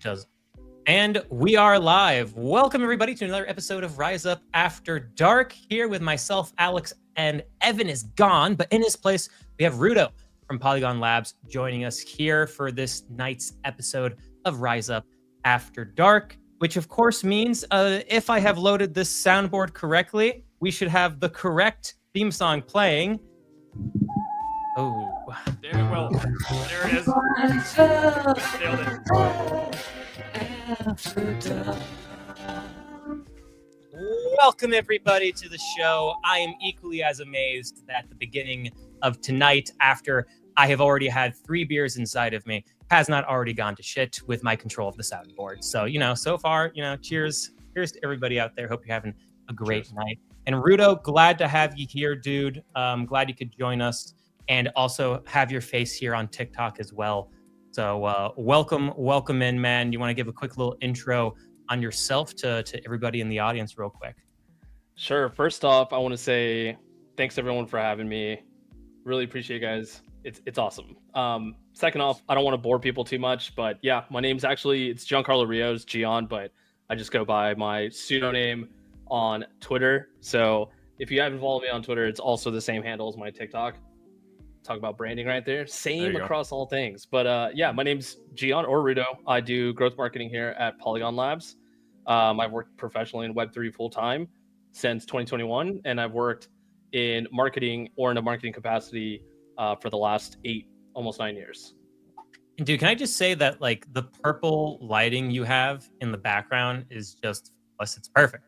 it does. And we are live. Welcome, everybody, to another episode of Rise Up After Dark. Here with myself, Alex, and Evan is gone. But in his place, we have Ruto from Polygon Labs joining us here for this night's episode of Rise Up After Dark, which, of course, means if I have loaded this soundboard correctly, we should have the correct theme song playing. Oh, There it is. Nailed it. Welcome, everybody, to the show. I am equally as amazed at the beginning of tonight, after I have already had 3 beers inside of me, has not already gone to shit with my control of the soundboard. So, so far, cheers to everybody out there. Hope you're having a great night. And Ruto, glad to have you here, dude. Glad you could join us and also have your face here on TikTok as well. So welcome in, man. You want to give a quick little intro on yourself to everybody in the audience real quick? Sure. First off, I want to say thanks everyone for having me. Really appreciate you guys. It's awesome. Second off, I don't want to bore people too much, but yeah, my name's it's Giancarlo Rios, Gian, but I just go by my pseudonym on Twitter. So if you haven't followed me on Twitter, it's also the same handle as my TikTok. Talk about branding right there. Same across all things. But yeah, my name's Gian or Ruto. I do growth marketing here at Polygon Labs. I've worked professionally in Web3 full time since 2021, and I've worked in marketing or in a marketing capacity for the last 8, almost 9 years. And dude, can I just say that like the purple lighting you have in the background is just it's perfect.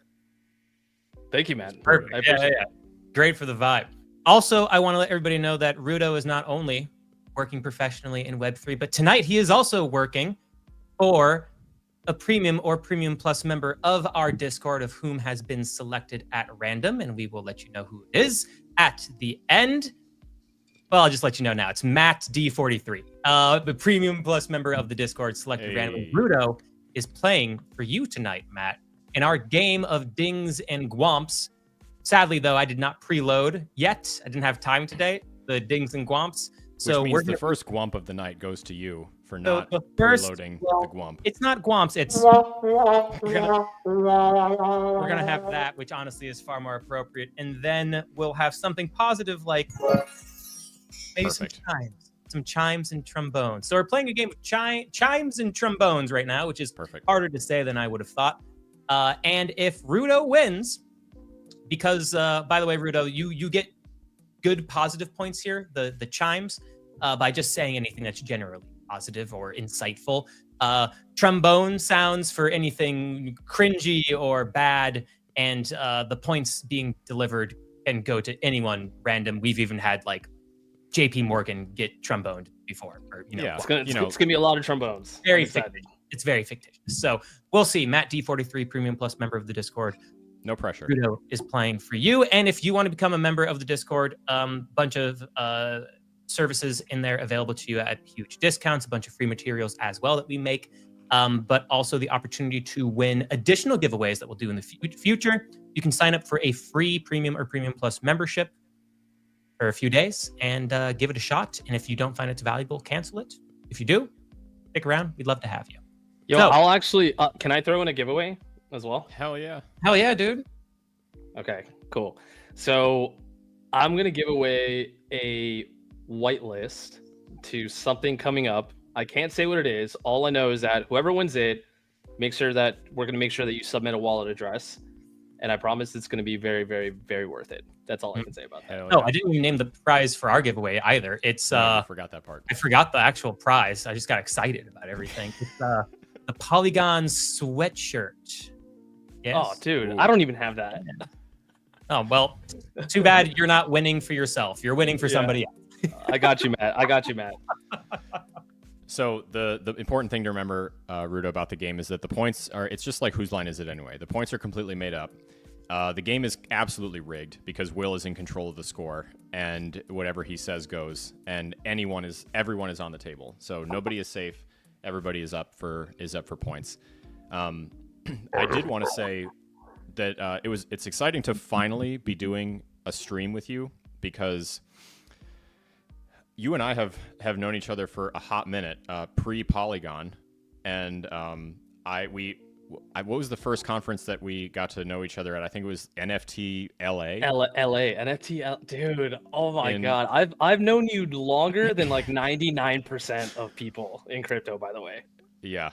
Thank you, man. Perfect. I appreciate it. Great for the vibe. Also, I want to let everybody know that Ruto is not only working professionally in Web3, but tonight he is also working for a premium or premium plus member of our Discord, of whom has been selected at random, and we will let you know who it is at the end. Well, I'll just let you know now. It's Matt D43, the premium plus member of the Discord selected randomly. Ruto is playing for you tonight, Matt, in our game of dings and gwomps. Sadly, though, I did not preload yet. I didn't have time today, the dings and gwomps. So which means the first gwomp of the night goes to you for not preloading the gwomp. It's not gwomps. It's we're gonna have that, which honestly is far more appropriate, and then we'll have something positive like maybe some chimes and trombones. So we're playing a game of chimes and trombones right now, which is harder to say than I would have thought. And if Ruto wins, because by the way, Ruto, you get good positive points here, the chimes, by just saying anything that's generally positive or insightful. Trombone sounds for anything cringy or bad, and the points being delivered can go to anyone random. We've even had like JP Morgan get tromboned before. Or, it's gonna be a lot of trombones. It's very fictitious. So we'll see. Matt D43, premium plus member of the Discord. No pressure. Ruto is playing for you. And if you want to become a member of the Discord, bunch of services in there available to you at huge discounts, a bunch of free materials as well that we make, but also the opportunity to win additional giveaways that we'll do in the future. You can sign up for a free premium or premium plus membership for a few days and give it a shot. And if you don't find it valuable, cancel it. If you do, stick around. We'd love to have you. Yo, I'll actually, can I throw in a giveaway as well? Hell yeah, dude. Okay, cool. So I'm gonna give away a whitelist to something coming up. I can't say what it is. All I know is that whoever wins it, we're gonna make sure that you submit a wallet address, and I promise it's gonna be very, very, very worth it. That's all I can say about that. No, I didn't even name the prize for our giveaway either. It's I forgot that part. I forgot the actual prize. I just got excited about everything. It's the Polygon sweatshirt. Yes. Oh, dude, I don't even have that. Oh, well, too bad you're not winning for yourself. You're winning for somebody else. I got you, Matt. So the important thing to remember, Ruto, about the game is that the points it's just like whose line is it anyway? The points are completely made up. The game is absolutely rigged because Will is in control of the score, and whatever he says goes, and everyone is on the table. So nobody is safe. Everybody is up for points. I did want to say that it's exciting to finally be doing a stream with you, because you and I have known each other for a hot minute, pre-Polygon, and what was the first conference that we got to know each other at? I think it was NFT LA. LA NFT, dude. Oh my god, I've known you longer than like 99% of people in crypto. By the way. Yeah.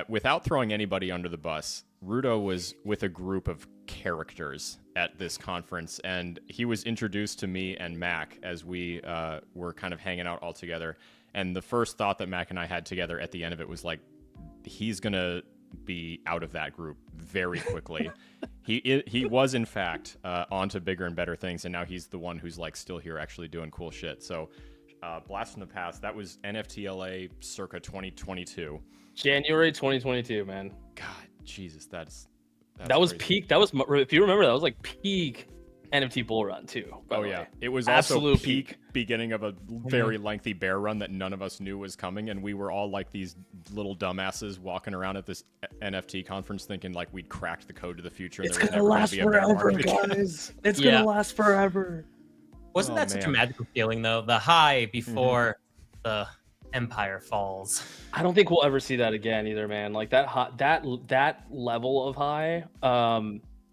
Without throwing anybody under the bus, Ruto was with a group of characters at this conference, and he was introduced to me and Mac as we were kind of hanging out all together. And the first thought that Mac and I had together at the end of it was like, he's gonna be out of that group very quickly. He was in fact on to bigger and better things, and now he's the one who's like still here actually doing cool shit. So blast from the past, that was NFT LA circa 2022. January 2022, man. God, Jesus, that was crazy. peak. That was, if you remember, that was like peak NFT bull run too. Oh yeah, it was absolute also peak beginning of a very lengthy bear run that none of us knew was coming, and we were all like these little dumbasses walking around at this NFT conference thinking like we'd cracked the code to the future. It's gonna last forever, guys. It's gonna last forever. Wasn't that such a magical feeling though? The high before the empire falls. I don't think we'll ever see that again either, man. Like that level of high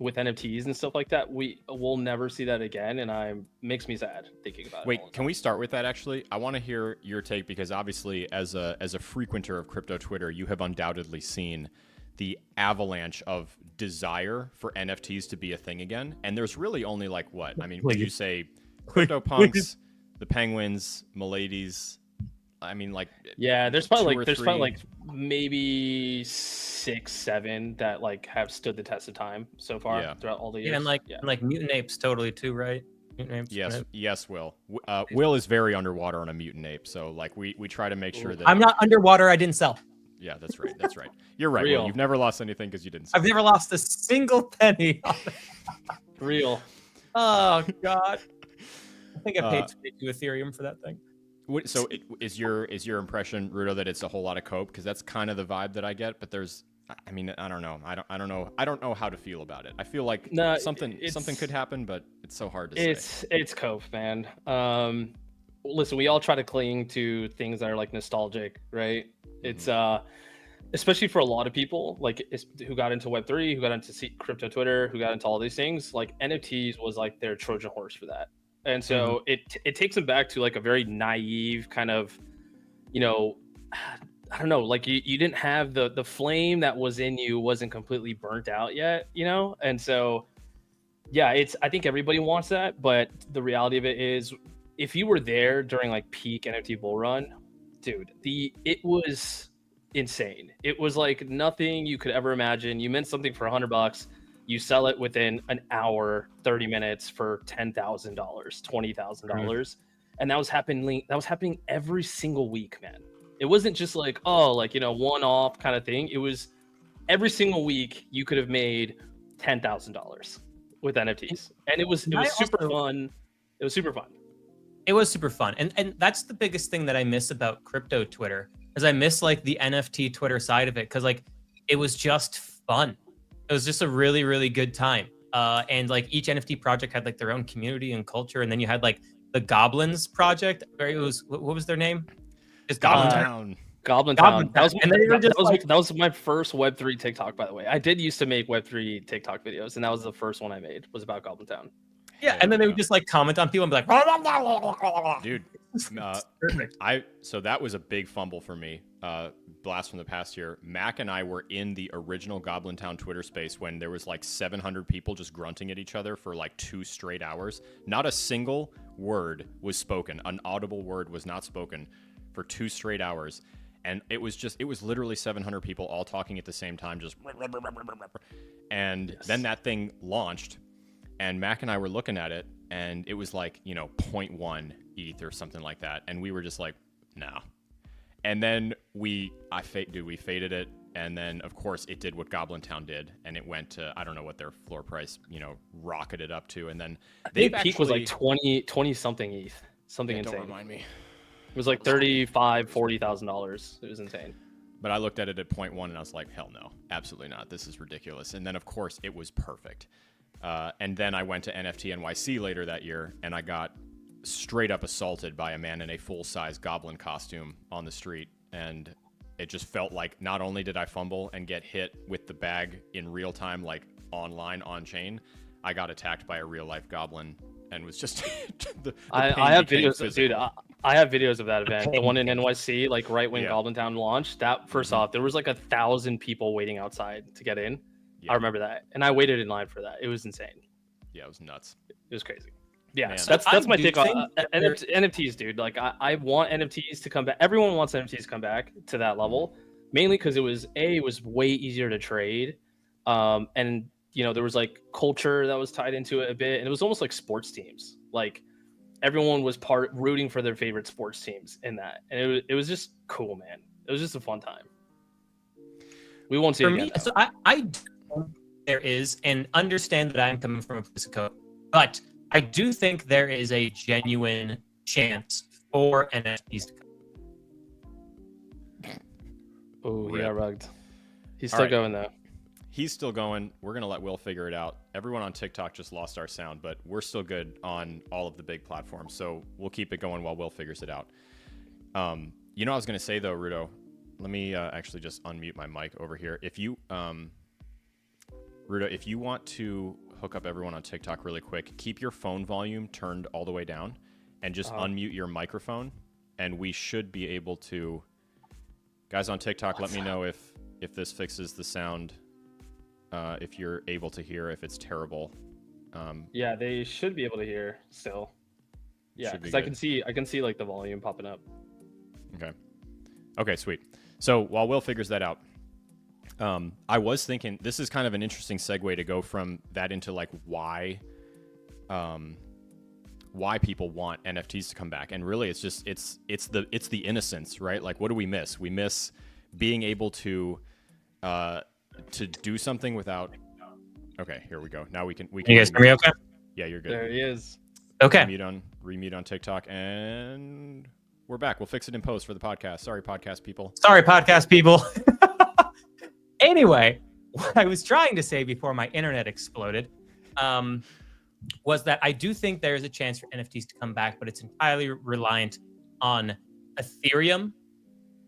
with NFTs and stuff like that, we'll never see that again, and makes me sad thinking about it. Wait, can we start with that actually? I want to hear your take, because obviously as a frequenter of crypto Twitter, you have undoubtedly seen the avalanche of desire for NFTs to be a thing again. And there's really only like what? I mean, would you say CryptoPunks, the Penguins, Miladies? I mean, like, yeah, there's probably like maybe 6, 7 that like have stood the test of time so far throughout all the years. And like Mutant Apes totally too, right? Mutant Apes, yes, Will. Will is very underwater on a Mutant Ape, so like we try to make sure that I'm not underwater. I didn't sell. Yeah, that's right. That's right. You're right. Will. You've never lost anything because you didn't sell. I've never lost a single penny. Real. Oh God. I think I paid 22 Ethereum for that thing. So is your impression, Ruto, that it's a whole lot of cope? Because that's kind of the vibe that I get. But I mean, I don't know. I don't know how to feel about it. I feel like something could happen, but it's so hard to say. It's cope, man. Listen, we all try to cling to things that are like nostalgic, right? It's especially for a lot of people, like who got into Web3, who got into crypto Twitter, who got into all these things. Like NFTs was like their Trojan horse for that. And so it takes them back to like a very naive kind of, I don't know, like you didn't have the flame that was in you wasn't completely burnt out yet, And so, yeah, I think everybody wants that. But the reality of it is, if you were there during like peak NFT bull run, dude, it was insane. It was like nothing you could ever imagine. You mint something for $100. You sell it within an hour, 30 minutes for $10,000, $20,000. And that was happening every single week, man. It wasn't just like, one-off kind of thing. It was every single week you could have made $10,000 with NFTs. And it was super fun. It was super fun. It was super fun. And that's the biggest thing that I miss about crypto Twitter, is I miss like the NFT Twitter side of it, because like it was just fun. It was just a really, really good time. And like each NFT project had like their own community and culture. And then you had like the Goblins project, where it was, what was their name? Just Goblin Town. Goblin Town. That was my first Web3 TikTok, by the way. I did used to make Web3 TikTok videos, and that was the first one I made, was about Goblin Town. Yeah, and then they would just like comment on people and be like, dude, so that was a big fumble for me. Blast from the past here. Mac and I were in the original Goblin Town Twitter space when there was like 700 people just grunting at each other for like 2 straight hours. Not a single word was spoken. An audible word was not spoken for 2 straight hours. And it was literally 700 people all talking at the same time, just, and then that thing launched. And Mac and I were looking at it, and it was like, 0.1 ETH or something like that. And we were just like, no. And then we faded it. And then, of course, it did what Goblin Town did. And it went to, I don't know what their floor price, rocketed up to. And then the peak was like 20 something ETH. Something insane. Don't remind me. It was like $40,000. It was insane. But I looked at it at 0.1 and I was like, hell no, absolutely not. This is ridiculous. And then, of course, it was perfect. And then I went to NFT NYC later that year, and I got straight up assaulted by a man in a full-size goblin costume on the street. And it just felt like not only did I fumble and get hit with the bag in real time, like online on chain, I got attacked by a real life goblin and was just I have videos, dude. I have videos of that event, the one in NYC, like right when Goblin Town launched. That first off, there was like 1,000 people waiting outside to get in. I remember that, and I waited in line for that. It was insane. Yeah, it was nuts. It was crazy. Yeah, Man. so that's my take on NFTs, dude. Like I want NFTs to come back. Everyone wants NFTs to come back to that level, mainly because it was way easier to trade, and you know there was like culture that was tied into it a bit, and it was almost like sports teams. Like everyone was rooting for their favorite sports teams in that, and it was just cool, man. It was just a fun time. We won't see it again. So I there is, and understand that I'm coming from a place of code, but I do think there is a genuine chance for NFTs to come. Oh, he got rugged. He's still going though. He's still going. We're gonna let Will figure it out. Everyone on TikTok just lost our sound, but we're still good on all of the big platforms, so we'll keep it going while Will figures it out. You know what I was gonna say though, Ruto? Let me actually just unmute my mic over here. If you, Ruto, if you want to hook up everyone on TikTok really quick, keep your phone volume turned all the way down and just unmute your microphone, and we should be able to. Guys on TikTok, let me know if this fixes the sound, if you're able to hear, if it's terrible. Yeah, they should be able to hear still. Yeah, because I can see like the volume popping up. Okay, sweet. So while Will figures that out, I was thinking this is kind of an interesting segue to go from that into like why people want NFTs to come back. And really it's just it's the innocence, right? Like what do we miss? We miss being able to do something without. Okay, here we go. Now we can. You guys hear me okay? Yeah, you're good. There he is. Okay. Remute on TikTok, and we're back. We'll fix it in post for the podcast. Sorry, podcast people. Anyway, what I was trying to say before my internet exploded was that I do think there is a chance for NFTs to come back, but it's entirely reliant on Ethereum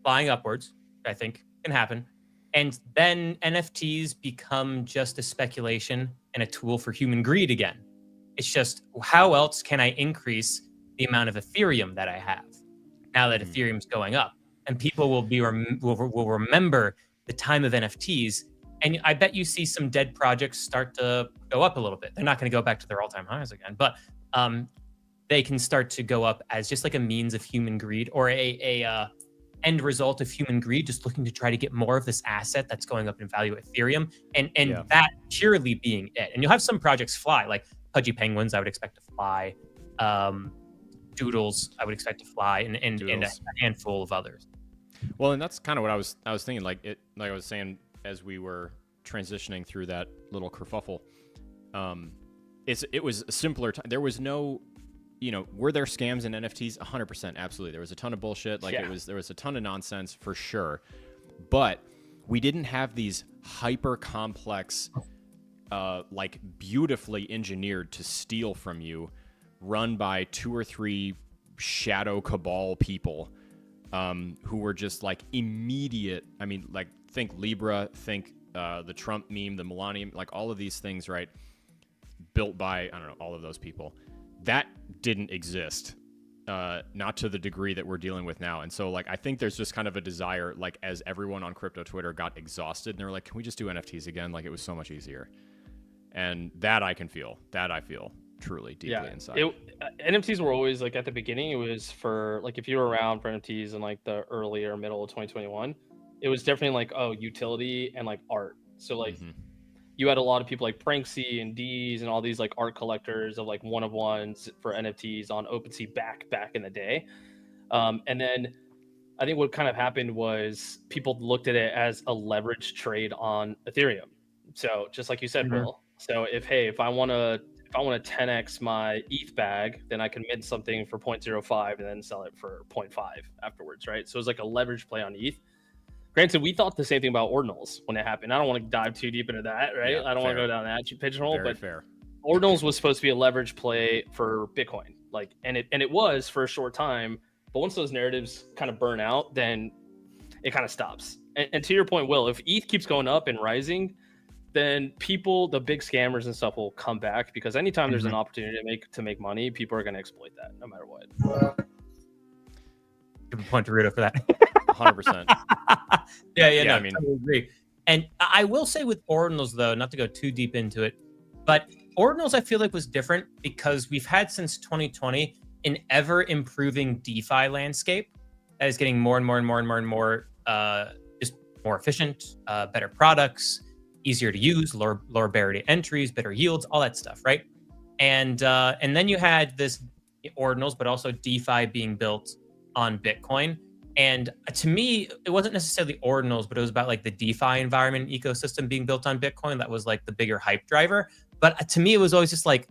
flying upwards, which I think can happen. And then NFTs become just a speculation and a tool for human greed again. It's just, how else can I increase the amount of Ethereum that I have now that Ethereum's going up? And people will remember the time of NFTs. And I bet you see some dead projects start to go up a little bit. They're not going to go back to their all-time highs again, but they can start to go up as just like a means of human greed, or a end result of human greed, just looking to try to get more of this asset that's going up in value, Ethereum, and that purely being it. And you'll have some projects fly, like Pudgy Penguins, I would expect to fly. Doodles, I would expect to fly, and a handful of others. Well, and that's kind of what I was thinking. Like I was saying as we were transitioning through that little kerfuffle, it was a simpler time. There was no, were there scams in NFTs? 100%, absolutely. There was a ton of bullshit. Like there was a ton of nonsense for sure, but we didn't have these hyper complex, like beautifully engineered to steal from you, run by 2 or 3 shadow cabal people, who were just like immediate. I mean, like think Libra, think the Trump meme, the Millennium, like all of these things, right? Built by, I don't know, all of those people. That didn't exist, not to the degree that we're dealing with now. And so, like, I think there's just kind of a desire, like, as everyone on crypto Twitter got exhausted, and they were like, can we just do NFTs again? Like, it was so much easier. And that I can feel. That I feel truly deeply inside. NFTs were always, like, at the beginning, it was for, like, if you were around for NFTs in, like, the earlier middle of 2021, it was definitely, like, utility and, like, art. So, like, you had a lot of people like Pranksy and D's and all these like art collectors of like one-of-ones for NFTs on OpenSea back in the day. And then I think what kind of happened was people looked at it as a leverage trade on Ethereum. So just like you said, Will. So if I want to 10x my ETH bag, then I can mint something for 0.05 and then sell it for 0.5 afterwards, right? So it's like a leverage play on ETH. Granted, we thought the same thing about ordinals when it happened. I don't want to dive too deep into that, right? Yeah, I don't want to go down that pigeonhole, Very but fair. ordinals was supposed to be a leverage play for Bitcoin, like, and it was for a short time. But once those narratives kind of burn out, then it kind of stops. And to your point, Will, if ETH keeps going up and rising, then people, the big scammers and stuff, will come back, because anytime there's an opportunity to make money, people are going to exploit that no matter what. Give a point to Ruto for that. 100%. Yeah, no, I mean, totally agree. And I will say with ordinals, though, not to go too deep into it, but ordinals I feel like was different because we've had since 2020 an ever improving DeFi landscape that is getting more and more and more and more and more just more efficient, better products, easier to use, lower barrier to entries, better yields, all that stuff, right? And then you had this ordinals, but also DeFi being built on Bitcoin. And to me, it wasn't necessarily ordinals, but it was about like the DeFi environment ecosystem being built on Bitcoin. That was like the bigger hype driver. But to me, it was always just like,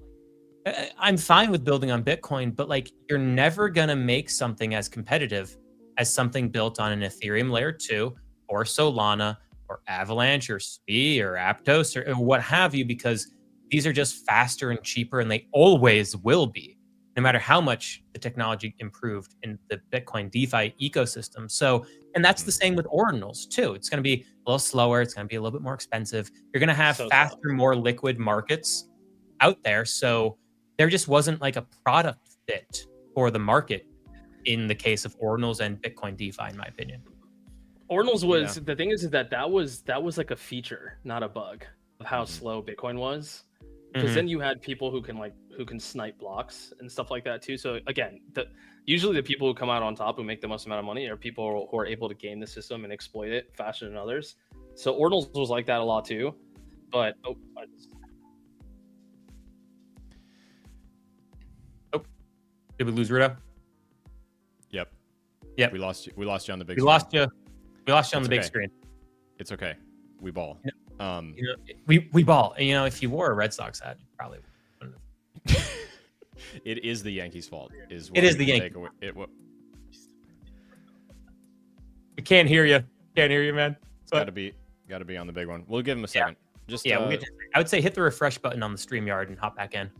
I'm fine with building on Bitcoin, but like you're never going to make something as competitive as something built on an Ethereum layer 2 or Solana or Avalanche or SPI or Aptos or what have you, because these are just faster and cheaper, and they always will be, no matter how much the technology improved in the Bitcoin DeFi ecosystem. So, and that's the same with ordinals too. It's going to be a little slower. It's going to be a little bit more expensive. You're going to have faster, more liquid markets out there. So there just wasn't like a product fit for the market in the case of ordinals and Bitcoin DeFi, in my opinion. Ordinals was the thing is that was like a feature, not a bug, of how slow Bitcoin was. Because then you had people who can snipe blocks and stuff like that too. So again, usually the people who come out on top, who make the most amount of money, are people who are able to game the system and exploit it faster than others. So ordinals was like that a lot too. But did we lose Ruto? Yep. We lost you. We lost you on the big. We lost you on the big screen. It's okay. We ball. We ball. And, if you wore a Red Sox hat, you probably wouldn't have. It is the Yankees' fault. It is the Yankees. We can't hear you. Can't hear you, man. Got to be on the big one. We'll give him a second. I would say hit the refresh button on the StreamYard and hop back in.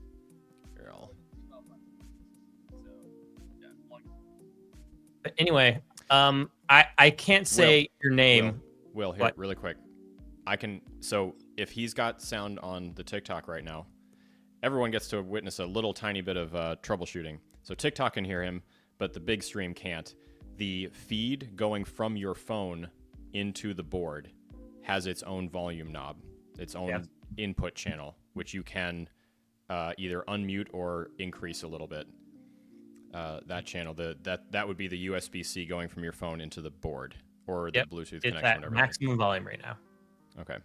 But anyway, I can't say your name. Will, here, really quick. So if he's got sound on the TikTok right now, everyone gets to witness a little tiny bit of troubleshooting. So TikTok can hear him, but the big stream can't. The feed going from your phone into the board has its own volume knob, its own input channel, which you can either unmute or increase a little bit. That channel, that would be the USB-C going from your phone into the board or the Bluetooth connection. It's at maximum volume right now. Okay.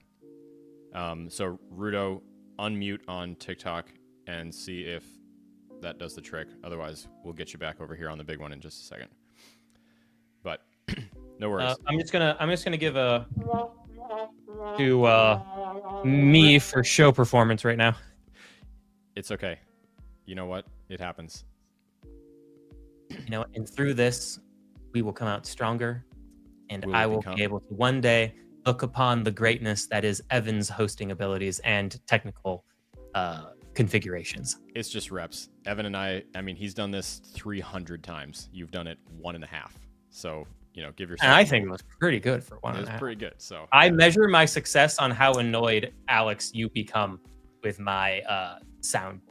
So Ruto, unmute on TikTok and see if that does the trick. Otherwise, we'll get you back over here on the big one in just a second. But no worries. I'm just gonna give a to me for show performance right now. It's okay. You know what? It happens. And through this, we will come out stronger, and I will be able to one day look upon the greatness that is Evan's hosting abilities and technical configurations. It's just reps. Evan and I mean, he's done this 300 times. You've done it 1.5. So, give yourself. And I think it was pretty good for 1.5. It was pretty good. So I measure my success on how annoyed, Alex, you become with my sound.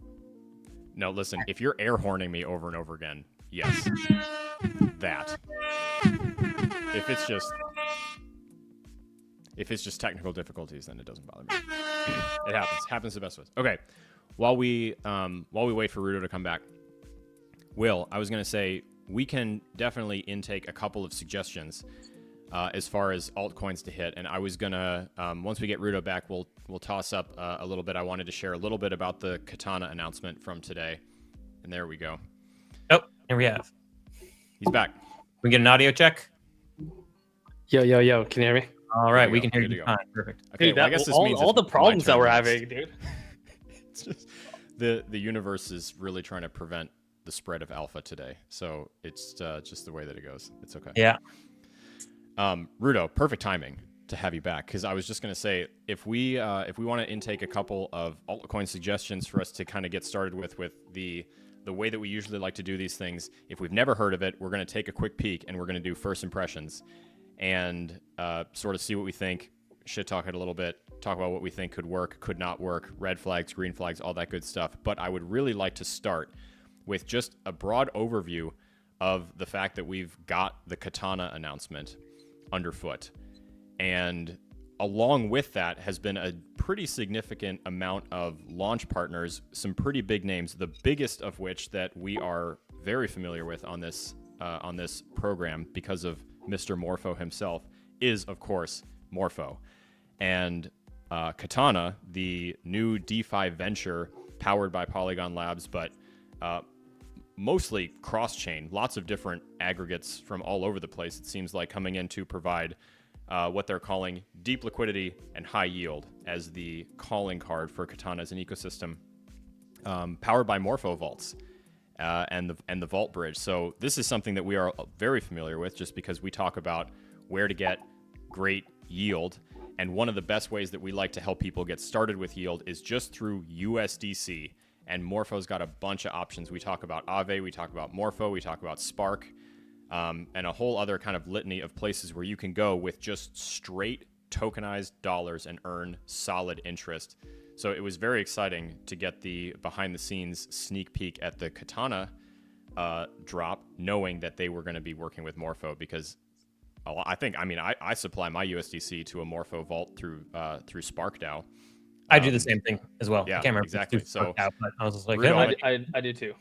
No, listen, if you're air horning me over and over again, yes, that. If it's just technical difficulties, then it doesn't bother me. It happens to the best of us. Okay, while we wait for Ruto to come back, Will, I was gonna say we can definitely intake a couple of suggestions as far as altcoins to hit, and I was gonna once we get Ruto back, we'll toss up a little bit. I wanted to share a little bit about the Katana announcement from today, and there we go. Oh, here we have. He's back. We get an audio check. Yo, can you hear me? All right, we can hear you. Fine. Perfect. Okay, dude, I guess this means all the problems that we're having, dude. It's just the universe is really trying to prevent the spread of alpha today, so it's just the way that it goes. It's okay. Yeah. Ruto, perfect timing to have you back, because I was just gonna say if we want to intake a couple of altcoin suggestions for us to kind of get started with the way that we usually like to do these things. If we've never heard of it, we're gonna take a quick peek and we're gonna do first impressions. and sort of see what we think, shit talk it a little bit, talk about what we think could work, could not work, red flags, green flags, all that good stuff. But I would really like to start with just a broad overview of the fact that we've got the Katana announcement underfoot. And along with that has been a pretty significant amount of launch partners, some pretty big names, the biggest of which that we are very familiar with on this program because of Mr. Morpho himself is, of course, Morpho. And Katana, the new DeFi venture powered by Polygon Labs, but mostly cross-chain, lots of different aggregates from all over the place, it seems like, coming in to provide what they're calling deep liquidity and high yield as the calling card for Katana as an ecosystem, powered by Morpho vaults and the vault bridge. So this is something that we are very familiar with, just because we talk about where to get great yield. And one of the best ways that we like to help people get started with yield is just through USDC. And Morpho's got a bunch of options. We talk about Aave, we talk about Morpho, we talk about Spark, and a whole other kind of litany of places where you can go with just straight tokenized dollars and earn solid interest. So it was very exciting to get the behind the scenes sneak peek at the Katana drop, knowing that they were going to be working with Morpho, because I supply my USDC to a Morpho vault through Spark DAO. I do the same thing as well. Yeah, I can't remember exactly. So out, but I was just like, Ruto, I do too.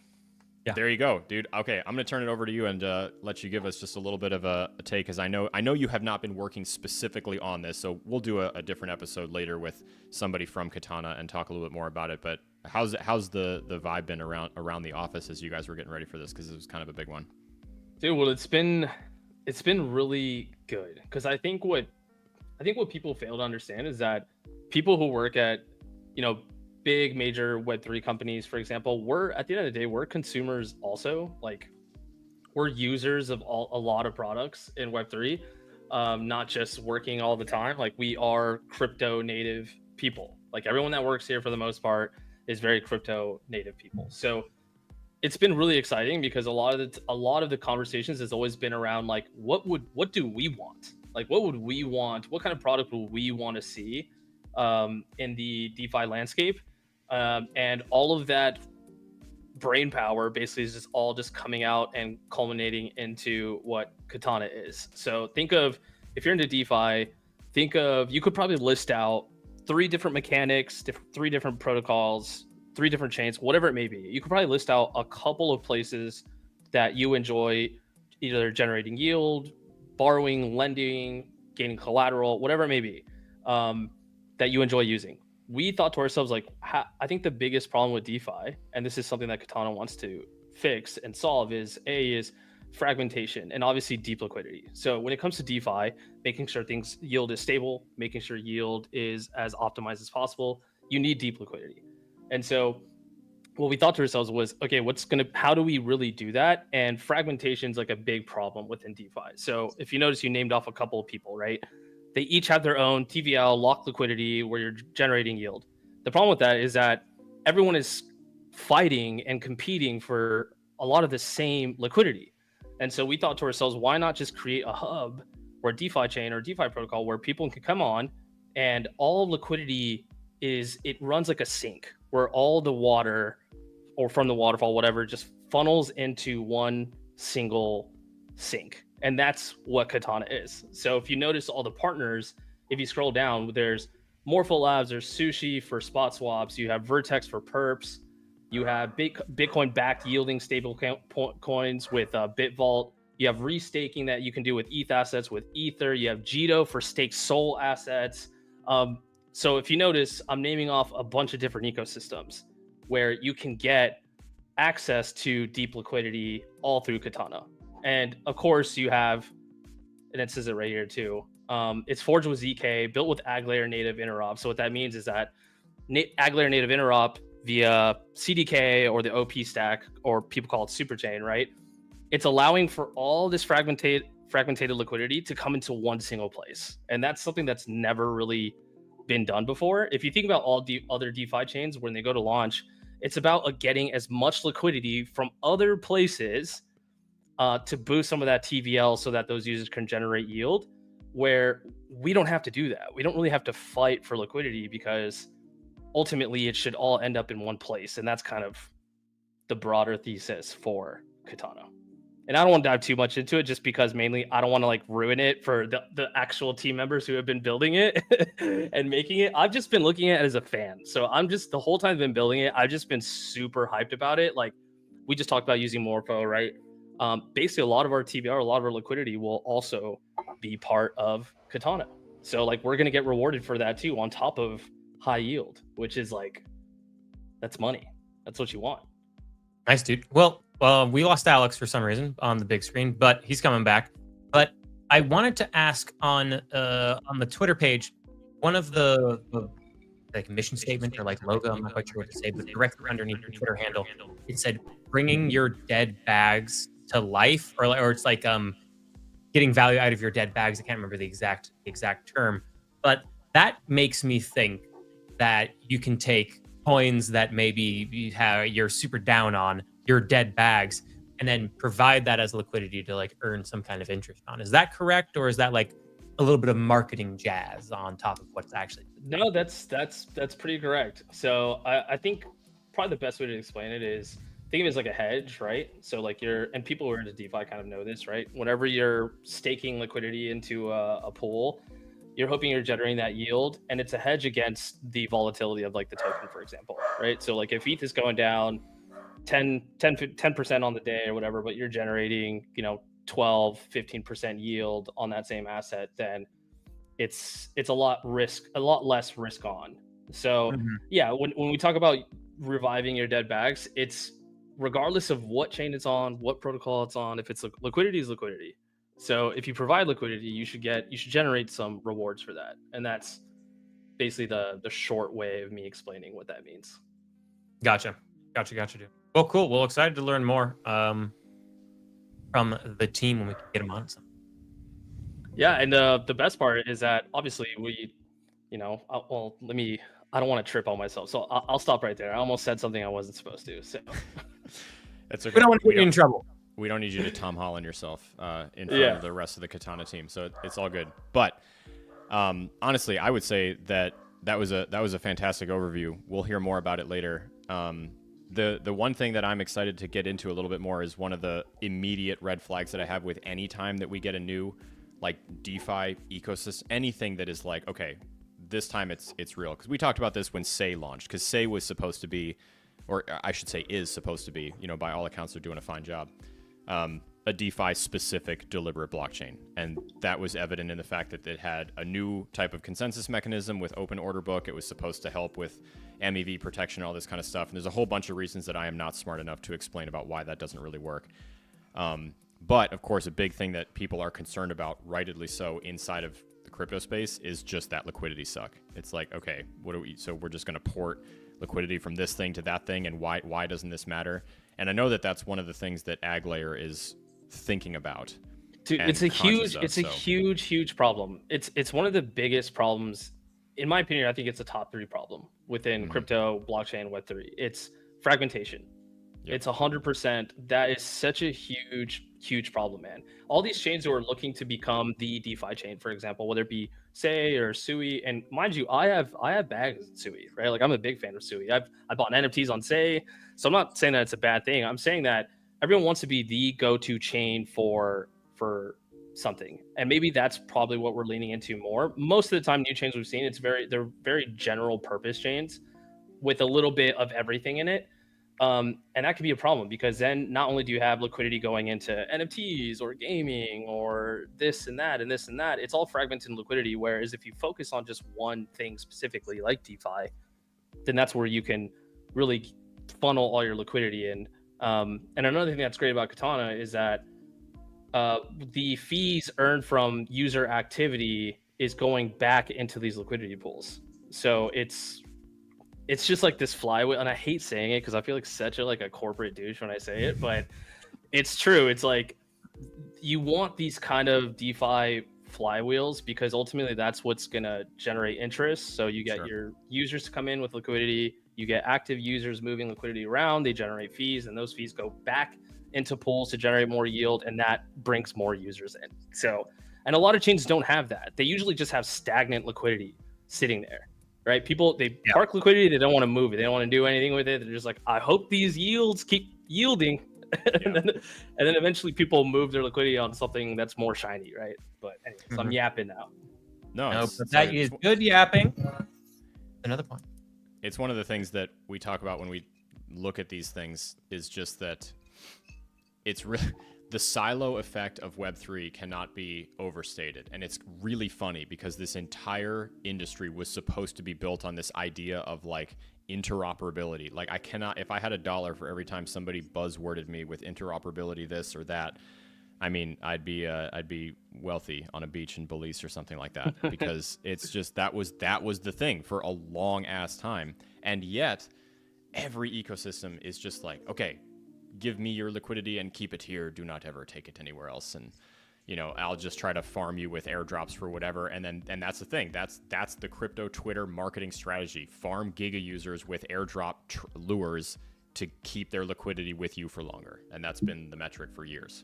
Yeah. There you go, dude. Okay, I'm going to turn it over to you and let you give us just a little bit of a take, because I know you have not been working specifically on this, so we'll do a different episode later with somebody from Katana and talk a little bit more about it. But how's the vibe been around the office as you guys were getting ready for this, because it was kind of a big one? Dude, well, it's been really good, because I think what people fail to understand is that people who work at, big major Web3 companies, for example, we're, at the end of the day, we're consumers also. Like, we're users of a lot of products in Web3, not just working all the time. Like, we are crypto native people. Like, everyone that works here for the most part is very crypto native people. So it's been really exciting, because a lot of the conversations has always been around, like, what do we want? Like, what would we want? What kind of product would we want to see in the DeFi landscape? And all of that brain power basically is just coming out and culminating into what Katana is. So think of, if you're into DeFi, you could probably list out 3 different mechanics, 3 different protocols, 3 different chains, whatever it may be. You could probably list out a couple of places that you enjoy either generating yield, borrowing, lending, gaining collateral, whatever it may be, that you enjoy using. We thought to ourselves, like, I think the biggest problem with DeFi, and this is something that Katana wants to fix and solve, is fragmentation and obviously deep liquidity. So when it comes to DeFi, making sure yield is stable, making sure yield is as optimized as possible, you need deep liquidity. And so what we thought to ourselves was, okay, how do we really do that? And fragmentation is like a big problem within DeFi. So if you notice, you named off a couple of people, right? They each have their own TVL, locked liquidity, where you're generating yield. The problem with that is that everyone is fighting and competing for a lot of the same liquidity. And so we thought to ourselves, why not just create a hub or a DeFi chain or DeFi protocol where people can come on, and all liquidity it runs like a sink, where all the water, or from the waterfall, whatever, just funnels into one single sink. And that's what Katana is. So if you notice all the partners, if you scroll down, there's Morpho Labs, there's Sushi for spot swaps, you have Vertex for perps, you have Bitcoin backed yielding stable coins with BitVault, you have restaking that you can do with ETH assets with Ether, you have Jito for staked Sol assets. So if you notice, I'm naming off a bunch of different ecosystems where you can get access to deep liquidity all through Katana. And of course you have, and it says it right here too, it's forged with ZK, built with AgLayer native interop. So what that means is that AgLayer native interop via CDK or the OP stack, or people call it superchain, right? It's allowing for all this fragmented liquidity to come into one single place. And that's something that's never really been done before. If you think about all the other DeFi chains, when they go to launch, it's about getting as much liquidity from other places to boost some of that TVL so that those users can generate yield. where we don't have to do that. We don't really have to fight for liquidity because ultimately it should all end up in one place. And that's kind of the broader thesis for Katana. And I don't want to dive too much into it just because mainly I don't want to like ruin it for the actual team members who have been building it and making it. I've just been looking at it as a fan. So I'm just, the whole time I've been building it, I've just been super hyped about it. Like we just talked about using Morpho, right? Basically a lot of our TBR, a lot of our liquidity will also be part of Katana. So like we're going to get rewarded for that too, on top of high yield, which is like, that's money. That's what you want. Nice, dude. Well, we lost Alex for some reason on the big screen, but he's coming back. But I wanted to ask on the Twitter page, one of the like mission statement or like logo, I'm not quite sure what to say, but directly underneath your Twitter handle, it said bringing your dead bags to life, or it's like getting value out of your dead bags. I can't remember the exact term, but that makes me think that you can take coins that maybe you're super down on, your dead bags, and then provide that as liquidity to like earn some kind of interest on. Is that correct, or is that like a little bit of marketing jazz on top of what's actually? No, that's pretty correct. So I think probably the best way to explain it is think of it as like a hedge, right? So like and people who are into DeFi kind of know this, right? Whenever you're staking liquidity into a pool, you're hoping you're generating that yield, and it's a hedge against the volatility of like the token, for example, right? So like if ETH is going down 10% on the day or whatever, but you're generating, 12-15% yield on that same asset, then it's a lot less risk on. So yeah, when we talk about reviving your dead bags, it's regardless of what chain it's on, what protocol it's on. If it's liquidity is liquidity. So if you provide liquidity, you should generate some rewards for that. And that's basically the short way of me explaining what that means. Gotcha, dude. Well, cool. Well, excited to learn more from the team when we can get them on some. Yeah, and the best part is that obviously we, I don't want to trip on myself, so I'll stop right there. I almost said something I wasn't supposed to. So that's okay. We don't want to get you in trouble. We don't need you to Tom Holland yourself in front of the rest of the Katana team, so it's all good. But honestly, I would say that was a fantastic overview. We'll hear more about it later. The one thing that I'm excited to get into a little bit more is one of the immediate red flags that I have with any time that we get a new like DeFi ecosystem, anything that is like, okay, this time it's real. Because we talked about this when Say launched, because Say was supposed to be, or I should say is supposed to be, by all accounts they're doing a fine job, a DeFi specific deliberate blockchain. And that was evident in the fact that it had a new type of consensus mechanism with open order book. It was supposed to help with MEV protection, all this kind of stuff. And there's a whole bunch of reasons that I am not smart enough to explain about why that doesn't really work. But of course, a big thing that people are concerned about, rightly so, inside of the crypto space is just that liquidity suck. It's like, okay, so we're just going to port liquidity from this thing to that thing, and why doesn't this matter? And I know that that's one of the things that AgLayer is thinking about. Dude, it's a huge problem. It's one of the biggest problems, in my opinion. I think it's a top 3 problem within crypto, blockchain, Web3. It's fragmentation. Yep. It's 100%. That is such a huge problem, man. All these chains who are looking to become the DeFi chain, for example, whether it be Say or Sui, and mind you, I have bags in Sui, right? Like I'm a big fan of Sui. I bought NFTs on Say, so I'm not saying that it's a bad thing. I'm saying that everyone wants to be the go-to chain for something, and maybe that's probably what we're leaning into more. Most of the time, new chains we've seen, they're very general purpose chains with a little bit of everything in it. And that could be a problem, because then not only do you have liquidity going into NFTs or gaming or this and that and this and that, it's all fragmented in liquidity. Whereas if you focus on just one thing specifically, like DeFi, then that's where you can really funnel all your liquidity in. And another thing that's great about Katana is that the fees earned from user activity is going back into these liquidity pools. So it's just like this flywheel, and I hate saying it because I feel like such a corporate douche when I say it, but it's true. It's like you want these kind of DeFi flywheels, because ultimately that's what's going to generate interest. So you get your users to come in with liquidity, you get active users moving liquidity around, they generate fees, and those fees go back into pools to generate more yield, and that brings more users in. So And a lot of chains don't have that. They usually just have stagnant liquidity sitting there, right? People, they park liquidity, they don't want to move it. They don't want to do anything with it. They're just like, I hope these yields keep yielding. and then eventually people move their liquidity on something that's more shiny, right? But anyways, I'm yapping now. No, but that is good yapping. Another point. It's one of the things that we talk about when we look at these things is just that it's really the silo effect of Web3 cannot be overstated. And it's really funny because this entire industry was supposed to be built on this idea of like interoperability. Like I cannot, if I had $1 for every time somebody buzzworded me with interoperability, this or that, I mean, I'd be wealthy on a beach in Belize or something like that, because it's just that was the thing for a long ass time. And yet every ecosystem is just like, okay, give me your liquidity and keep it here. Do not ever take it anywhere else. And, you know, I'll just try to farm you with airdrops for whatever. And that's the thing. That's the crypto Twitter marketing strategy. Farm Giga users with airdrop lures to keep their liquidity with you for longer. And that's been the metric for years.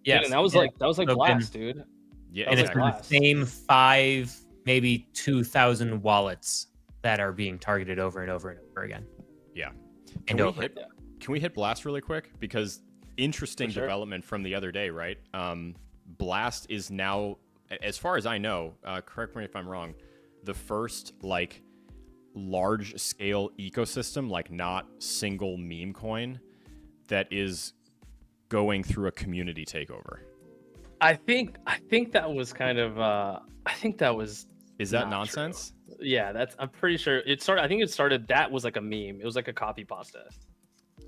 Yeah, and that was like Blast, dude. Yeah, and exactly. it's the same 5, maybe 2,000 wallets that are being targeted over and over and over again. Yeah. Can we hit Blast really quick? Because interesting development from the other day, right? Blast is now, as far as I know, correct me if I'm wrong, the first like large scale ecosystem, like not single meme coin, that is going through a community takeover. I think that was kind of I think that was Is that nonsense? True. Yeah, I'm pretty sure it started. I think it started. That was like a meme. It was like a copy pasta.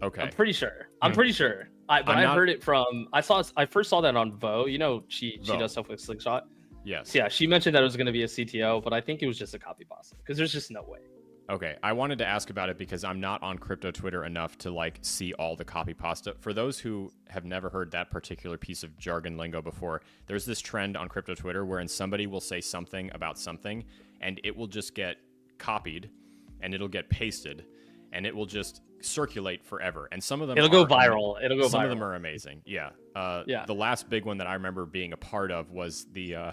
Okay. I'm pretty sure. I heard it from. I first saw that on Vo. You know, she does stuff with Slingshot. Yes. So yeah, she mentioned that it was going to be a CTO, but I think it was just a copy pasta because there's just no way. Okay, I wanted to ask about it because I'm not on crypto Twitter enough to like see all the copy pasta. For those who have never heard that particular piece of jargon lingo before, there's this trend on crypto Twitter wherein somebody will say something about something and it will just get copied and it'll get pasted and it will just circulate forever. And some of them It'll go viral. Some of them are amazing. Yeah. The last big one that I remember being a part of was the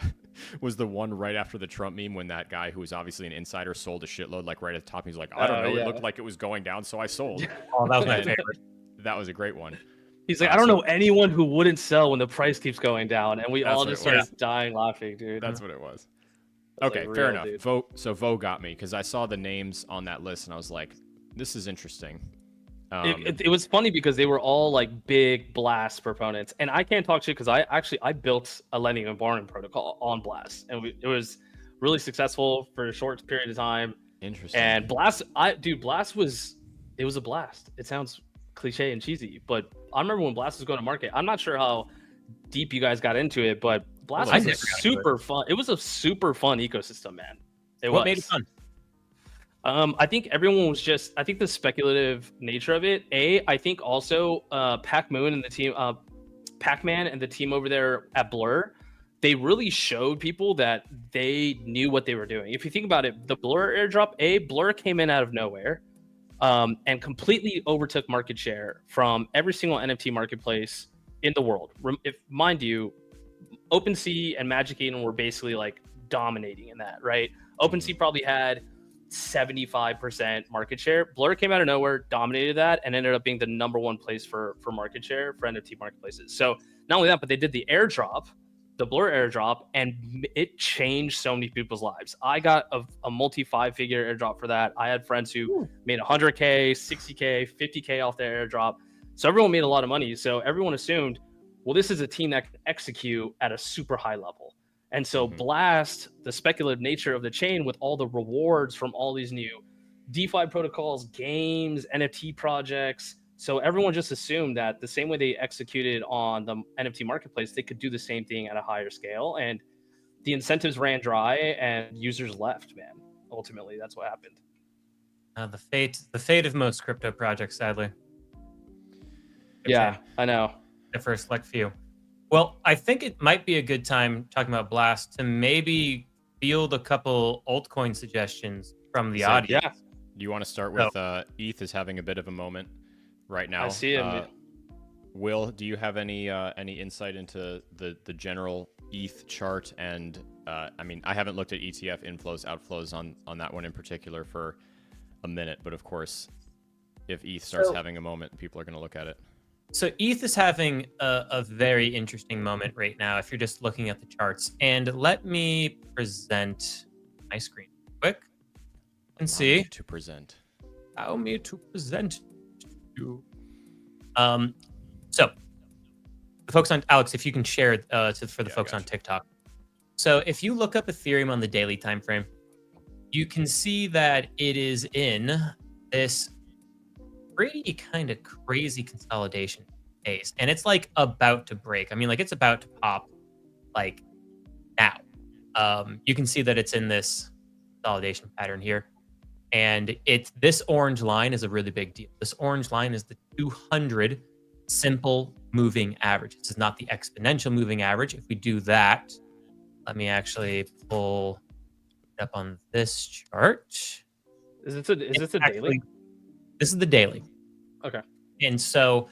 one right after the Trump meme when that guy who was obviously an insider sold a shitload, like right at the top. He's like, I don't know. Yeah. It looked like it was going down, so I sold. Oh, that was my favorite. That was a great one. He's like, I don't know anyone who wouldn't sell when the price keeps going down. And we all just started dying laughing, dude. That's what it was. Okay, like, fair enough. Vo got me because I saw the names on that list and I was like, this is interesting. It was funny because they were all like big Blast proponents, and I can't talk shit because I built a lending and borrowing protocol on Blast, and it was really successful for a short period of time. Interesting. And Blast was a blast. It sounds cliche and cheesy, but I remember when Blast was going to market. I'm not sure how deep you guys got into it, but Blast was super fun. It was a super fun ecosystem, man. What made it fun? I think everyone was I think the speculative nature of it. I think also Pac-Man and the team over there at Blur, they really showed people that they knew what they were doing. If you think about it, the Blur airdrop, Blur came in out of nowhere and completely overtook market share from every single NFT marketplace in the world. Mind you, OpenSea and Magic Eden were basically like dominating in that, right? OpenSea probably had 75% market share. Blur came out of nowhere, dominated that, and ended up being the #1 place for market share for NFT marketplaces. So not only that, but they did the airdrop, the Blur airdrop, and it changed so many people's lives. I got a multi-5-figure airdrop for that. I had friends who made 100K, 60K, 50K off their airdrop. So everyone made a lot of money. So everyone assumed, well, this is a team that can execute at a super high level. And so Blast, the speculative nature of the chain with all the rewards from all these new DeFi protocols, games, NFT projects. So everyone just assumed that the same way they executed on the NFT marketplace, they could do the same thing at a higher scale. And the incentives ran dry and users left, man. Ultimately, that's what happened. The fate of most crypto projects, sadly. Yeah, I know. For a select few. Well, I think it might be a good time, talking about Blast, to maybe field a couple altcoin suggestions from the audience. Yeah. You want to start with ETH is having a bit of a moment right now. I see him. Will, do you have any insight into the general ETH chart, and I mean, I haven't looked at ETF inflows, outflows on that one in particular for a minute, but of course, if ETH starts having a moment, people are going to look at it. So ETH is having a very interesting moment right now if you're just looking at the charts. And let me present my screen quick and see. Allow me to present. Allow me to present you. So the folks on Alex, if you can share for the folks on TikTok. So if you look up Ethereum on the daily time frame, you can see that it is in this pretty kind of crazy consolidation phase, and it's like about to break. I mean, like it's about to pop like now. You can see that it's in this consolidation pattern here, and this orange line is a really big deal. This orange line is the 200 simple moving average. This is not the exponential moving average. If we do that, let me actually pull it up on this chart. Is this a daily? This is the daily. Okay. And so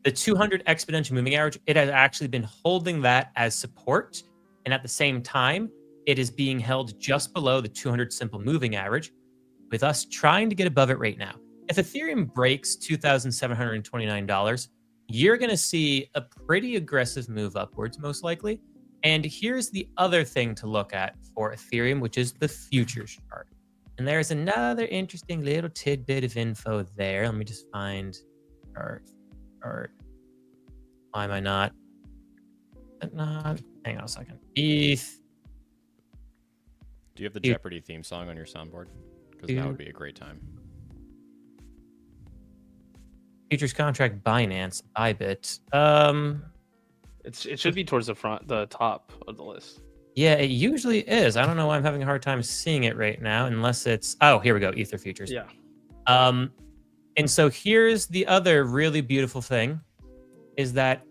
the 200 exponential moving average, it has actually been holding that as support. And at the same time, it is being held just below the 200 simple moving average, with us trying to get above it right now. If Ethereum breaks $2,729, you're going to see a pretty aggressive move upwards, most likely. And here's the other thing to look at for Ethereum, which is the futures chart. And there's another interesting little tidbit of info there. Let me just find chart. Why am I not? Hang on a second. ETH. Do you have the Jeopardy theme song on your soundboard? Because that would be a great time. Futures contract Binance, Bybit. It should be towards the top of the list. Yeah, it usually is. I don't know why I'm having a hard time seeing it right now, unless it's... Oh, here we go, Ether futures. Yeah. And so here's the other really beautiful thing, is that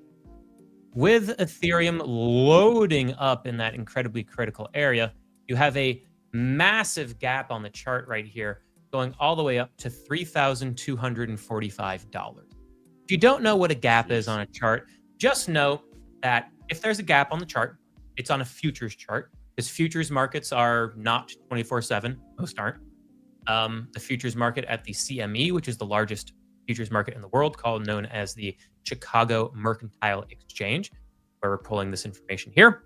with Ethereum loading up in that incredibly critical area, you have a massive gap on the chart right here, going all the way up to $3,245. If you don't know what a gap is on a chart, just know that if there's a gap on the chart, it's on a futures chart, because futures markets are not 24/7. Most aren't. The futures market at the CME, which is the largest futures market in the world, known as the Chicago Mercantile Exchange, where we're pulling this information here.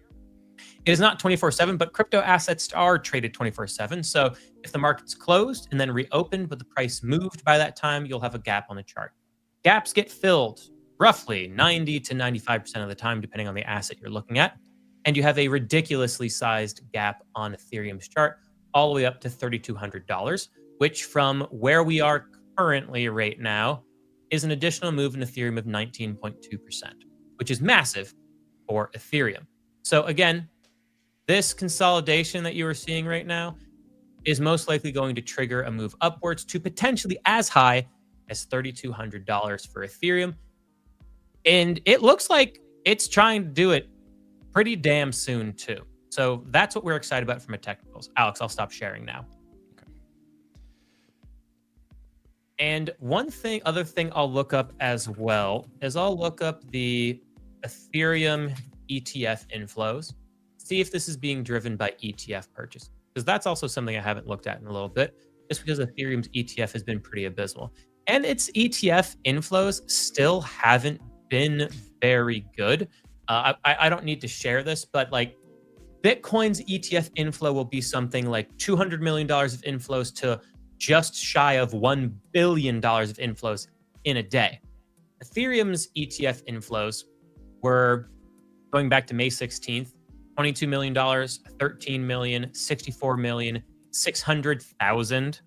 It is not 24/7, but crypto assets are traded 24/7. So if the market's closed and then reopened, but the price moved by that time, you'll have a gap on the chart. Gaps get filled roughly 90 to 95% of the time, depending on the asset you're looking at. And you have a ridiculously sized gap on Ethereum's chart, all the way up to $3,200, which from where we are currently right now is an additional move in Ethereum of 19.2%, which is massive for Ethereum. So again, this consolidation that you are seeing right now is most likely going to trigger a move upwards to potentially as high as $3,200 for Ethereum. And it looks like it's trying to do it pretty damn soon too. So that's what we're excited about from a technicals. Alex, I'll stop sharing now. Okay. And other thing I'll look up as well is I'll look up the Ethereum ETF inflows, see if this is being driven by ETF purchase, because that's also something I haven't looked at in a little bit, just because Ethereum's ETF has been pretty abysmal. And its ETF inflows still haven't been very good. I don't need to share this, but like Bitcoin's ETF inflow will be something like $200 million of inflows to just shy of $1 billion of inflows in a day. Ethereum's ETF inflows were, going back to May 16th, $22 million, $13 million, $64 million, $600,000,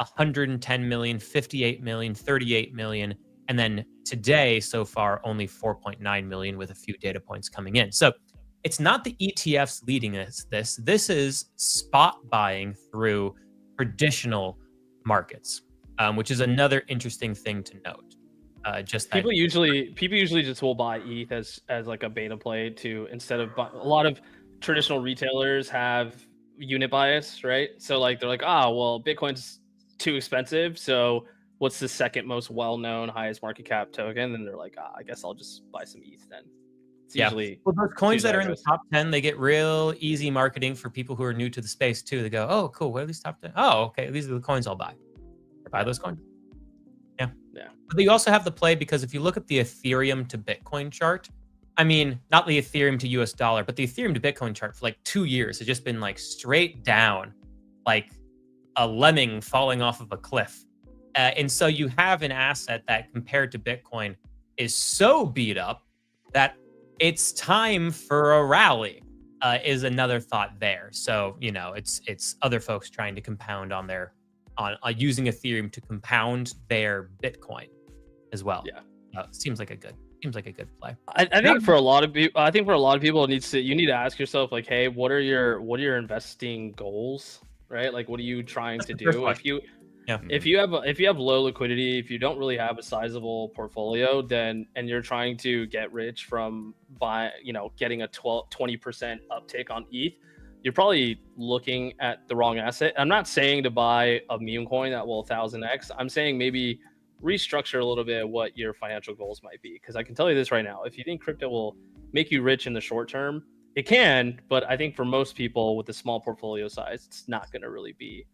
$110 million, $58 million, $38 million, and then today, so far, only 4.9 million with a few data points coming in. So it's not the ETFs leading this. This is spot buying through traditional markets, which is another interesting thing to note. Just that people usually just will buy ETH as like a beta play to, instead of a lot of traditional retailers have unit bias, right? So like they're like, well, Bitcoin's too expensive, so what's the second most well-known, highest market cap token? And they're like, I guess I'll just buy some ETH then. usually well, those coins that are in the goes. top 10, they get real easy marketing for people who are new to the space too. They go, oh, cool. What are these top 10? Oh, okay. These are the coins I'll buy. Buy those coins. Yeah. But you also have the play because if you look at the Ethereum to Bitcoin chart, I mean, not the Ethereum to US dollar, but the Ethereum to Bitcoin chart for like 2 years has just been like straight down, like a lemming falling off of a cliff. And so you have an asset that compared to Bitcoin is so beat up that it's time for a rally, is another thought there. So, you know, it's other folks trying to compound on their, on using Ethereum to compound their Bitcoin as well. Yeah. Seems like a good play. I think for a lot of people, you need to ask yourself like, hey, what are your investing goals, right? Like, what are you trying to do? If you have low liquidity, if you don't really have a sizable portfolio, then and you're trying to get rich from getting a 20% uptick on ETH, you're probably looking at the wrong asset. I'm not saying to buy a meme coin that will 1000x. I'm saying maybe restructure a little bit what your financial goals might be. Because I can tell you this right now, if you think crypto will make you rich in the short term, it can, but I think for most people with a small portfolio size, it's not going to really be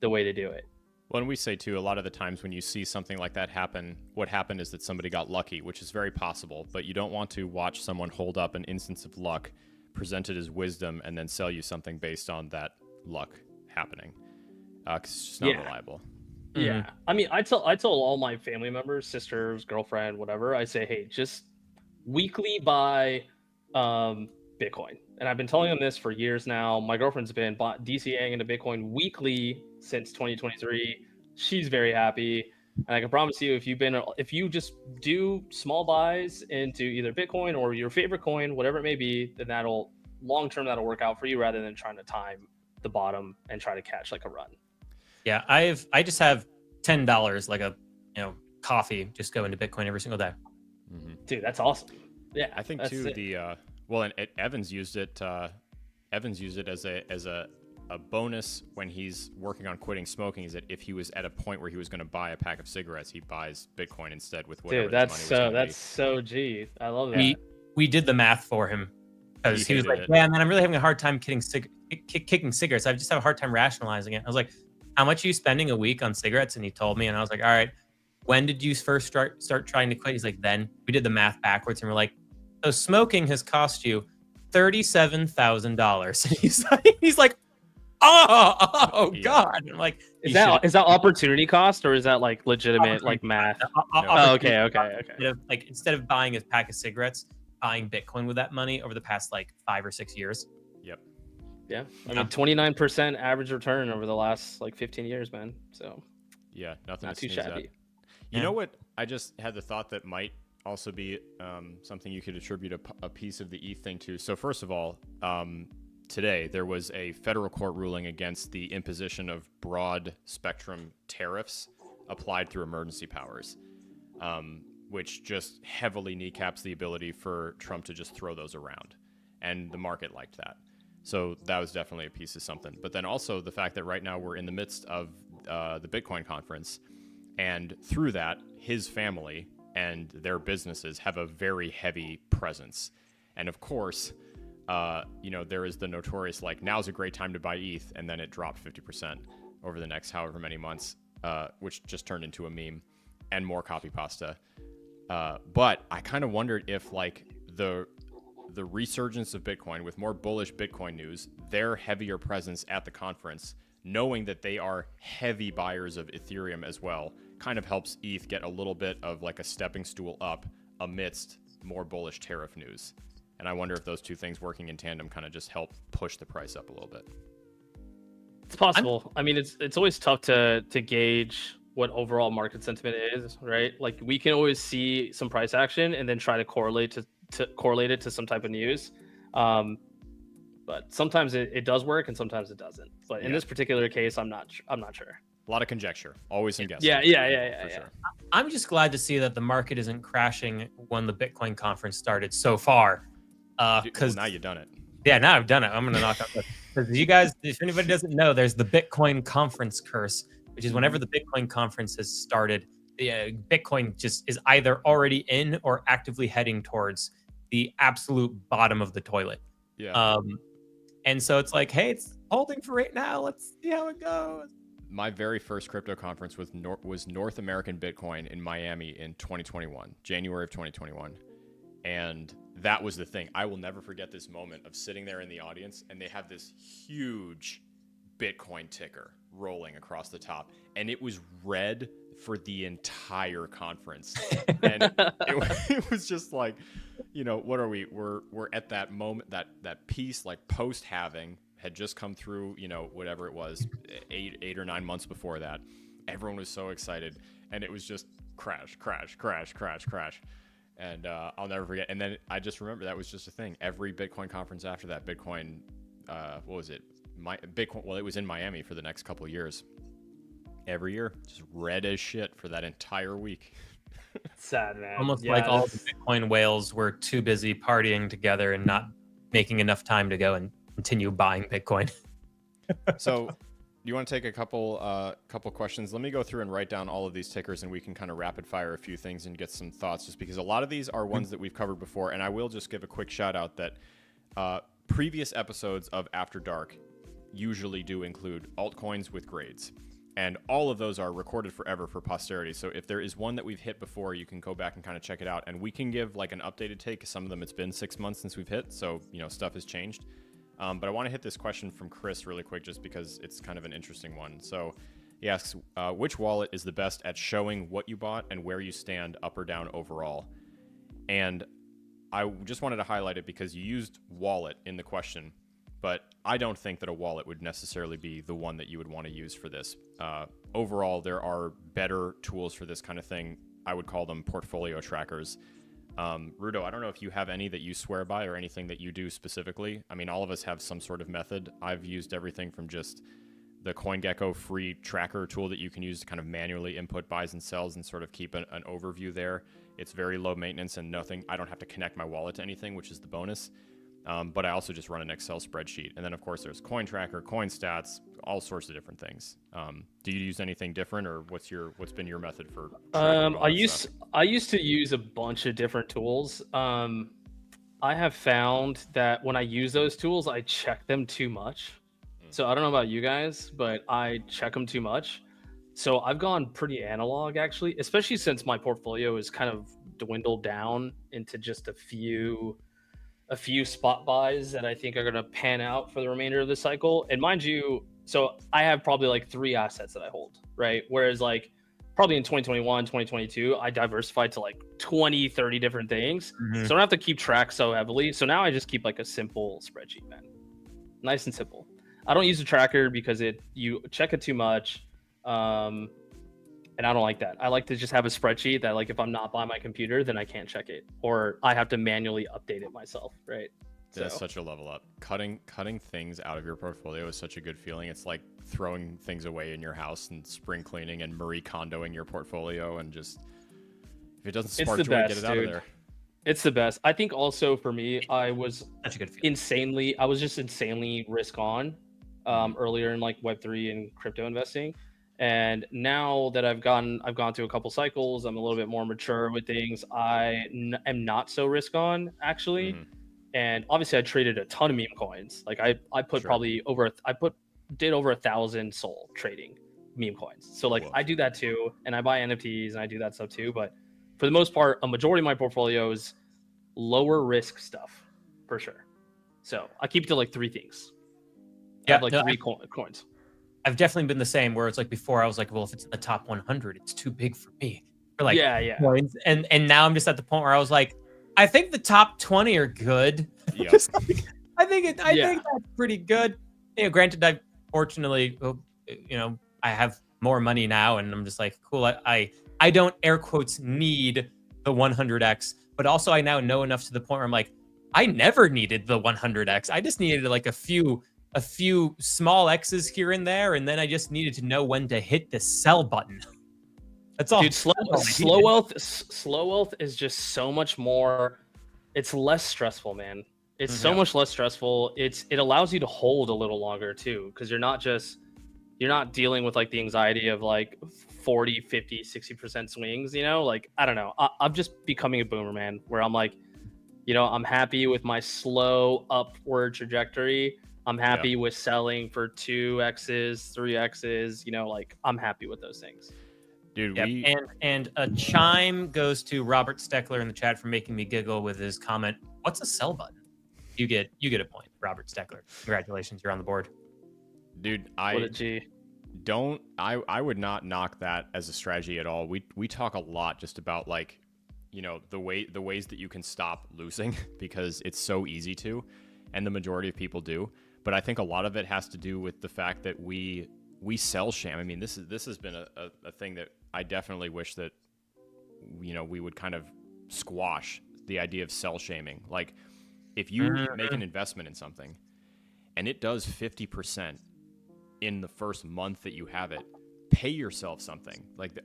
the way to do it. Well, and we say too, a lot of the times when you see something like that happen, what happened is that somebody got lucky, which is very possible, but you don't want to watch someone hold up an instance of luck presented as wisdom and then sell you something based on that luck happening, because it's just not reliable. Yeah. I mean, I tell all my family members, sisters, girlfriend, whatever, I say, hey, just weekly buy Bitcoin. And I've been telling them this for years now. My girlfriend's been DCAing into Bitcoin weekly since 2023. She's very happy. And I can promise you, if you just do small buys into either Bitcoin or your favorite coin, whatever it may be, then long term that'll work out for you rather than trying to time the bottom and try to catch like a run. Yeah, I just have $10 like a coffee, just go into Bitcoin every single day. Dude, that's awesome. Yeah, I think too and Evans used it. Evans used it as a bonus when he's working on quitting smoking. Is that if he was at a point where he was going to buy a pack of cigarettes, he buys Bitcoin instead with whatever. Dude, that's so G. I love that. We did the math for him because he was like, "Yeah, man, I'm really having a hard time kicking cigarettes. I just have a hard time rationalizing it." I was like, how much are you spending a week on cigarettes? And he told me, and I was like, all right, when did you first start trying to quit? He's like, then. We did the math backwards, and we're like, so smoking has cost you $37,000. He's like, oh God. I'm like, is that opportunity cost or is that like legitimate like math? Okay. Like instead of buying a pack of cigarettes, buying Bitcoin with that money over the past like 5 or 6 years. Yep. Yeah, I mean 29% average return over the last like 15 years, man. So yeah, nothing not too shabby. You know what? I just had the thought that might also be something you could attribute a piece of the ETH thing to. So first of all, today there was a federal court ruling against the imposition of broad spectrum tariffs applied through emergency powers, which just heavily kneecaps the ability for Trump to just throw those around, and the market liked that. So that was definitely a piece of something. But then also the fact that right now we're in the midst of the Bitcoin conference, and through that, his family and their businesses have a very heavy presence. And of course, there is the notorious, like, now's a great time to buy ETH, and then it dropped 50% over the next however many months, which just turned into a meme and more copy pasta. But I kind of wondered if, like, the resurgence of Bitcoin with more bullish Bitcoin news, their heavier presence at the conference, knowing that they are heavy buyers of Ethereum as well, kind of helps ETH get a little bit of like a stepping stool up amidst more bullish tariff news. And I wonder if those two things working in tandem kind of just help push the price up a little bit. It's possible. I mean, it's always tough to gauge what overall market sentiment is, right? Like we can always see some price action and then try to correlate it to some type of news. But sometimes it does work and sometimes it doesn't. But in this particular case, I'm not sure. A lot of conjecture, always in guessing. Yeah. Sure. I'm just glad to see that the market isn't crashing when the Bitcoin conference started so far. Because now you've done it. Yeah, now I've done it. I'm gonna knock out because you guys, if anybody doesn't know, there's the Bitcoin conference curse, which is whenever the Bitcoin conference has started, Bitcoin just is either already in or actively heading towards the absolute bottom of the toilet. Yeah. And so it's like, hey, it's holding for right now. Let's see how it goes. My very first crypto conference was North American Bitcoin in Miami in 2021, January of 2021. And that was the thing. I will never forget this moment of sitting there in the audience, and they have this huge Bitcoin ticker rolling across the top, and it was red for the entire conference. And it was just like, you know, what are we? We're at that moment, that piece, like post halving had just come through, you know, whatever it was, 8 or 9 months before that. Everyone was so excited, and it was just crash. And I'll never forget. And then I just remember that was just a thing. Every Bitcoin conference after that, Bitcoin, what was it? Bitcoin. Well, it was in Miami for the next couple of years. Every year, just red as shit for that entire week. Sad, man. Almost like all the Bitcoin whales were too busy partying together and not making enough time to go and continue buying Bitcoin. So, do you want to take a couple questions? Let me go through and write down all of these tickers, and we can kind of rapid fire a few things and get some thoughts, just because a lot of these are ones that we've covered before. And I will just give a quick shout out that previous episodes of After Dark usually do include altcoins with grades. And all of those are recorded forever for posterity. So if there is one that we've hit before, you can go back and kind of check it out. And we can give like an updated take. Some of them, it's been 6 months since we've hit. So, you know, stuff has changed. But I want to hit this question from Chris really quick, just because it's kind of an interesting one. So he asks, which wallet is the best at showing what you bought and where you stand up or down overall? And I just wanted to highlight it because you used wallet in the question, but I don't think that a wallet would necessarily be the one that you would want to use for this. Overall, there are better tools for this kind of thing. I would call them portfolio trackers. Ruto, I don't know if you have any that you swear by or anything that you do specifically. I mean, all of us have some sort of method. I've used everything from just the CoinGecko free tracker tool that you can use to kind of manually input buys and sells and sort of keep an overview there. It's very low maintenance and nothing. I don't have to connect my wallet to anything, which is the bonus. But I also just run an Excel spreadsheet. And then, of course, there's Coin Tracker, Coin Stats, all sorts of different things. Do you use anything different, or what's been your method for tracking all that stuff? I used to use a bunch of different tools. I have found that when I use those tools, I check them too much. So I don't know about you guys, but I check them too much. So I've gone pretty analog, actually, especially since my portfolio is kind of dwindled down into just a few spot buys that I think are going to pan out for the remainder of the cycle. And mind you, so I have probably like 3 assets that I hold, right? Whereas like probably in 2021, 2022, I diversified to like 20, 30 different things. So I don't have to keep track so heavily. So now I just keep like a simple spreadsheet, man. Nice and simple. I don't use a tracker because you check it too much. And I don't like that. I like to just have a spreadsheet that, like, if I'm not by my computer, then I can't check it, or I have to manually update it myself, right? That's such a level up. Cutting things out of your portfolio is such a good feeling. It's like throwing things away in your house and spring cleaning and Marie Kondoing your portfolio, and just if it doesn't spark joy, get it out of there. It's the best. I think also for me, I was That's a good feeling. insanely risk on earlier in like Web3 and crypto investing. And now that I've gone through a couple cycles, I'm a little bit more mature with things. I am not so risk on, actually. And obviously I traded a ton of meme coins. Like I put probably did over 1,000 SOL trading meme coins. So like I do that too. And I buy NFTs and I do that stuff too. But for the most part, a majority of my portfolio is lower risk stuff for sure. So I keep it to like 3 things. I have like 3 coins. I've definitely been the same, where it's like before I was like, well, if it's in the top 100, it's too big for me. For like coins. And now I'm just at the point where I was like, I think the top 20 are good. Yep. I think that's pretty good. You know, granted, I fortunately, you know, I have more money now, and I'm just like, cool. I don't air quotes need the 100x, but also I now know enough to the point where I'm like, I never needed the 100x. I just needed like a few small X's here and there, and then I just needed to know when to hit the sell button. That's all. Dude, slow wealth is just so much more. It's less stressful, man. It's so much less stressful. It allows you to hold a little longer too, because you're not dealing with like the anxiety of like 40, 50, 60% swings, you know? Like, I don't know. I'm just becoming a boomer, man, where I'm like, You know, I'm happy with my slow upward trajectory. I'm happy with selling for 2x's, 3x's. You know, like I'm happy with those things. Dude, and a chime goes to Robert Steckler in the chat for making me giggle with his comment. What's a sell button? You get a point, Robert Steckler. Congratulations, you're on the board. Dude, What a G. I would not knock that as a strategy at all. We talk a lot just about like, you know, the ways that you can stop losing because it's so easy to, and the majority of people do. But I think a lot of it has to do with the fact that we sell sham. I mean, this has been a thing that I definitely wish that, you know, we would kind of squash the idea of sell shaming. Like, if you make an investment in something and it does 50% in the first month that you have it, pay yourself something. Like,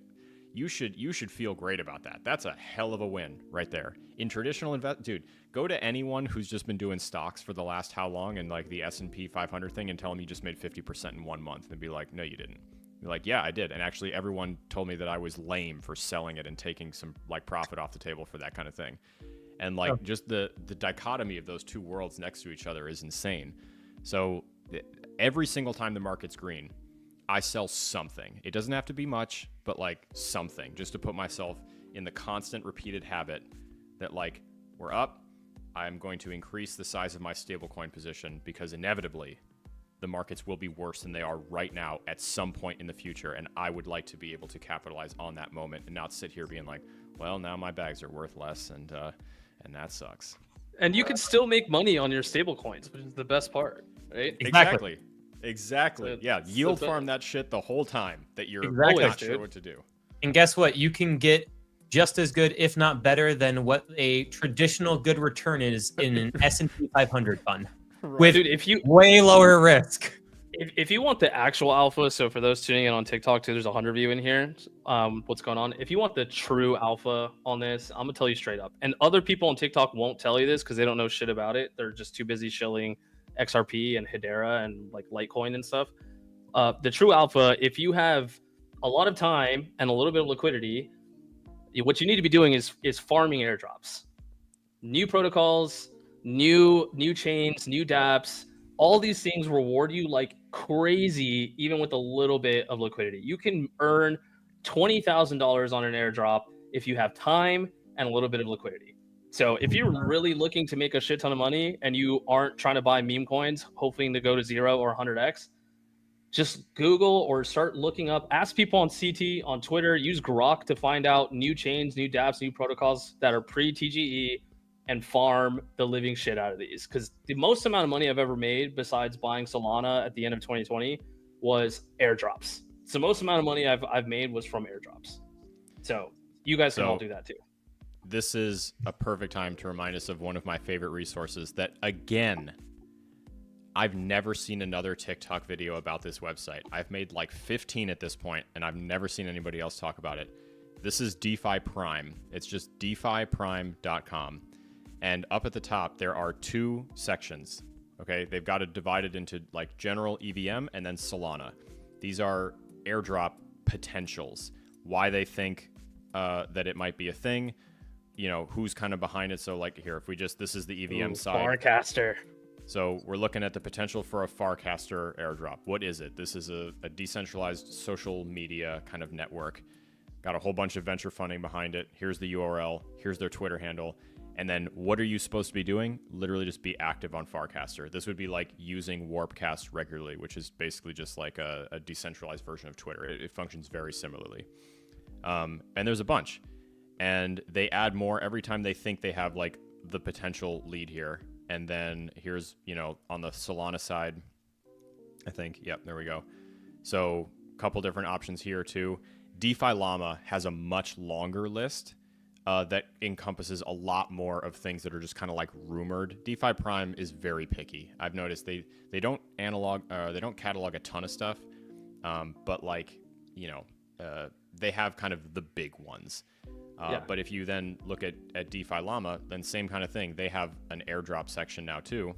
you should feel great about that. That's a hell of a win right there. In traditional dude, go to anyone who's just been doing stocks for the last how long and like the S&P 500 thing and tell them you just made 50% in 1 month and be like, no, you didn't. You're like, yeah, I did. And actually everyone told me that I was lame for selling it and taking some like profit off the table for that kind of thing. And like just the dichotomy of those two worlds next to each other is insane. So every single time the market's green, I sell something. It doesn't have to be much, but like something, just to put myself in the constant repeated habit that like, we're up, I'm going to increase the size of my stablecoin position because inevitably the markets will be worse than they are right now at some point in the future. And I would like to be able to capitalize on that moment and not sit here being like, well, now my bags are worth less and that sucks. And you can still make money on your stablecoins, which is the best part, right? Exactly. Yeah, yield farm that shit the whole time that you're not sure what to do. And guess what? You can get just as good, if not better, than what a traditional good return is in an S&P 500 fund. Right. With dude, way lower risk. If you want the actual alpha, so for those tuning in on TikTok too, there's 100 of you in here. What's going on? If you want the true alpha on this, I'm gonna tell you straight up. And other people on TikTok won't tell you this because they don't know shit about it. They're just too busy shilling XRP and Hedera and like Litecoin and stuff. The true alpha, if you have a lot of time and a little bit of liquidity, what you need to be doing is farming airdrops, new protocols, new chains, new dApps. All these things reward you like crazy, even with a little bit of liquidity. You can earn $20,000 on an airdrop if you have time and a little bit of liquidity. So if you're really looking to make a shit ton of money and you aren't trying to buy meme coins, hoping to go to 0 or 100x, just Google or start looking up, ask people on CT, on Twitter, use Grok to find out new chains, new dApps, new protocols that are pre-TGE, and farm the living shit out of these. Because the most amount of money I've ever made besides buying Solana at the end of 2020 was airdrops. So most amount of money I've made was from airdrops. So you guys can all do that too. This is a perfect time to remind us of one of my favorite resources that, again, I've never seen another TikTok video about this website. I've made like 15 at this point, and I've never seen anybody else talk about it. This is DeFi Prime. It's just defiprime.com. And up at the top, there are two sections. Okay, they've got it divided into like general EVM and then Solana. These are airdrop potentials. Why they think that it might be a thing. You know, who's kind of behind it. So like here, if we just, this is the EVM side. Farcaster. So we're looking at the potential for a Farcaster airdrop. What is it? This is a decentralized social media kind of network. Got a whole bunch of venture funding behind it. Here's the URL. Here's their Twitter handle. And then what are you supposed to be doing? Literally just be active on Farcaster. This would be like using Warpcast regularly, which is basically just like a decentralized version of Twitter. It functions very similarly. And there's a bunch. And they add more every time they think they have like the potential lead here. And then here's, you know, on the Solana side, I think, yep, there we go. So a couple different options here too. DeFi Llama has a much longer list that encompasses a lot more of things that are just kind of like rumored. DeFi Prime is very picky. I've noticed they don't catalog a ton of stuff, but like, you know, they have kind of the big ones. But if you then look at DeFi Llama, then same kind of thing. They have an airdrop section now too.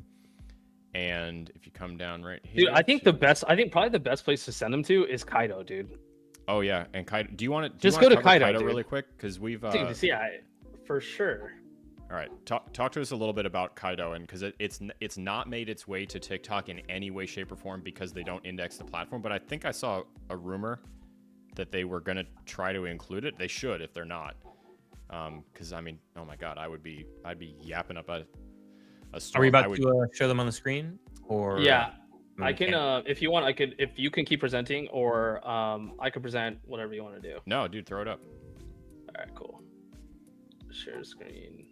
And if you come down right here, dude, I think probably the best place to send them to is Kaido, dude. Oh yeah, and Kaido. Do you want to just go to Kaido really quick? Because we've dude, yeah, for sure. All right, talk to us a little bit about Kaido, and because it's not made its way to TikTok in any way, shape, or form because they don't index the platform. But I think I saw a rumor that they were gonna try to include it. They should if they're not, because I mean, oh my God, I'd be yapping up a storm. Are we about to show them on the screen, or yeah? I can, if you want, if you can keep presenting, or I could present whatever you want to do. No, dude, throw it up. All right, cool. Share screen.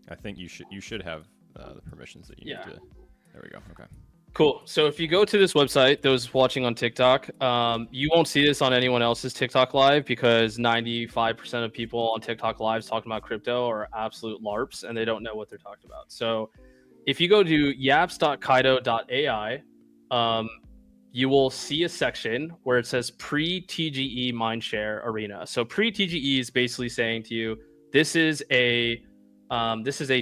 I think you should have the permissions that you need to. There we go. Okay. Cool. So if you go to this website, those watching on TikTok, you won't see this on anyone else's TikTok live because 95% of people on TikTok lives talking about crypto are absolute LARPs and they don't know what they're talking about. So if you go to yaps.kaido.ai, you will see a section where it says pre-TGE Mindshare Arena. So pre-TGE is basically saying to you, this is a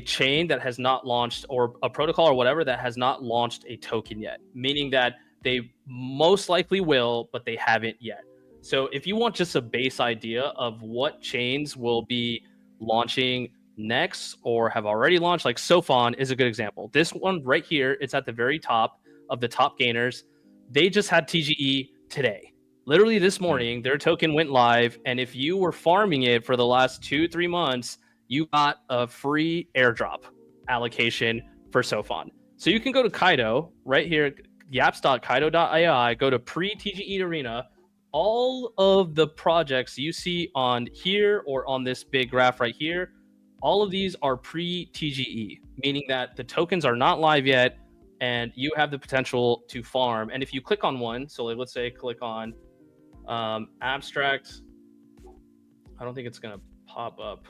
chain that has not launched, or a protocol or whatever that has not launched a token yet, meaning that they most likely will, but they haven't yet. So if you want just a base idea of what chains will be launching next or have already launched, like Sofon is a good example. This one right here, it's at the very top of the top gainers. They just had TGE today. Literally this morning, their token went live. And if you were farming it for the last 2-3 months, you got a free airdrop allocation for Sofon. So you can go to Kaido right here, yaps.kaido.ai, go to pre-TGE Arena. All of the projects you see on here or on this big graph right here, all of these are pre-TGE, meaning that the tokens are not live yet and you have the potential to farm. And if you click on one, so like, let's say click on abstract, I don't think it's going to pop up.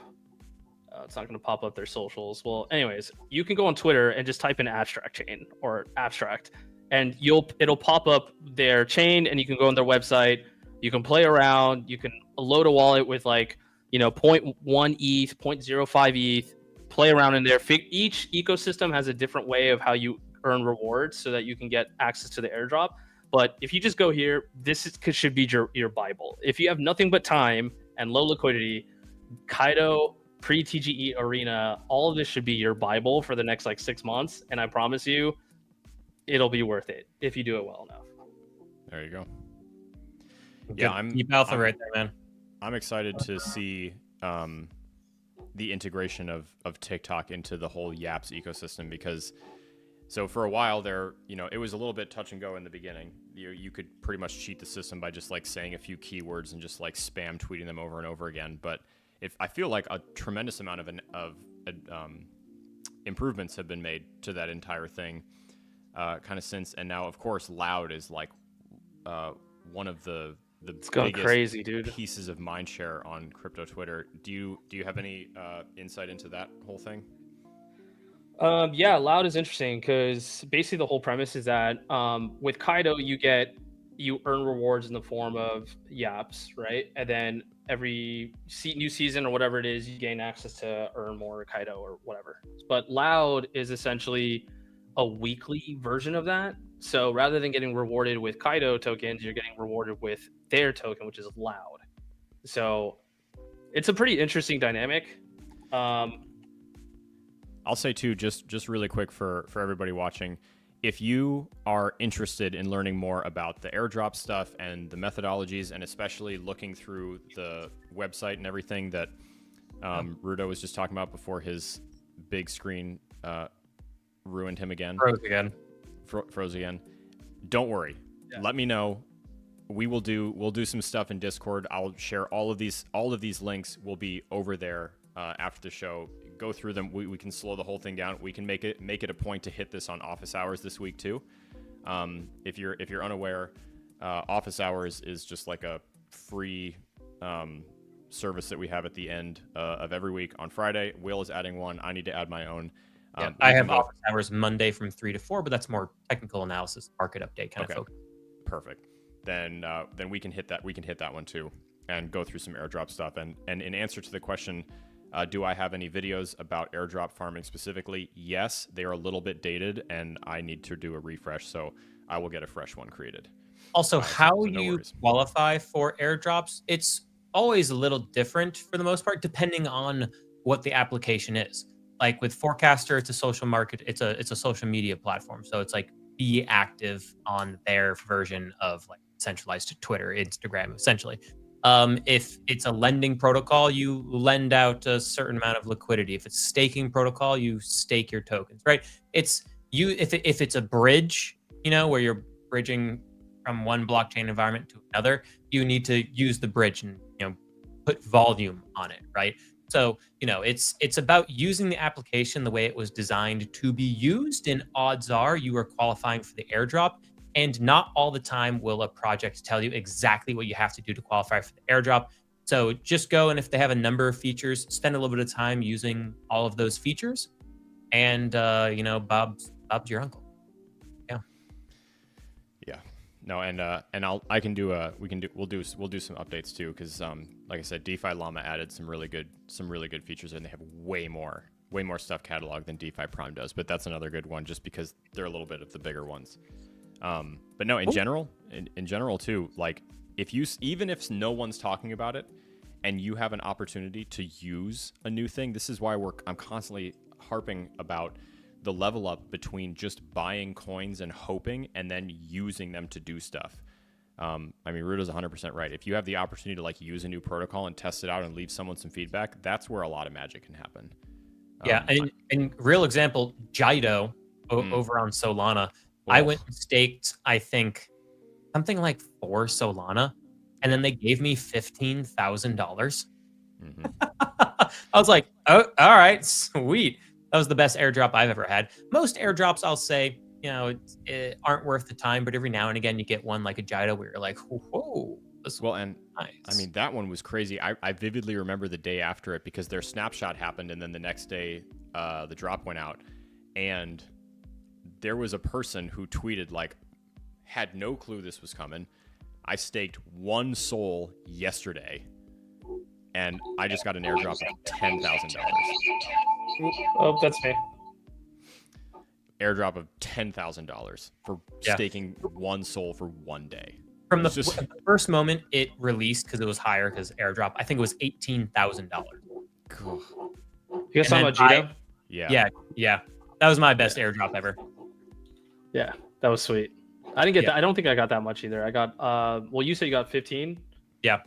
It's not going to pop up their socials. Well, anyways, you can go on Twitter and just type in abstract chain or abstract, and it'll pop up their chain, and you can go on their website. You can play around. You can load a wallet with 0.1 ETH, 0.05 ETH. Play around in there. Each ecosystem has a different way of how you earn rewards, so that you can get access to the airdrop. But if you just go here, should be your Bible. If you have nothing but time and low liquidity, Kaido, pre-TGE Arena, all of this should be your Bible for the next 6 months, and I promise you it'll be worth it if you do it well enough. There you go. Yeah, I'm alpha right there, man. I'm excited to see the integration of TikTok into the whole Yaps ecosystem, because so for a while there, it was a little bit touch and go in the beginning. You could pretty much cheat the system by just saying a few keywords and just spam tweeting them over and over again. But I feel like a tremendous amount of improvements have been made to that entire thing, kind of since. And now, of course, Loud is one of the it's going crazy, dude. Pieces of mindshare on crypto Twitter. Do you have any insight into that whole thing? Yeah, Loud is interesting because basically the whole premise is that with Kaido you earn rewards in the form of yaps, right? And then every new season or whatever it is, you gain access to earn more Kaido or whatever. But Loud is essentially a weekly version of that. So rather than getting rewarded with Kaido tokens, you're getting rewarded with their token, which is Loud. So it's a pretty interesting dynamic. I'll say too, just really quick for everybody watching, if you are interested in learning more about the airdrop stuff and the methodologies, and especially looking through the website and everything that Ruto was just talking about before his big screen ruined him again. Froze again. Don't worry. Yeah. Let me know. We'll do some stuff in Discord. I'll share all of these links will be over there after the show. Go through them. We can slow the whole thing down. We can make it a point to hit this on office hours this week too. If you're unaware, office hours is just like a free service that we have at the end of every week on Friday. Will is adding one. I need to add my own. I have office hours Monday from 3 to 4, but that's more technical analysis, market update kind of focus. Perfect. Then we can hit that. We can hit that one too, and go through some airdrop stuff. And in answer to the question, do I have any videos about airdrop farming specifically? Yes, they are a little bit dated, and I need to do a refresh, so I will get a fresh one created. Also, how you qualify for airdrops, it's always a little different for the most part, depending on what the application is. Like with Forecaster, it's a social market, it's a social media platform. So it's like be active on their version of like centralized Twitter, Instagram, essentially. If it's a lending protocol, you lend out a certain amount of liquidity. If it's staking protocol, you stake your tokens, right? It's you if it's a bridge, where you're bridging from one blockchain environment to another, you need to use the bridge and put volume on it, right? So, it's about using the application the way it was designed to be used, and odds are you are qualifying for the airdrop. And not all the time will a project tell you exactly what you have to do to qualify for the airdrop. So just go, and if they have a number of features, spend a little bit of time using all of those features, and Bob's your uncle. Yeah. Yeah. No, and we'll do some updates too, because like I said, DeFi Llama added some really good features, and they have way more stuff cataloged than DeFi Prime does. But that's another good one, just because they're a little bit of the bigger ones. But no, in general too, like even if no one's talking about it, and you have an opportunity to use a new thing, this is why I'm constantly harping about the level up between just buying coins and hoping, and then using them to do stuff. I mean, Ruto's 100% right. If you have the opportunity to like use a new protocol and test it out and leave someone some feedback, that's where a lot of magic can happen. Yeah, and real example, Jido over on Solana. Oh. I went and staked, I think, something like 4 Solana, and then they gave me $15,000. Mm-hmm. I was like, oh, all right, sweet. That was the best airdrop I've ever had. Most airdrops, I'll say, it aren't worth the time, but every now and again you get one like a Jido where you're like, whoa. And nice. I mean, that one was crazy. I vividly remember the day after it, because their snapshot happened, and then the next day the drop went out, and there was a person who tweeted, like, had no clue this was coming. I staked 1 Sol yesterday, and I just got an airdrop of $10,000. Oh, that's me. Airdrop of $10,000 for staking 1 Sol for 1 day. From the first moment it released, because it was higher, because airdrop, I think it was $18,000. You guys talking about Jido? Yeah. That was my best airdrop ever. Yeah, that was sweet. I didn't get that. I don't think I got that much either. I got well, you said you got 15. Yeah.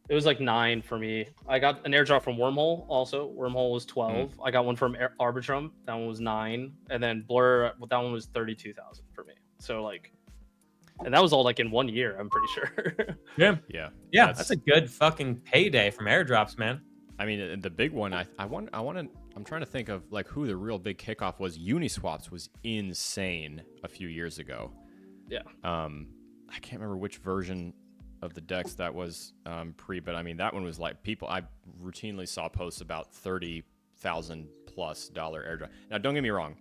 It was like 9 for me. I got an airdrop from Wormhole also. Wormhole was 12. I got one from Arbitrum. That one was 9. And then Blur, that one was 32,000 for me. So like, and that was all like in 1 year, I'm pretty sure. Yeah. That's a good fucking payday from airdrops, man. I mean, the big one, I'm trying to think of like who the real big kickoff was. Uniswaps was insane a few years ago. Yeah. I can't remember which version of the DEX that was but I mean, that one was like, I routinely saw posts about $30,000+ airdrop. Now, don't get me wrong,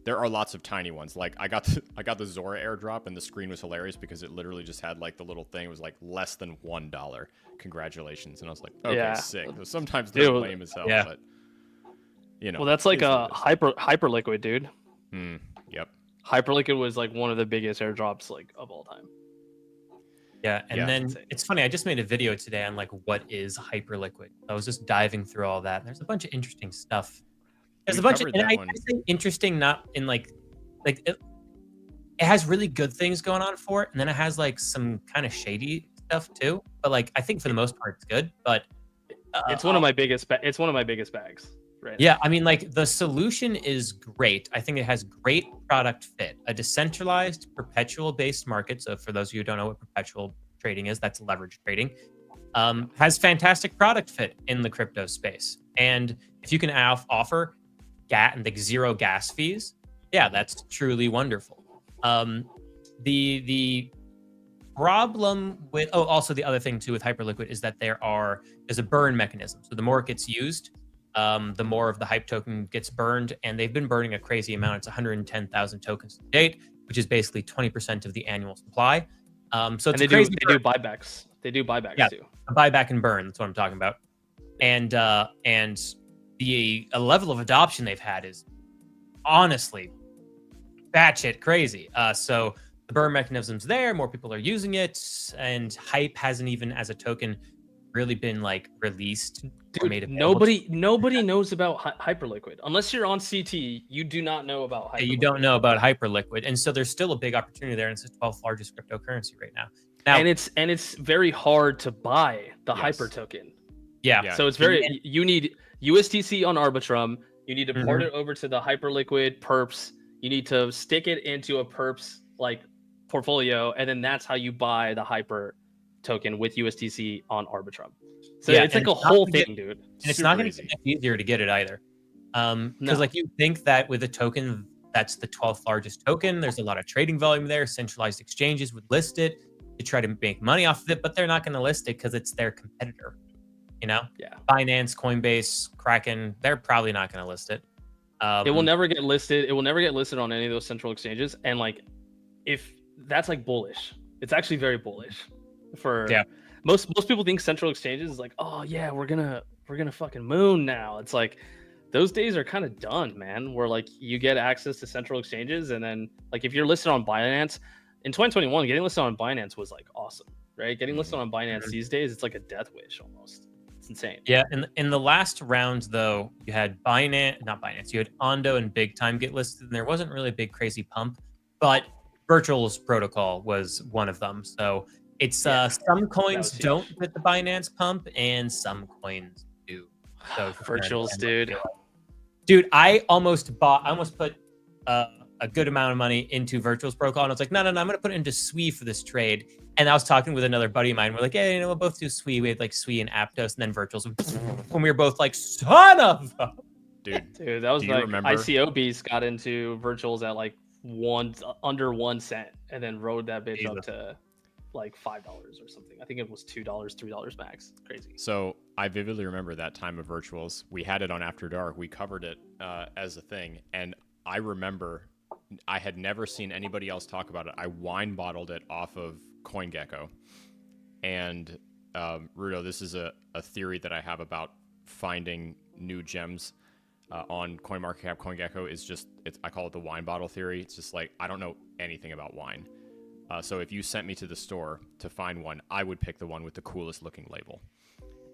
there are lots of tiny ones. Like I got the Zora airdrop, and the screen was hilarious because it literally just had like the little thing. It was like less than $1. Congratulations. And I was like, okay, sick. So sometimes they're lame as hell, but well, that's like a Hyperliquid, dude. Yep. Hyperliquid was like one of the biggest airdrops like of all time. Yeah, and then it's funny, I just made a video today on like what is Hyperliquid. I was just diving through all that. There's a bunch of interesting stuff. There's a bunch of, and I say interesting, not in like it has really good things going on for it, and then it has like some kind of shady stuff too. But like, I think for the most part, it's good. But it's one of my biggest. It's one of my biggest bags. Right. Yeah, I mean, like the solution is great. I think it has great product fit. A decentralized, perpetual-based market. So for those of you who don't know what perpetual trading is, that's leverage trading. Has fantastic product fit in the crypto space. And if you can offer like 0 gas fees, yeah, that's truly wonderful. The problem with also the other thing too with Hyperliquid is that there's a burn mechanism. So the more it gets used, the more of the hype token gets burned, and they've been burning a crazy amount. It's 110,000 tokens to date, which is basically 20% of the annual supply. So it's crazy. They do buybacks. They do buybacks too. A buyback and burn. That's what I'm talking about. And the level of adoption they've had is honestly batshit crazy. So the burn mechanism's there. More people are using it, and hype hasn't even as a token really been like released or Dude, made available. nobody knows about Hyperliquid unless you're on CT. You do not know about Hyperliquid. You don't know about Hyperliquid, and so there's still a big opportunity there, and it's the 12th largest cryptocurrency right now. And it's very hard to buy the Hyper token. Yeah. So it's you need USDC on Arbitrum. You need to port it over to the Hyperliquid perps. You need to stick it into a perps like portfolio, and then that's how you buy the Hyper token with USDC on Arbitrum. So it's like a whole thing, dude. And it's not going to get easier to get it either. Because like you think that with a token that's the 12th largest token, there's a lot of trading volume there. Centralized exchanges would list it to try to make money off of it, but they're not going to list it because it's their competitor. You know? Yeah. Binance, Coinbase, Kraken, they're probably not going to list it. It will never get listed. It will never get listed on any of those central exchanges. And like, if that's like bullish, it's actually very bullish. For most people think central exchanges is like, oh yeah, we're gonna fucking moon now. It's like those days are kind of done, man. Where like you get access to central exchanges, and then like if you're listed on Binance in 2021, getting listed on Binance was like awesome, right? Getting listed on Binance these days, it's like a death wish almost. It's insane. Yeah, in the last round though, you had not Binance, you had Ondo and Big Time get listed, and there wasn't really a big crazy pump, but Virtual's protocol was one of them. So it's some coins don't get the Binance pump, and some coins do. So Virtuals, dude, I almost put a good amount of money into Virtual's protocol, and I was like, no, I'm gonna put it into SWI for this trade. And I was talking with another buddy of mine. We're like, hey, we'll both do SWI. We had like SWI and Aptos, and then Virtuals. When we were both like, son of a... Dude, that was like ICO Beast got into Virtuals at like under 1 cent, and then rode that bitch up to like $5 or something. I think it was $2, $3 max. Crazy. So I vividly remember that time of Virtuals. We had it on After Dark. We covered it as a thing, and I remember I had never seen anybody else talk about it. I wine bottled it off of CoinGecko, and Ruto, this is a theory that I have about finding new gems on CoinMarketCap. CoinGecko is I call it the wine bottle theory. It's just like I don't know anything about wine. So if you sent me to the store to find one, I would pick the one with the coolest looking label.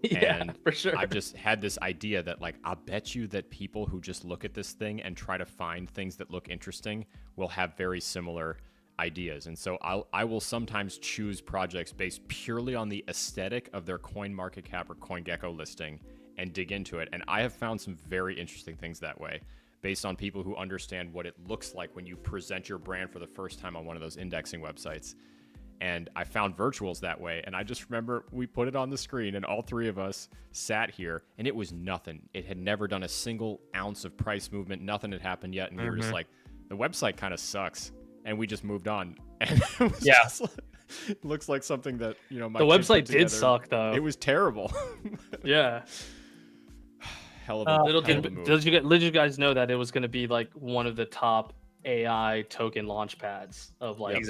Yeah, and for sure. I've just had this idea that like, I'll bet you that people who just look at this thing and try to find things that look interesting will have very similar ideas. And so I will sometimes choose projects based purely on the aesthetic of their CoinMarketCap or CoinGecko listing and dig into it. And I have found some very interesting things that way, based on people who understand what it looks like when you present your brand for the first time on one of those indexing websites. And I found Virtuals that way. And I just remember we put it on the screen and all three of us sat here and it was nothing. It had never done a single ounce of price movement. Nothing had happened yet. And we were just like, the website kind of sucks. And we just moved on. And it was just like, it looks like something that, you know, the website did suck though. It was terrible. Yeah. Hell of a move. Did you guys know that it was going to be like one of the top AI token launch pads of like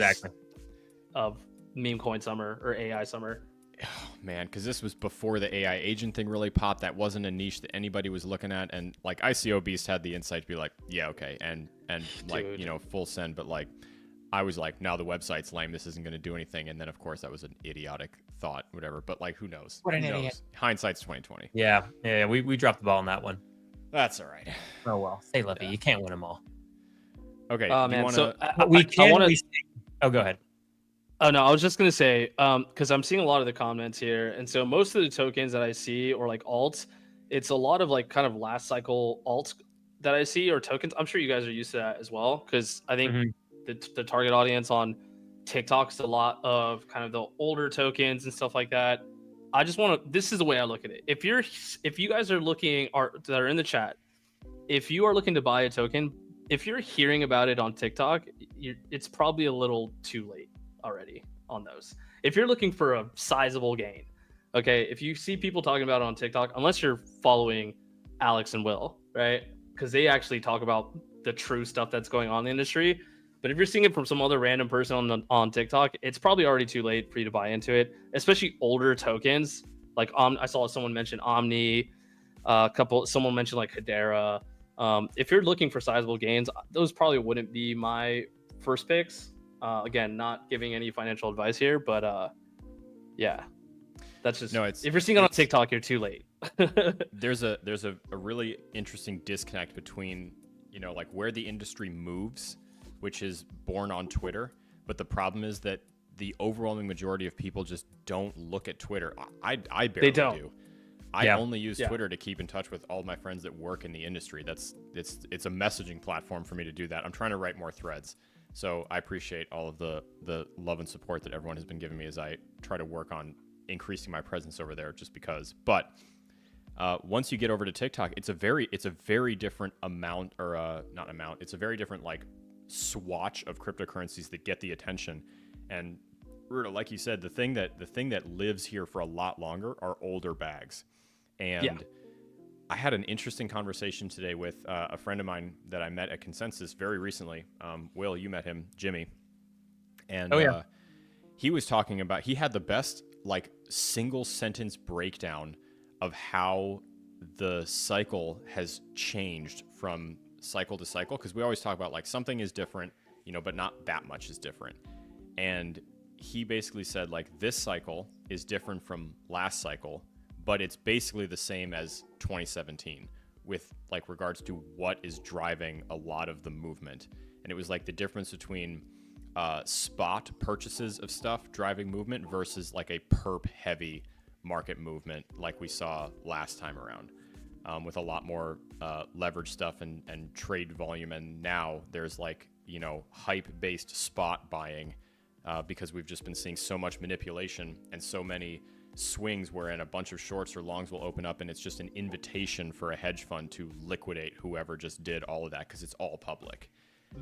of meme coin summer or AI summer? Oh, man, because this was before the AI agent thing really popped. That wasn't a niche that anybody was looking at, and like ICO Beast had the insight to be like, yeah, okay, and like, you know, full send, but like I was like, no, the website's lame, this isn't going to do anything. And then of course that was an idiotic thought, whatever, but like, who knows? What an idiot. Hindsight's 2020. Yeah, we dropped the ball on that one. That's all right. Oh well, say Levy, you can't win them all. Okay. Man, so go ahead. Oh no, I was just gonna say, because I'm seeing a lot of the comments here, and so most of the tokens that I see or like alts, it's a lot of like kind of last cycle alts that I see or tokens. I'm sure you guys are used to that as well, because I think the target audience on TikTok is a lot of kind of the older tokens and stuff like that. I just want to. This is the way I look at it. If you guys are looking that are in the chat, if you are looking to buy a token, if you're hearing about it on TikTok, it's probably a little too late already on those. If you're looking for a sizable gain, okay, if you see people talking about it on TikTok, unless you're following Alex and Will, right, because they actually talk about the true stuff that's going on in the industry. But if you're seeing it from some other random person on TikTok, it's probably already too late for you to buy into it, especially older tokens. Like I saw someone mention Omni, someone mentioned like Hedera. If you're looking for sizable gains, those probably wouldn't be my first picks. Again, not giving any financial advice here, but yeah, That's just No, if you're seeing it on TikTok, you're too late. there's a really interesting disconnect between, you know, like where the industry moves, which is born on Twitter, but the problem is that the overwhelming majority of people just don't look at Twitter. I barely do. I only use Twitter to keep in touch with all my friends that work in the industry. It's a messaging platform for me to do that. I'm trying to write more threads. So I appreciate all of the love and support that everyone has been giving me as I try to work on increasing my presence over there, just because. But once you get over to TikTok, it's a very different amount, or not amount. It's a very different like swatch of cryptocurrencies that get the attention. And Ruto, like you said, the thing that lives here for a lot longer are older bags. And I had an interesting conversation today with a friend of mine that I met at Consensus very recently. Will, you met him, Jimmy. And he was talking about, he had the best like single sentence breakdown of how the cycle has changed from cycle to cycle. Because we always talk about like something is different, you know, but not that much is different. And he basically said like this cycle is different from last cycle, but it's basically the same as 2017 with like regards to what is driving a lot of the movement. And it was like the difference between spot purchases of stuff driving movement versus like a perp heavy market movement like we saw last time around, with a lot more leverage stuff and trade volume. And now there's like, you know, hype based spot buying, because we've just been seeing so much manipulation and so many swings wherein a bunch of shorts or longs will open up, and it's just an invitation for a hedge fund to liquidate whoever just did all of that because it's all public.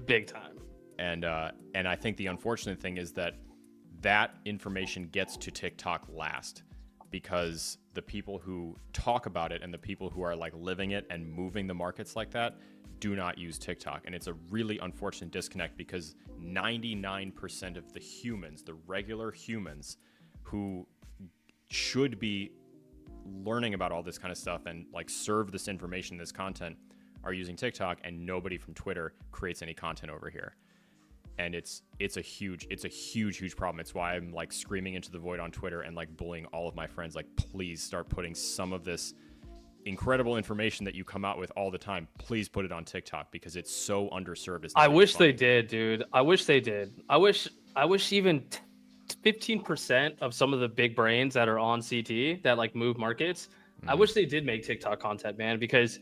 Big time. And I think the unfortunate thing is that information gets to TikTok last, because the people who talk about it and the people who are like living it and moving the markets like that do not use TikTok. And it's a really unfortunate disconnect, because 99% of the humans, the regular humans who should be learning about all this kind of stuff and like serve this information, this content, are using TikTok, and nobody from Twitter creates any content over here. And it's a huge problem. It's why I'm like screaming into the void on Twitter and like bullying all of my friends, like, please start putting some of this incredible information that you come out with all the time, please put it on TikTok, because it's so underserved. I wish they did, dude. I wish they did. I wish even 15% of some of the big brains that are on CT that like move markets, I wish they did make TikTok content, man, because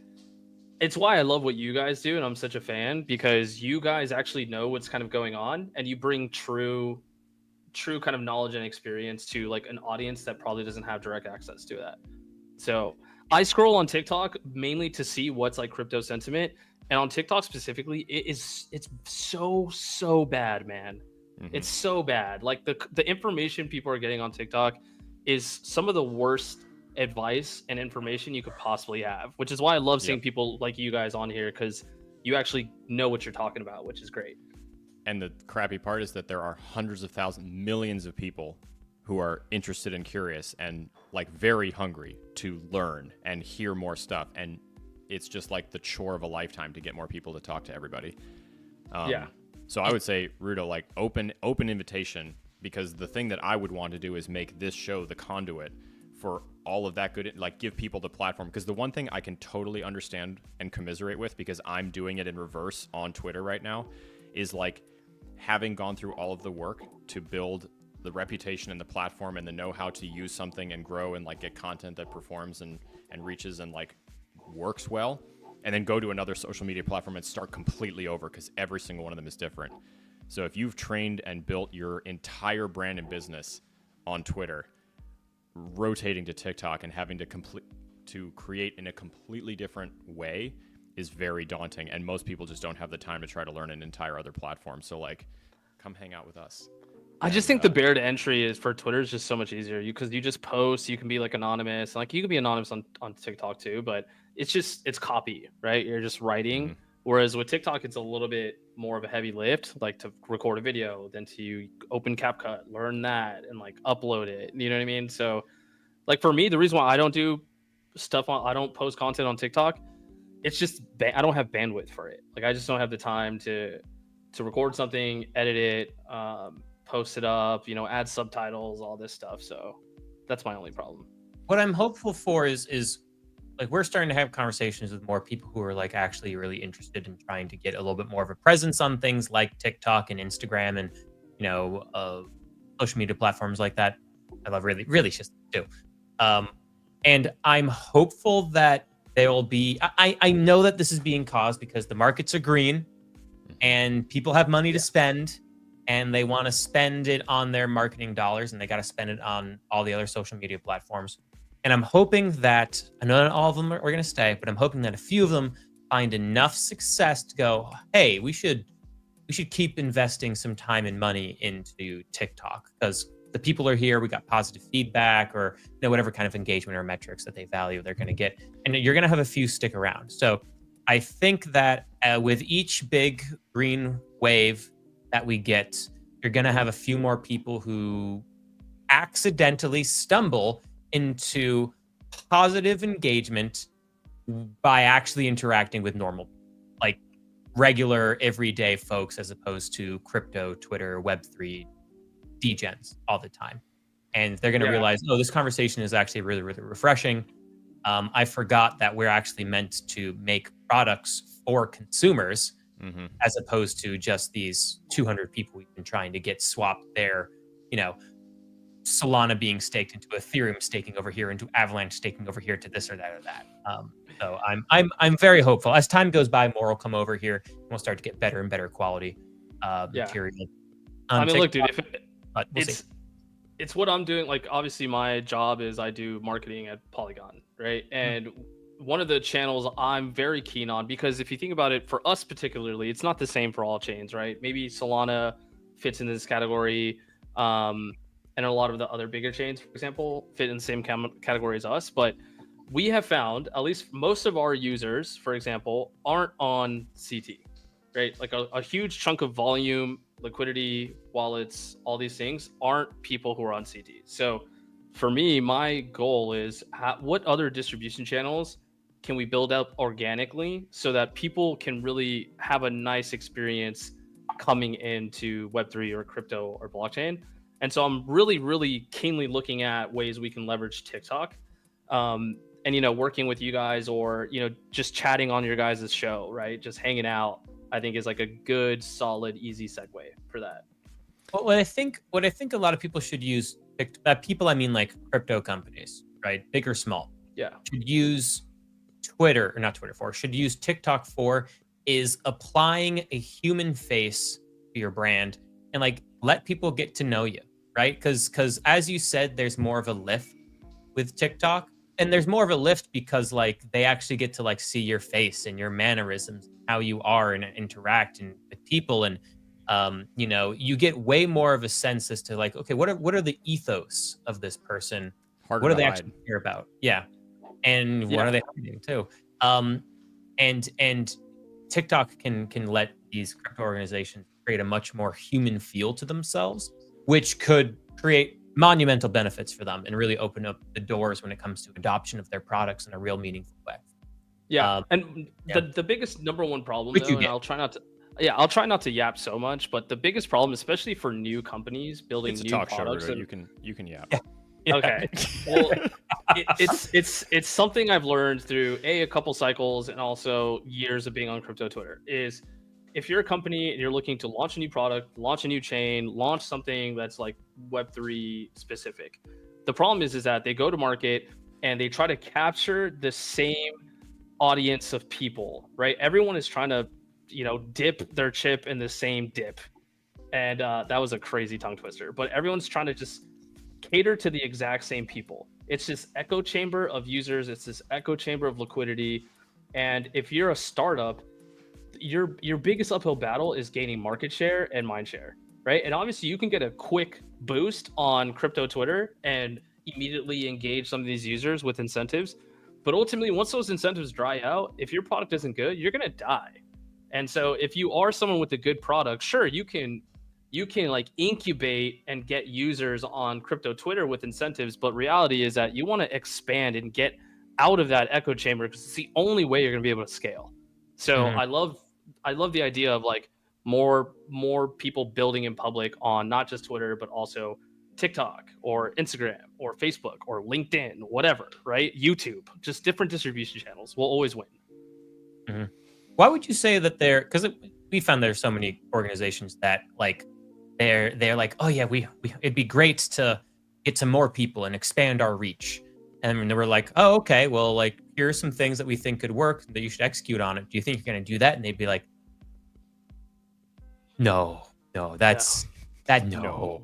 it's why I love what you guys do, and I'm such a fan, because you guys actually know what's kind of going on, and you bring true kind of knowledge and experience to like an audience that probably doesn't have direct access to that. So I scroll on TikTok mainly to see what's like crypto sentiment, and on TikTok specifically, it's so bad, man. It's so bad. Like the information people are getting on TikTok is some of the worst advice and information you could possibly have, which is why I love seeing people like you guys on here, because you actually know what you're talking about, which is great. And the crappy part is that there are hundreds of thousands, millions of people who are interested and curious and like very hungry to learn and hear more stuff. And it's just like the chore of a lifetime to get more people to talk to everybody. So I would say, Ruto, like open invitation, because the thing that I would want to do is make this show the conduit for all of that good, like give people the platform. Because the one thing I can totally understand and commiserate with, because I'm doing it in reverse on Twitter right now, is like having gone through all of the work to build the reputation and the platform and the know-how to use something and grow and like get content that performs and reaches and like works well, and then go to another social media platform and start completely over, because every single one of them is different. So if you've trained and built your entire brand and business on Twitter, rotating to TikTok and having to create in a completely different way is very daunting, and most people just don't have the time to try to learn an entire other platform. So like, come hang out with us. I just think the barrier to entry is for Twitter is just so much easier, because you just post, you can be like anonymous, like you can be anonymous on TikTok too, but it's copy, right? You're just writing. Whereas with TikTok, it's a little bit more of a heavy lift, like to record a video, then to open CapCut, learn that, and like upload it. You know what I mean? So like for me, the reason why I don't do I don't post content on TikTok, it's just I don't have bandwidth for it. Like I just don't have the time to record something, edit it, post it up, add subtitles, all this stuff. So That's my only problem. What I'm hopeful for is like we're starting to have conversations with more people who are like actually really interested in trying to get a little bit more of a presence on things like TikTok and Instagram and social media platforms like that. I love really just too. And I'm hopeful that there will be. I know that this is being caused because the markets are green, and people have money to spend, and they want to spend it on their marketing dollars, and they got to spend it on all the other social media platforms. And I'm hoping that, I know not all of them are going to stay, but I'm hoping that a few of them find enough success to go, hey, we should keep investing some time and money into TikTok because the people are here. We got positive feedback or whatever kind of engagement or metrics that they value, they're going to get. And you're going to have a few stick around. So I think that with each big green wave that we get, you're going to have a few more people who accidentally stumble into positive engagement by actually interacting with normal, like regular everyday folks, as opposed to crypto, Twitter, Web3 degens all the time. And they're going to realize, oh, this conversation is actually really, really refreshing. I forgot that we're actually meant to make products for consumers as opposed to just these 200 people we've been trying to get swapped their, Solana being staked into Ethereum staking over here, into Avalanche staking over here, to this or that or that. So I'm very hopeful. As time goes by, more will come over here, and we'll start to get better and better quality material. I mean, look, dude, if it's what I'm doing. Like, obviously, my job is I do marketing at Polygon, right? And one of the channels I'm very keen on, because if you think about it, for us particularly, it's not the same for all chains, right? Maybe Solana fits in this category. And a lot of the other bigger chains, for example, fit in the same category as us. But we have found, at least most of our users, for example, aren't on CT, right? Like a huge chunk of volume, liquidity, wallets, all these things aren't people who are on CT. So for me, my goal is what other distribution channels can we build up organically so that people can really have a nice experience coming into Web3 or crypto or blockchain. And so I'm really, really keenly looking at ways we can leverage TikTok, and, working with you guys, or, just chatting on your guys' show, right? Just hanging out, I think is like a good, solid, easy segue for that. Well, what I think a lot of people should use, people, I mean, like crypto companies, right? Big or small. Yeah. Should use should use TikTok for is applying a human face to your brand and like let people get to know you, right? Because as you said, there's more of a lift with TikTok, and there's more of a lift because like they actually get to like see your face and your mannerisms, how you are and interact and with people, and you get way more of a sense as to like, okay, what are the ethos of this person? What do they actually care about? Yeah, and what are they hiding too? And TikTok can let these crypto organizations create a much more human feel to themselves, which could create monumental benefits for them and really open up the doors when it comes to adoption of their products in a real meaningful way. The biggest number one problem, though, and I'll try not to yap so much, but the biggest problem, especially for new companies building new products, show, you can yap. Yeah. Okay. Well, it's something I've learned through a couple cycles and also years of being on crypto Twitter is, if you're a company and you're looking to launch a new product, launch a new chain, launch something that's like Web3 specific, the problem is that they go to market and they try to capture the same audience of people, right? Everyone is trying to, dip their chip in the same dip. And that was a crazy tongue twister, but everyone's trying to just cater to the exact same people. It's this echo chamber of users. It's this echo chamber of liquidity. And if you're a startup, your biggest uphill battle is gaining market share and mind share, right? And obviously you can get a quick boost on crypto Twitter and immediately engage some of these users with incentives. But ultimately, once those incentives dry out, if your product isn't good, you're going to die. And so if you are someone with a good product, sure, you can like incubate and get users on crypto Twitter with incentives. But reality is that you want to expand and get out of that echo chamber, because it's the only way you're going to be able to scale. So I love the idea of like more people building in public on not just Twitter, but also TikTok or Instagram or Facebook or LinkedIn, whatever, right? YouTube, just different distribution channels will always win. Mm-hmm. Why would you say that they're, because we found there's so many organizations that like they're like, oh yeah, we it'd be great to get to more people and expand our reach. And they were like, oh, okay, well, like here are some things that we think could work that you should execute on it. Do you think you're going to do that? And they'd be like, no, that's that no. Oh,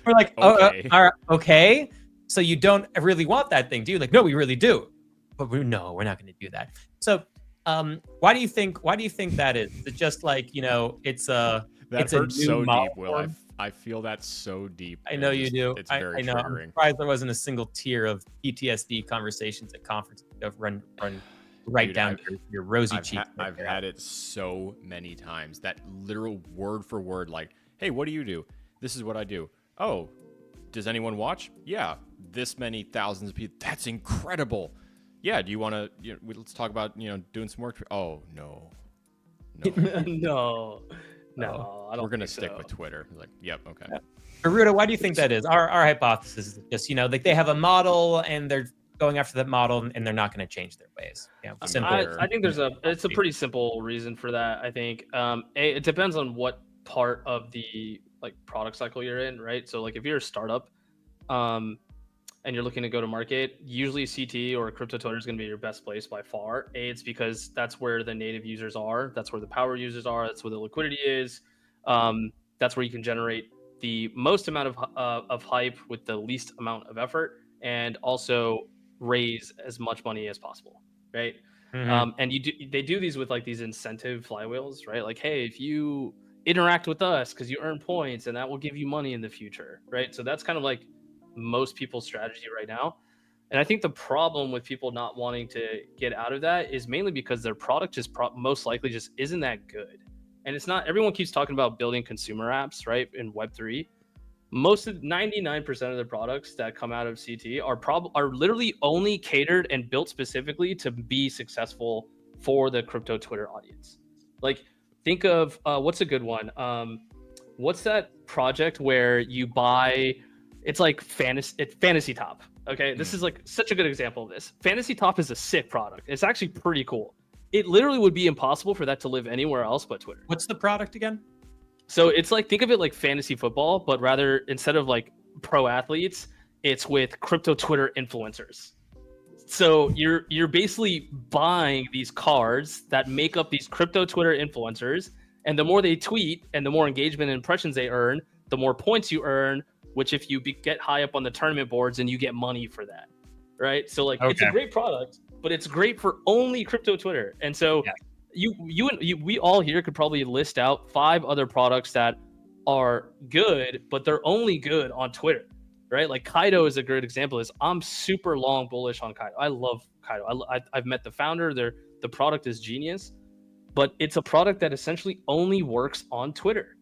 We're like, okay. all right, okay. So you don't really want that thing, do you? Like, no, we really do, but we're not going to do that. So, why do you think that is? Is it just like, it's a that hurts so deep, Will. I feel that so deep. I know you do. It's very I know. triggering. I'm surprised there wasn't a single tier of PTSD conversations at conferences that run right down your rosy cheek. I've had it so many times. That literal word for word, like, hey, what do you do? This is what I do. Oh, does anyone watch? Yeah, this many thousands of people. That's incredible. Yeah, do you want to? Let's talk about doing some work. Oh no. No, I don't. We're gonna stick with Twitter. Like, yep, okay. Yeah. Ruto, why do you think that is? Our hypothesis is just like they have a model and they're going after that model and they're not going to change their ways. I think it's a pretty simple reason for that. I think it depends on what part of the product cycle you're in, right? So like if you're a startup, and you're looking to go to market, usually CT or crypto Twitter is going to be your best place by far. It's because that's where the native users are. That's where the power users are. That's where the liquidity is. That's where you can generate the most amount of hype with the least amount of effort, and also raise as much money as possible, right? Mm-hmm. And they do these with these incentive flywheels, right? Like, hey, if you interact with us because you earn points, and that will give you money in the future, right? So that's kind of like most people's strategy right now. And I think the problem with people not wanting to get out of that is mainly because their product just most likely just isn't that good. And it's not, everyone keeps talking about building consumer apps, right? In Web3, 99% of the products that come out of CT are literally only catered and built specifically to be successful for the crypto Twitter audience. Like, think of what's a good one? What's that project where you buy? It's like Fantasy Top. Okay, this is like such a good example of this. Fantasy Top is a sick product. It's actually pretty cool. It literally would be impossible for that to live anywhere else but Twitter. What's the product again? So it's like, think of it like fantasy football, but rather instead of like pro athletes, it's with crypto Twitter influencers. So you're basically buying these cards that make up these crypto Twitter influencers, and the more they tweet and the more engagement and impressions they earn, the more points you earn, which if you get high up on the tournament boards, and you get money for that, right? So like, It's a great product, but it's great for only crypto Twitter. And so we all here could probably list out 5 other products that are good, but they're only good on Twitter, right? Like Kaido is a great example. I'm super long bullish on Kaido. I love Kaido. I've met the founder. The product is genius, but it's a product that essentially only works on Twitter,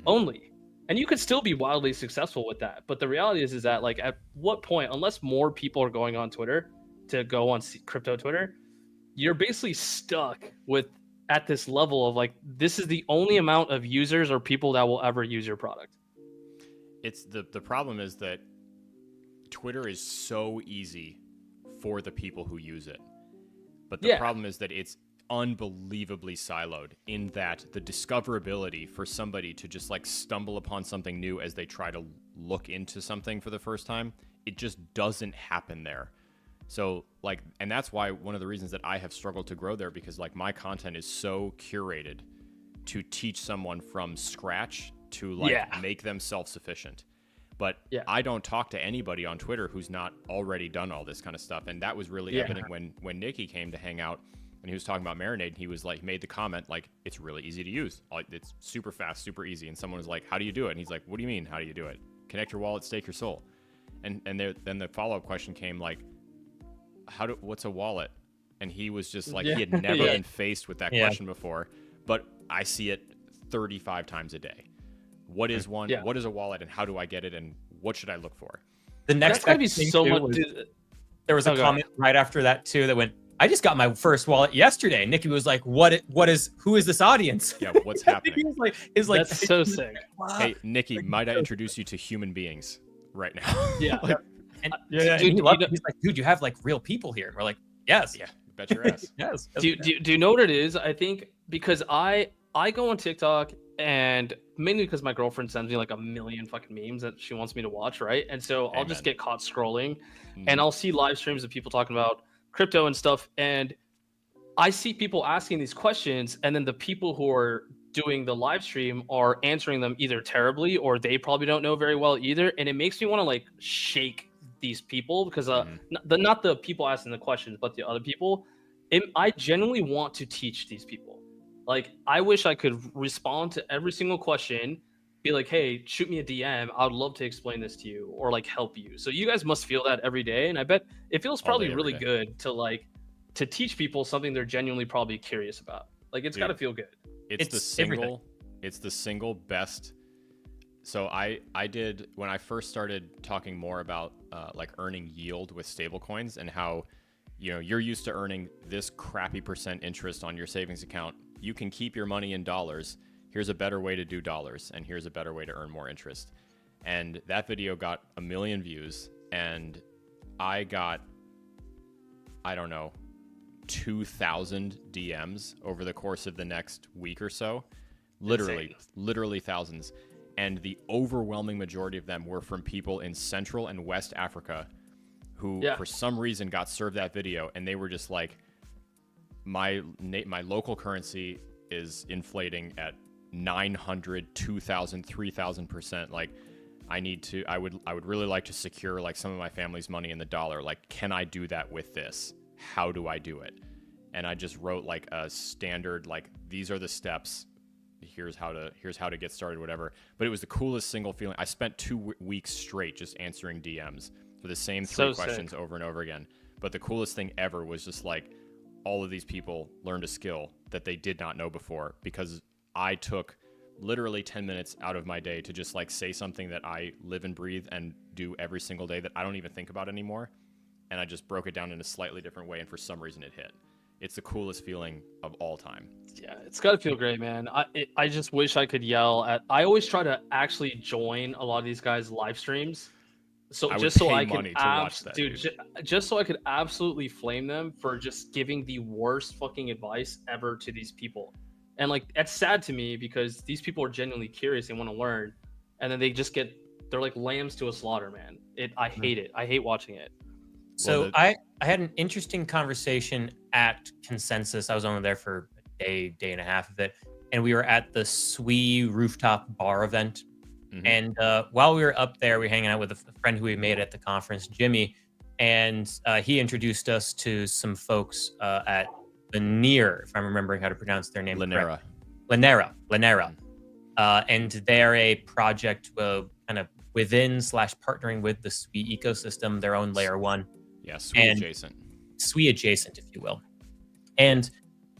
only. And you could still be wildly successful with that. But the reality is that like, at what point, unless more people are going on Twitter to go on crypto Twitter, you're basically stuck at this level of like, this is the only amount of users or people that will ever use your product. It's the problem is that Twitter is so easy for the people who use it. But the problem is that it's unbelievably siloed in that the discoverability for somebody to just like stumble upon something new as they try to look into something for the first time, it just doesn't happen there. So like, and that's why one of the reasons that I have struggled to grow there, because like my content is so curated to teach someone from scratch to like make them self-sufficient. But I don't talk to anybody on Twitter who's not already done all this kind of stuff. And that was really evident when Nikki came to hang out. And he was talking about Marinade, he was like, made the comment, like, it's really easy to use. Like, it's super fast, super easy. And someone was like, how do you do it? And he's like, what do you mean, how do you do it? Connect your wallet, stake your soul. And then the follow-up question came like, what's a wallet? And he was just like, he had never been faced with that question before. But I see it 35 times a day. What is one? What is a wallet? And how do I get it? And what should I look for? The next that's gotta be so much. There was a comment right after that too that went, I just got my first wallet yesterday. Nikki was like, who is this audience? Yeah, what's happening? He's like, That's so sick. Hey, Nikki, might I introduce you to human beings right now? Yeah. Like, and, Dude, and he loved it. He's like, dude, you have like real people here. We're like, yes. yeah, bet your ass. Yes. Do you know what it is? I think because I go on TikTok, and mainly because my girlfriend sends me like a million fucking memes that she wants me to watch, right? And so I'll just get caught scrolling, and I'll see live streams of people talking about crypto and stuff, and I see people asking these questions, and then the people who are doing the live stream are answering them either terribly or they probably don't know very well either, and it makes me want to like shake these people because not the people asking the questions, but the other people. I genuinely want to teach these people. Like, I wish I could respond to every single question, be like, hey, shoot me a DM. I would love to explain this to you or like help you. So you guys must feel that every day. And I bet it feels probably really good to teach people something they're genuinely probably curious about. Like, it's got to feel good. It's the single best. So I did, when I first started talking more about like earning yield with stablecoins and how, you know, you're used to earning this crappy % interest on your savings account. You can keep your money in dollars. Here's a better way to do dollars, and here's a better way to earn more interest. And that video got 1 million views, and I got, I don't know, 2,000 DMs over the course of the next week or so. Literally thousands. And the overwhelming majority of them were from people in Central and West Africa who, for some reason, got served that video, and they were just like, my local currency is inflating at 900, 2,000, 3,000%. Like, I would really like to secure like some of my family's money in the dollar. Like, can I do that with this? How do I do it? And I just wrote like a standard, like, these are the steps. Here's how to get started, whatever. But it was the coolest single feeling. I spent 2 weeks straight just answering DMs for the same 3 questions over and over again. But the coolest thing ever was just like, all of these people learned a skill that they did not know before, because I took literally 10 minutes out of my day to just like say something that I live and breathe and do every single day that I don't even think about anymore. And I just broke it down in a slightly different way, and for some reason it hit. It's the coolest feeling of all time. Yeah, it's got to feel great, man. I just wish I could yell at. I always try to actually join a lot of these guys' live streams, so just so I can watch that, dude. Just so I could absolutely flame them for just giving the worst fucking advice ever to these people. And like, that's sad to me because these people are genuinely curious and want to learn, and then they're like lambs to a slaughter, man. I hate it. I hate watching it. So I had an interesting conversation at Consensus. I was only there for a day and a half of it, and we were at the SWE rooftop bar event. And while we were up there, we were hanging out with a friend who we made at the conference, Jimmy, and he introduced us to some folks at Linear, if I'm remembering how to pronounce their name. Linera. And they're a project kind of within / partnering with the SWE ecosystem, their own layer 1. Yeah, SWE adjacent, if you will. And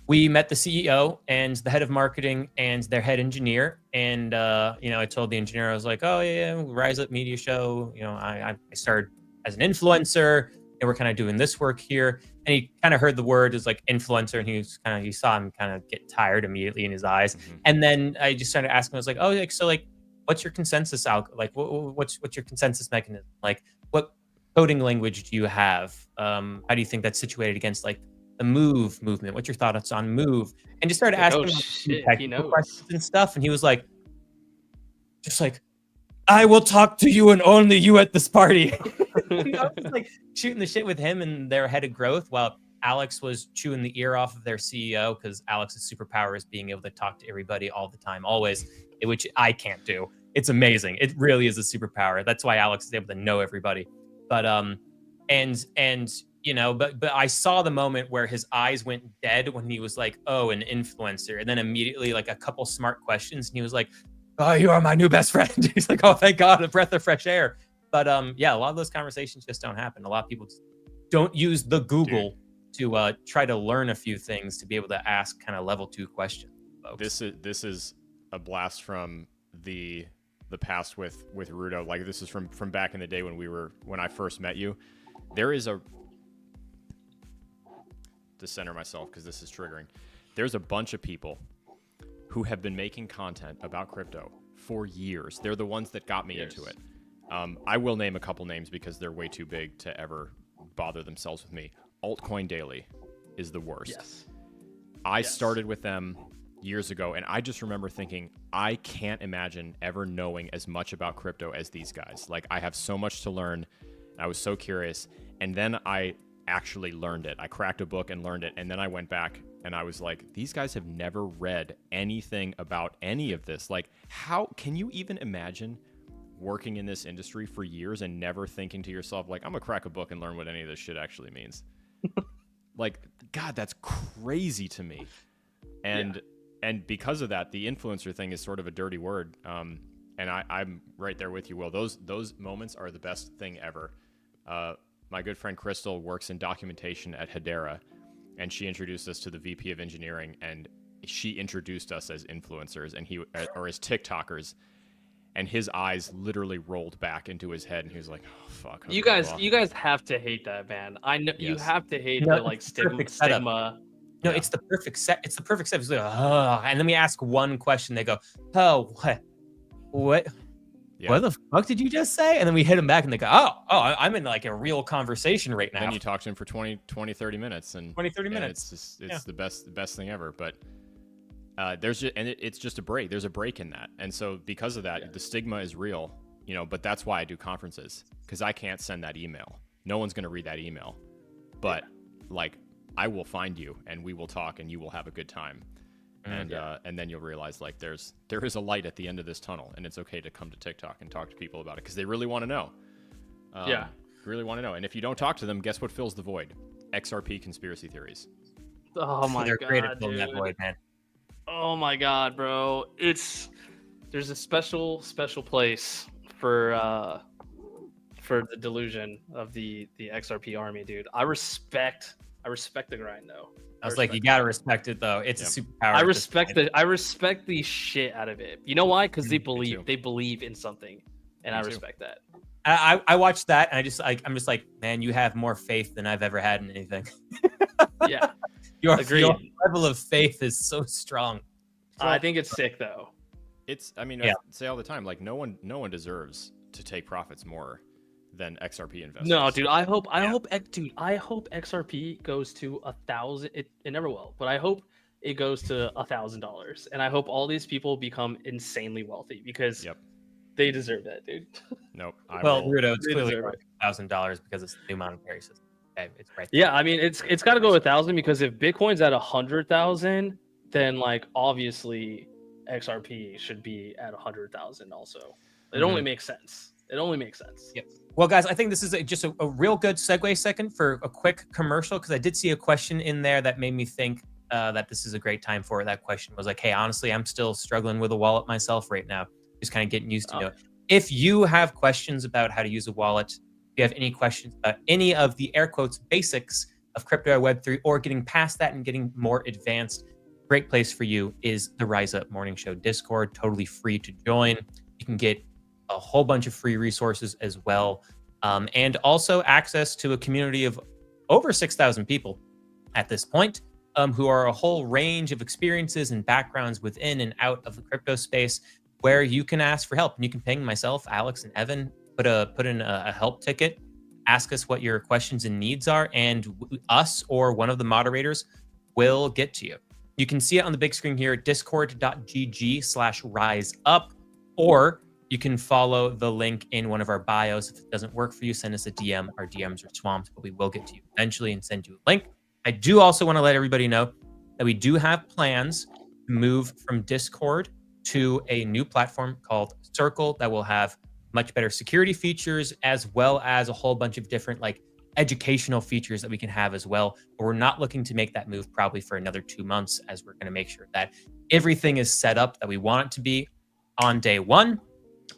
we met the CEO and the head of marketing and their head engineer. And, I told the engineer, I was like, oh, yeah, Rise Up Media Show. I started as an influencer, and we're kind of doing this work here. And he kind of heard the word as like influencer, and he saw him kind of get tired immediately in his eyes. And then I just started asking, I was like, oh, like, so like, what's your consensus out? Like, what's your consensus mechanism? Like, what coding language do you have? How do you think that's situated against like the Move movement? What's your thoughts on Move? And just started asking technical questions and stuff. And he was like, just like, I will talk to you and only you at this party. I was like shooting the shit with him and their head of growth, while Alex was chewing the ear off of their CEO, because Alex's superpower is being able to talk to everybody all the time, always, which I can't do. It's amazing. It really is a superpower. That's why Alex is able to know everybody. But but I saw the moment where his eyes went dead when he was like, oh, an influencer. And then immediately like a couple smart questions, and he was like, oh, you are my new best friend. He's like, oh, thank God, a breath of fresh air. But a lot of those conversations just don't happen. A lot of people just don't use the Google to try to learn a few things to be able to ask kind of level 2 questions. Folks. This is a blast from the past with Ruto. Like, this is from back in the day when I first met you. There is to center myself because this is triggering. There's a bunch of people who have been making content about crypto for years. They're the ones that got me into it. I will name a couple names because they're way too big to ever bother themselves with me. Altcoin Daily is the worst. Yes. I started with them years ago, and I just remember thinking, I can't imagine ever knowing as much about crypto as these guys. Like, I have so much to learn. I was so curious. And then I actually learned it. I cracked a book and learned it. And then I went back and I was like, these guys have never read anything about any of this. Like, how can you even imagine working in this industry for years and never thinking to yourself, like, I'm gonna crack a book and learn what any of this shit actually means? Like, God, that's crazy to me. And because of that, the influencer thing is sort of a dirty word. And I'm right there with you, Will. Those moments are the best thing ever. My good friend Crystal works in documentation at Hedera, and she introduced us to the VP of engineering, and she introduced us as influencers or as TikTokers. And his eyes literally rolled back into his head, and he was like, "Oh fuck." You guys have to hate that, man. I know you have to hate the like stigma. No, it's the perfect set. It's the perfect set. It's like, oh, and then we ask one question. They go, "Oh, what? Yeah. What the fuck did you just say?" And then we hit them back, and they go, "Oh, I'm in like a real conversation right now." Then you talk to him for 30 minutes, and 30 minutes. It's the best thing ever. But it's just a break. There's a break in that, and so because of that, the stigma is real. But that's why I do conferences, because I can't send that email. No one's gonna read that email, but like, I will find you, and we will talk, and you will have a good time. And then you'll realize, like, there is a light at the end of this tunnel, and it's okay to come to TikTok and talk to people about it because they really want to know. Really want to know. And if you don't talk to them, guess what fills the void? XRP conspiracy theories. Oh my They're god, great at filling dude. that void, man. Oh my god, bro. There's a special place for the delusion of the XRP army, dude. I respect the grind though. I was like, you gotta respect it though. It's a superpower. I respect the shit out of it. You know why? Because they too. believe in something, and I respect that. I watched that, and I'm just like, man, you have more faith than I've ever had in anything. Yeah, your level of faith is so strong. I think it's sick though. I say all the time, like, no one deserves to take profits more than XRP investors. No, dude. I hope XRP goes to 1,000. It never will, but I hope it goes to $1,000, and I hope all these people become insanely wealthy because they deserve that, dude. Nope. Ruto, it's clearly $1,000 because it's the new monetary system. Okay, it's right there. Yeah, I mean, it's got to go 1,000 because if Bitcoin's at 100,000, then like obviously XRP should be at 100,000 also. It only makes sense. Yep. Well, guys, I think this is just a real good segue second for a quick commercial, because I did see a question in there that made me think that this is a great time for it. That question was like, hey, honestly, I'm still struggling with a wallet myself right now. Just kind of getting used to it. If you have questions about how to use a wallet, if you have any questions about any of the air quotes basics of crypto Web3 or getting past that and getting more advanced, great place for you is the Rise Up Morning Show Discord, totally free to join. You can get a whole bunch of free resources as well. And also access to a community of over 6,000 people at this point, who are a whole range of experiences and backgrounds within and out of the crypto space, where you can ask for help. And you can ping myself, Alex, and Evan, put in a help ticket, ask us what your questions and needs are, and us or one of the moderators will get to you. You can see it on the big screen here at discord.gg/riseup, or you can follow the link in one of our bios. If it doesn't work for you, send us a DM. Our DMs are swamped, but we will get to you eventually and send you a link. I do also want to let everybody know that we do have plans to move from Discord to a new platform called Circle that will have much better security features, as well as a whole bunch of different like educational features that we can have as well. But we're not looking to make that move probably for another 2 months, as we're going to make sure that everything is set up that we want it to be on day one.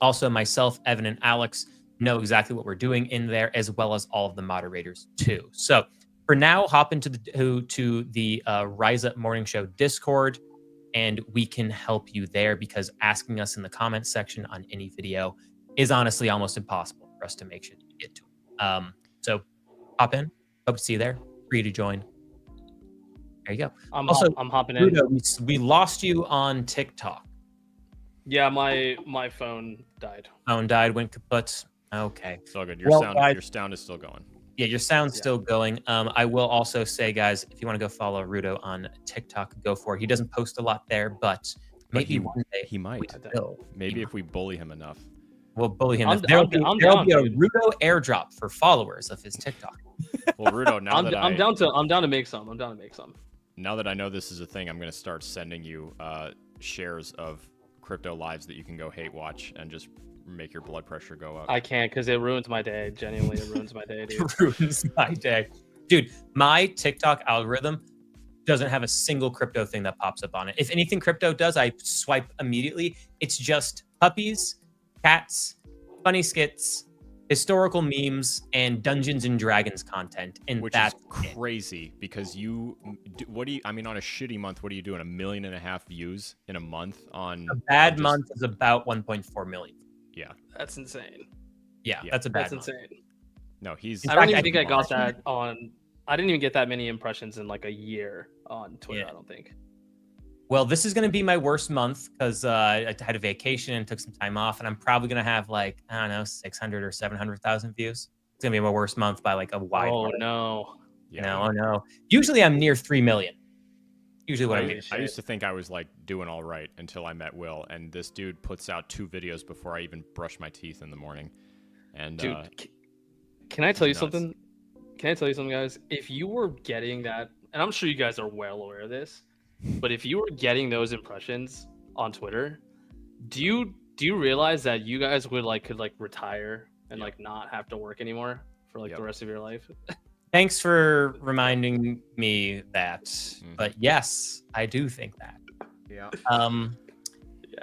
Also, myself, Evan, and Alex know exactly what we're doing in there, as well as all of the moderators too. So for now, hop into the Rise Up Morning Show Discord, and we can help you there, because asking us in the comments section on any video is honestly almost impossible for us to make sure that you get to it. So hop in. Hope to see you there. Free to join. There you go. I'm hopping in. Ruto, we lost you on TikTok. Yeah, my phone died. Phone died, went kaput. Okay. It's all good. Your sound is still going. Yeah, your sound's still going. I will also say, guys, if you want to go follow Ruto on TikTok, go for it. He doesn't post a lot there, but maybe one day he might. Maybe if we bully him enough. We'll bully him. There'll be a dude. Ruto airdrop for followers of his TikTok. Well, Ruto, I'm down to make some. Now that I know this is a thing, I'm going to start sending you shares of crypto lives that you can go hate watch and just make your blood pressure go up. I can't because it ruins my day. Genuinely, it ruins my day, dude. It ruins my day. Dude, my TikTok algorithm doesn't have a single crypto thing that pops up on it. If anything crypto does, I swipe immediately. It's just puppies, cats, funny skits, historical memes, and Dungeons and Dragons content. And which is crazy because on a shitty month, what are you doing? 1.5 million views in a month on a bad month is about 1.4 million. Yeah. That's insane. Yeah, that's a bad That's month. insane. No, I don't even think I got that on. I didn't even get that many impressions in like a year on Twitter. I don't think. Well, this is going to be my worst month because I had a vacation and took some time off, and I'm probably going to have 600 or 700,000 views. It's going to be my worst month by like a wide margin. No. Yeah. Oh no. Usually I'm near 3 million. Usually what I mean. I used to think I was like doing all right until I met Will, and this dude puts out 2 videos before I even brush my teeth in the morning. And dude, can I tell you something? Can I tell you something, guys? If you were getting that, and I'm sure you guys are well aware of this, but if you were getting those impressions on Twitter, do you realize that you guys could retire and not have to work anymore for the rest of your life? Thanks for reminding me that. But yes, I do think that. Yeah.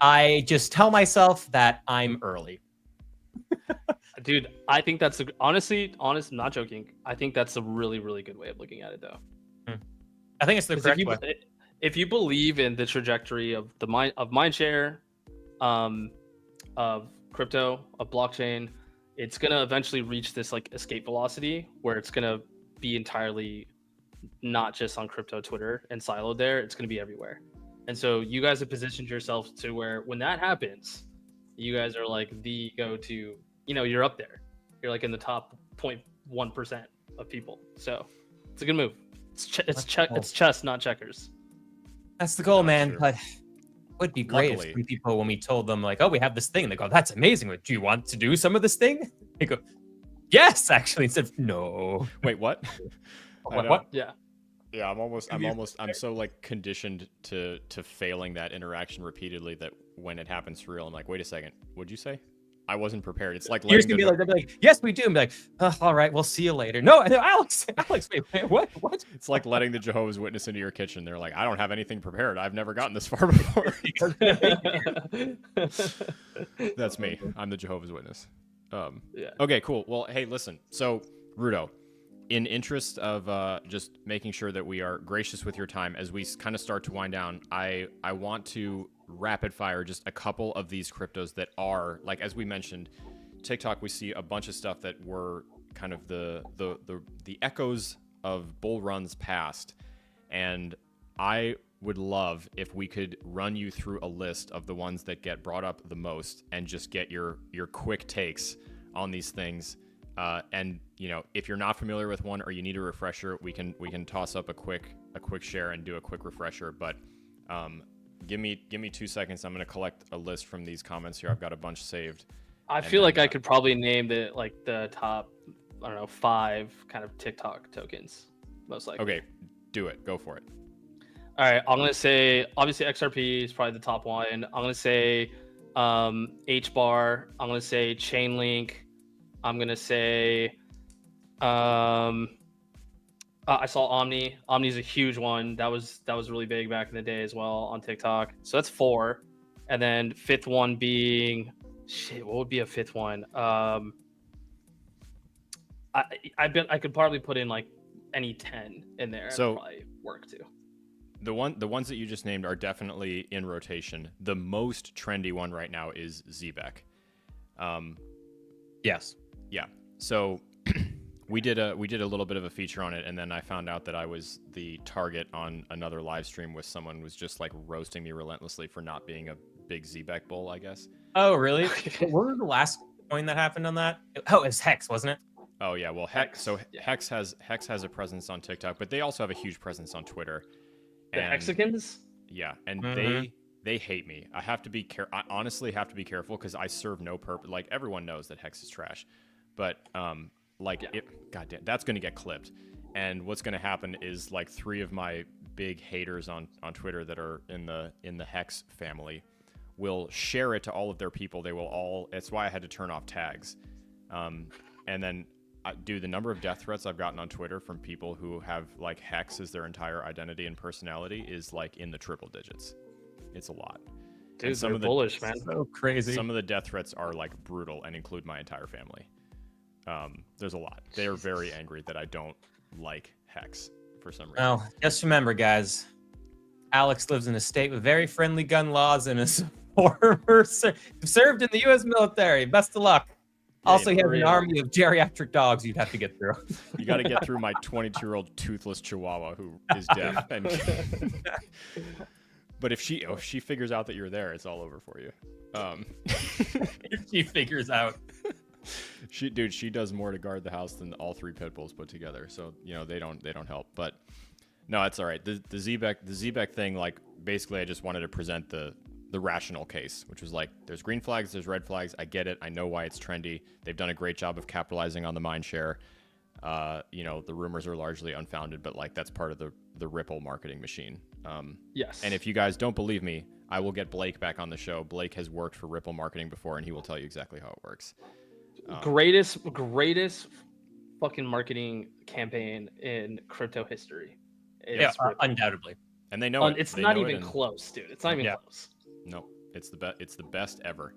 I just tell myself that I'm early. Dude, I think that's honest, I'm not joking. I think that's a really, really good way of looking at it, though. I think it's the correct way. If you believe in the trajectory of mindshare, of crypto, of blockchain, it's gonna eventually reach this escape velocity where it's gonna be entirely not just on crypto Twitter and siloed there. It's gonna be everywhere. And so you guys have positioned yourselves to where when that happens, you guys are the go-to. You're up there. You're in the top 0.1% of people. So it's a good move. It's chess, not checkers. That's the goal, man. True. But it would be great if some people, when we told them oh, we have this thing, they go, that's amazing. Do you want to do some of this thing? They go, yes, actually. Instead of no. Wait, what? What? Yeah. Yeah, I'm so conditioned to failing that interaction repeatedly that when it happens for real, I'm like, wait a second, what'd you say? I wasn't prepared. It's like you're gonna be they'll be like, yes, we do. And be like, all right, we'll see you later. No, Alex, wait, what? It's like letting the Jehovah's Witness into your kitchen. They're like, I don't have anything prepared. I've never gotten this far before. That's me. I'm the Jehovah's Witness. Yeah. Okay, cool. Well, hey, listen. So, Ruto, in interest of just making sure that we are gracious with your time as we kind of start to wind down, I want to rapid fire just a couple of these cryptos that are, as we mentioned, TikTok, we see a bunch of stuff that were kind of the echoes of bull runs past. And I would love if we could run you through a list of the ones that get brought up the most and just get your quick takes on these things. And if you're not familiar with one or you need a refresher, we can toss up a quick share and do a quick refresher. But give me 2 seconds. I'm going to collect a list from these comments here. I've got a bunch saved. I feel like I could probably name the top, 5 kind of TikTok tokens, most likely. Okay, do it. Go for it. All right, I'm going to say, obviously XRP is probably the top one. I'm going to say HBAR. I'm going to say Chainlink. I'm going to say I saw Omni. Omni's a huge one. That was really big back in the day as well on TikTok. So that's 4. And then 5th one being what would be a 5th one? I bet I could probably put in any 10 in there. So and probably work too. The ones that you just named are definitely in rotation. The most trendy one right now is Zbeck. Yes. Yeah. So We did a little bit of a feature on it, and then I found out that I was the target on another live stream with someone was just like roasting me relentlessly for not being a big Zbeck bull, I guess. Oh, really? What was the last coin that happened on that? Oh, it's Hex, wasn't it? Oh yeah, well Hex. So Hex has a presence on TikTok, but they also have a huge presence on Twitter. The Hexicans? Yeah, and Mhm. they hate me. I have to be I honestly have to be careful because I serve no purpose. Like everyone knows that Hex is trash, but goddamn, that's gonna get clipped. And what's gonna happen is like 3 of my big haters on Twitter that are in the Hex family will share it to all of their people. They will all. It's why I had to turn off tags. And then, dude, the number of death threats I've gotten on Twitter from people who have like Hex as their entire identity and personality is like in the triple digits. It's a lot. Dude, they're bullish, man. So crazy. Some of the death threats are like brutal and include my entire family. There's a lot. They are very angry that I don't like Hex for some reason. Well, just remember, guys, Alex lives in a state with very friendly gun laws and is served in the U.S. military. Best of luck. Also, he has an army of geriatric dogs you'd have to get through. You got to get through my 22-year-old toothless Chihuahua who is deaf. And but if she figures out that you're there, it's all over for you. If she figures out. She does more to guard the house than all 3 pit bulls put together. So they don't help. But no, it's all right. The Zbeck thing, like basically, I just wanted to present the rational case, which was like, there's green flags, there's red flags. I get it. I know why it's trendy. They've done a great job of capitalizing on the mind share. The rumors are largely unfounded, but like that's part of the Ripple marketing machine. Yes. And if you guys don't believe me, I will get Blake back on the show. Blake has worked for Ripple marketing before, and he will tell you exactly how it works. Greatest fucking marketing campaign in crypto history. Undoubtedly. And they know it. It's They not know even it, and close, dude. It's not even close. No, it's the best ever.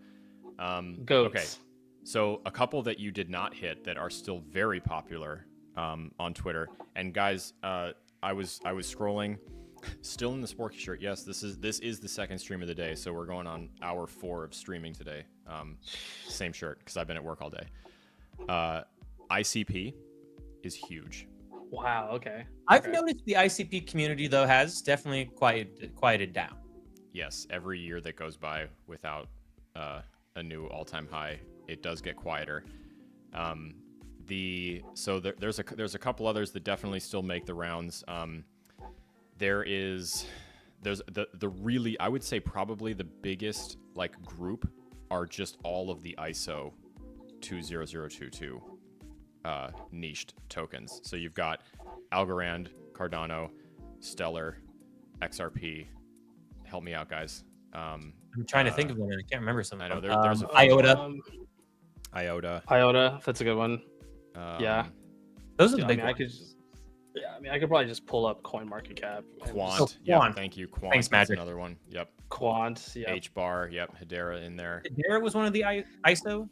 Goats. Okay, so a couple that you did not hit that are still very popular on Twitter. And guys, I was scrolling, still in the Sporky shirt. Yes, this is the second stream of the day, so we're going on hour 4 of streaming today. Same shirt because I've been at work all day. ICP is huge. Wow. Okay. I've noticed the ICP community though has definitely quieted down. Yes, every year that goes by without a new all-time high, it does get quieter. There's a couple others that definitely still make the rounds. There's the really, I would say probably the biggest like group are just all of the ISO 20022 niched tokens. So you've got Algorand, Cardano, Stellar, XRP. Help me out, guys. I'm trying to think of one, and I can't remember some. I know of them. there's IOTA. IOTA, that's a good one. Yeah. Those are the I big mean, ones. I could probably just pull up CoinMarketCap. Quant. Quant. Thank you. Quant. Thanks, That's Magic. another one. Yep. Quant. Yeah. H-bar. Yep. Hedera in there. Hedera was one of the ISO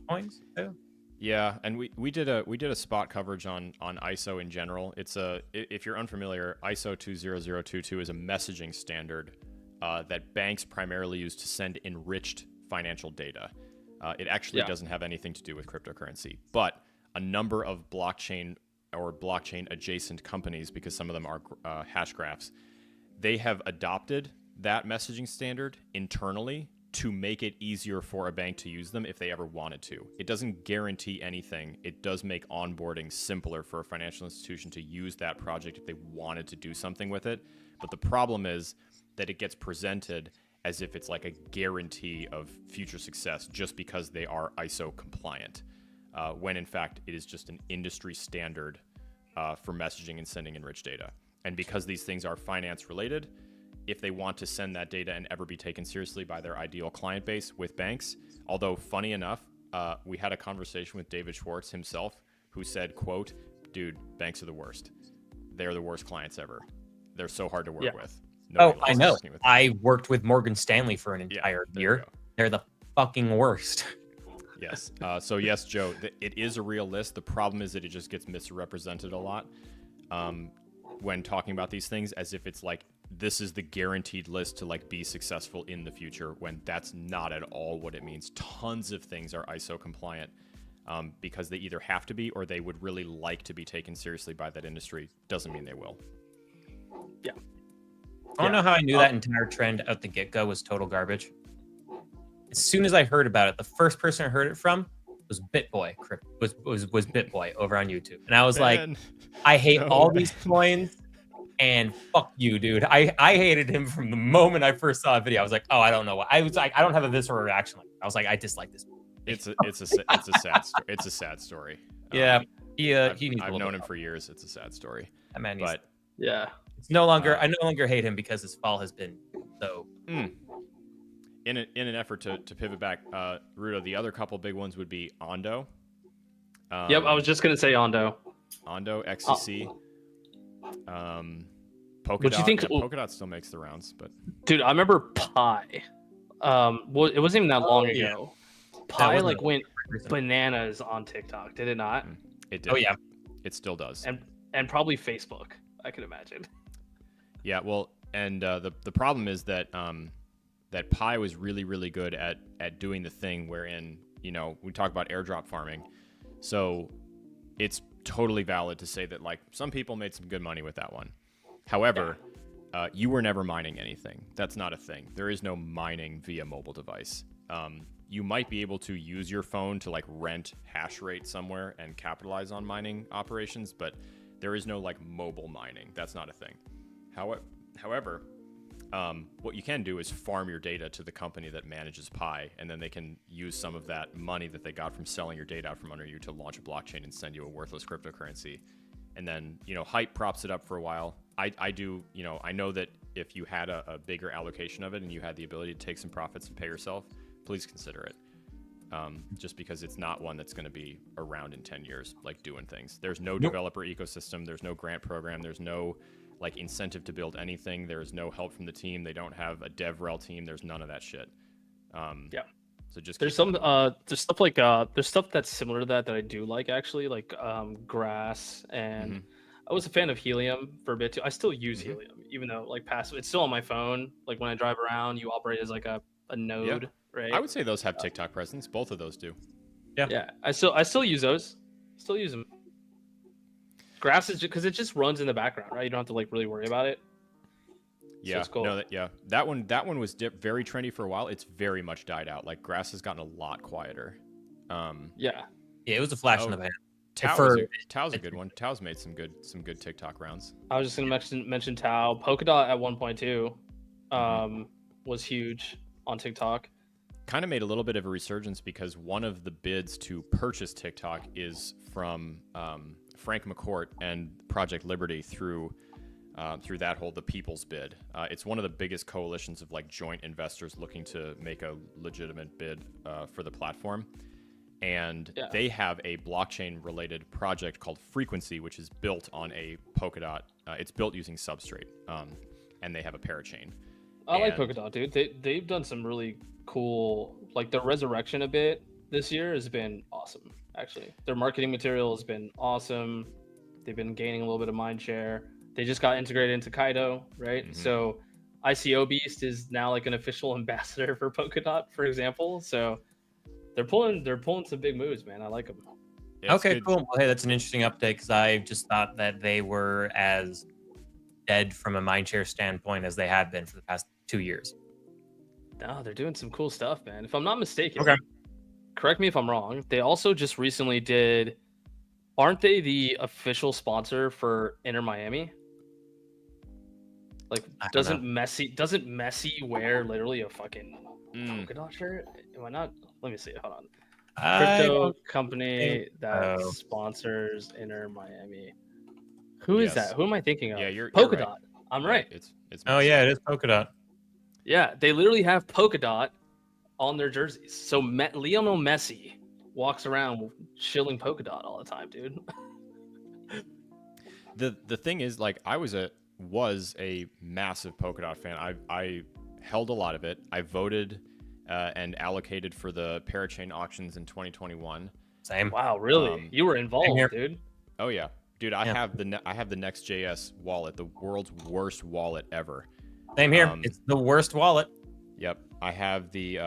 coins too. Yeah, and we did a spot coverage on ISO in general. It's if you're unfamiliar, ISO 20022 is a messaging standard that banks primarily use to send enriched financial data. It actually doesn't have anything to do with cryptocurrency, but a number of blockchain or blockchain adjacent companies, because some of them are hash graphs, they have adopted that messaging standard internally to make it easier for a bank to use them if they ever wanted to. It doesn't guarantee anything. It does make onboarding simpler for a financial institution to use that project if they wanted to do something with it. But the problem is that it gets presented as if it's like a guarantee of future success just because they are ISO compliant, when in fact it is just an industry standard for messaging and sending enriched data. And because these things are finance related, if they want to send that data and ever be taken seriously by their ideal client base with banks, although funny enough, we had a conversation with David Schwartz himself, who said, quote, dude, banks are the worst. They're the worst clients ever. They're so hard to work with. Nobody I know. I worked with Morgan Stanley for an entire year. They're the fucking worst. Yes. So yes, Joe, it is a real list. The problem is that it just gets misrepresented a lot when talking about these things, as if it's like, this is the guaranteed list to like be successful in the future, when that's not at all what it means. Tons of things are ISO compliant. because they either have to be or they would really like to be taken seriously by that industry. Doesn't mean they will. Yeah. I don't know how I knew that entire trend out the get-go was total garbage. As soon as I heard about it, the first person I heard it from was BitBoy. Was BitBoy over on YouTube, and I was like, I hate all these coins, and fuck you, dude. I hated him from the moment I first saw a video. I was like, oh, I don't know what. I was like, I don't have a visceral reaction. I was like, I dislike this. It's a sad story. Yeah, I've known him for years. It's a sad story. That man yeah, it's no longer. I no longer hate him because his fall has been so. In an effort to pivot back, Ruto, the other couple big ones would be Ondo. Yep, I was just gonna say Ondo, XCC, Polkadot. What you think? Polkadot still makes the rounds, but dude, I remember Pi. It wasn't even that long ago. Pi like went bananas on TikTok, did it not? It did. Oh yeah, it still does. And probably Facebook, I could imagine. Yeah, well, and the problem is that that Pi was really, really good at doing the thing wherein, we talk about airdrop farming. So it's totally valid to say that, like, some people made some good money with that one. However, you were never mining anything. That's not a thing. There is no mining via mobile device. You might be able to use your phone to, like, rent hash rate somewhere and capitalize on mining operations, but there is no, like, mobile mining. That's not a thing. However, what you can do is farm your data to the company that manages Pi, and then they can use some of that money that they got from selling your data out from under you to launch a blockchain and send you a worthless cryptocurrency. And then, Hype props it up for a while. I do, I know that if you had a bigger allocation of it and you had the ability to take some profits and pay yourself, please consider it. Just because it's not one that's going to be around in 10 years, like doing things. There's no developer ecosystem. There's no grant program. There's no incentive to build anything. There's no help from the team. They don't have a DevRel team. There's none of that shit. So just there's stuff there's stuff that's similar to that I do like, actually, like Grass, and I was a fan of Helium for a bit too. I still use Helium, even though passive. It's still on my phone. Like when I drive around, you operate as like a node, right? I would say those have TikTok presence. Both of those do. Yeah. I still use those. Still use them. Grass is because it just runs in the background, right? You don't have to really worry about it. Yeah, so it's cool. That one was very trendy for a while. It's very much died out. Like Grass has gotten a lot quieter. Yeah, it was a flash in the pan. Tao's a good one. Tao's made some good TikTok rounds. I was just gonna mention Tao. Polkadot at 1.2 was huge on TikTok. Kind of made a little bit of a resurgence because one of the bids to purchase TikTok is from Frank McCourt and Project Liberty through the People's Bid. It's one of the biggest coalitions of joint investors looking to make a legitimate bid for the platform. And they have a blockchain related project called Frequency, which is built on a Polkadot. It's built using Substrate, and they have a parachain. I like Polkadot, dude. They've done some really cool, their resurrection a bit this year has been awesome. Actually, their marketing material has been awesome. They've been gaining a little bit of mind share. They just got integrated into Kaido, right? So ICO Beast is now an official ambassador for Polkadot, for example. So they're pulling some big moves, man. I like them. Yeah, okay, cool. Well, hey, that's an interesting update because I just thought that they were as dead from a mindshare standpoint as they have been for the past 2 years. No, they're doing some cool stuff, man. If I'm not mistaken, okay, correct me if I'm wrong. They also just recently aren't they the official sponsor for Inter Miami? Doesn't Messi wear literally a fucking Polkadot shirt? Am I not? Let me see. Hold on. Crypto company that sponsors Inter Miami. Who is that? Who am I thinking of? Yeah, you're Polkadot. right. I'm right. It's it is Polkadot. Yeah, they literally have Polkadot on their jerseys. So Lionel Messi walks around shilling Polkadot all the time, dude. The thing is, I was a massive Polkadot fan. I held a lot of it. I voted and allocated for the parachain auctions in 2021. Same. Wow, really? You were involved, dude. Oh yeah, dude. I have the Next.js wallet, the world's worst wallet ever. Same here. It's the worst wallet. Yep. I have the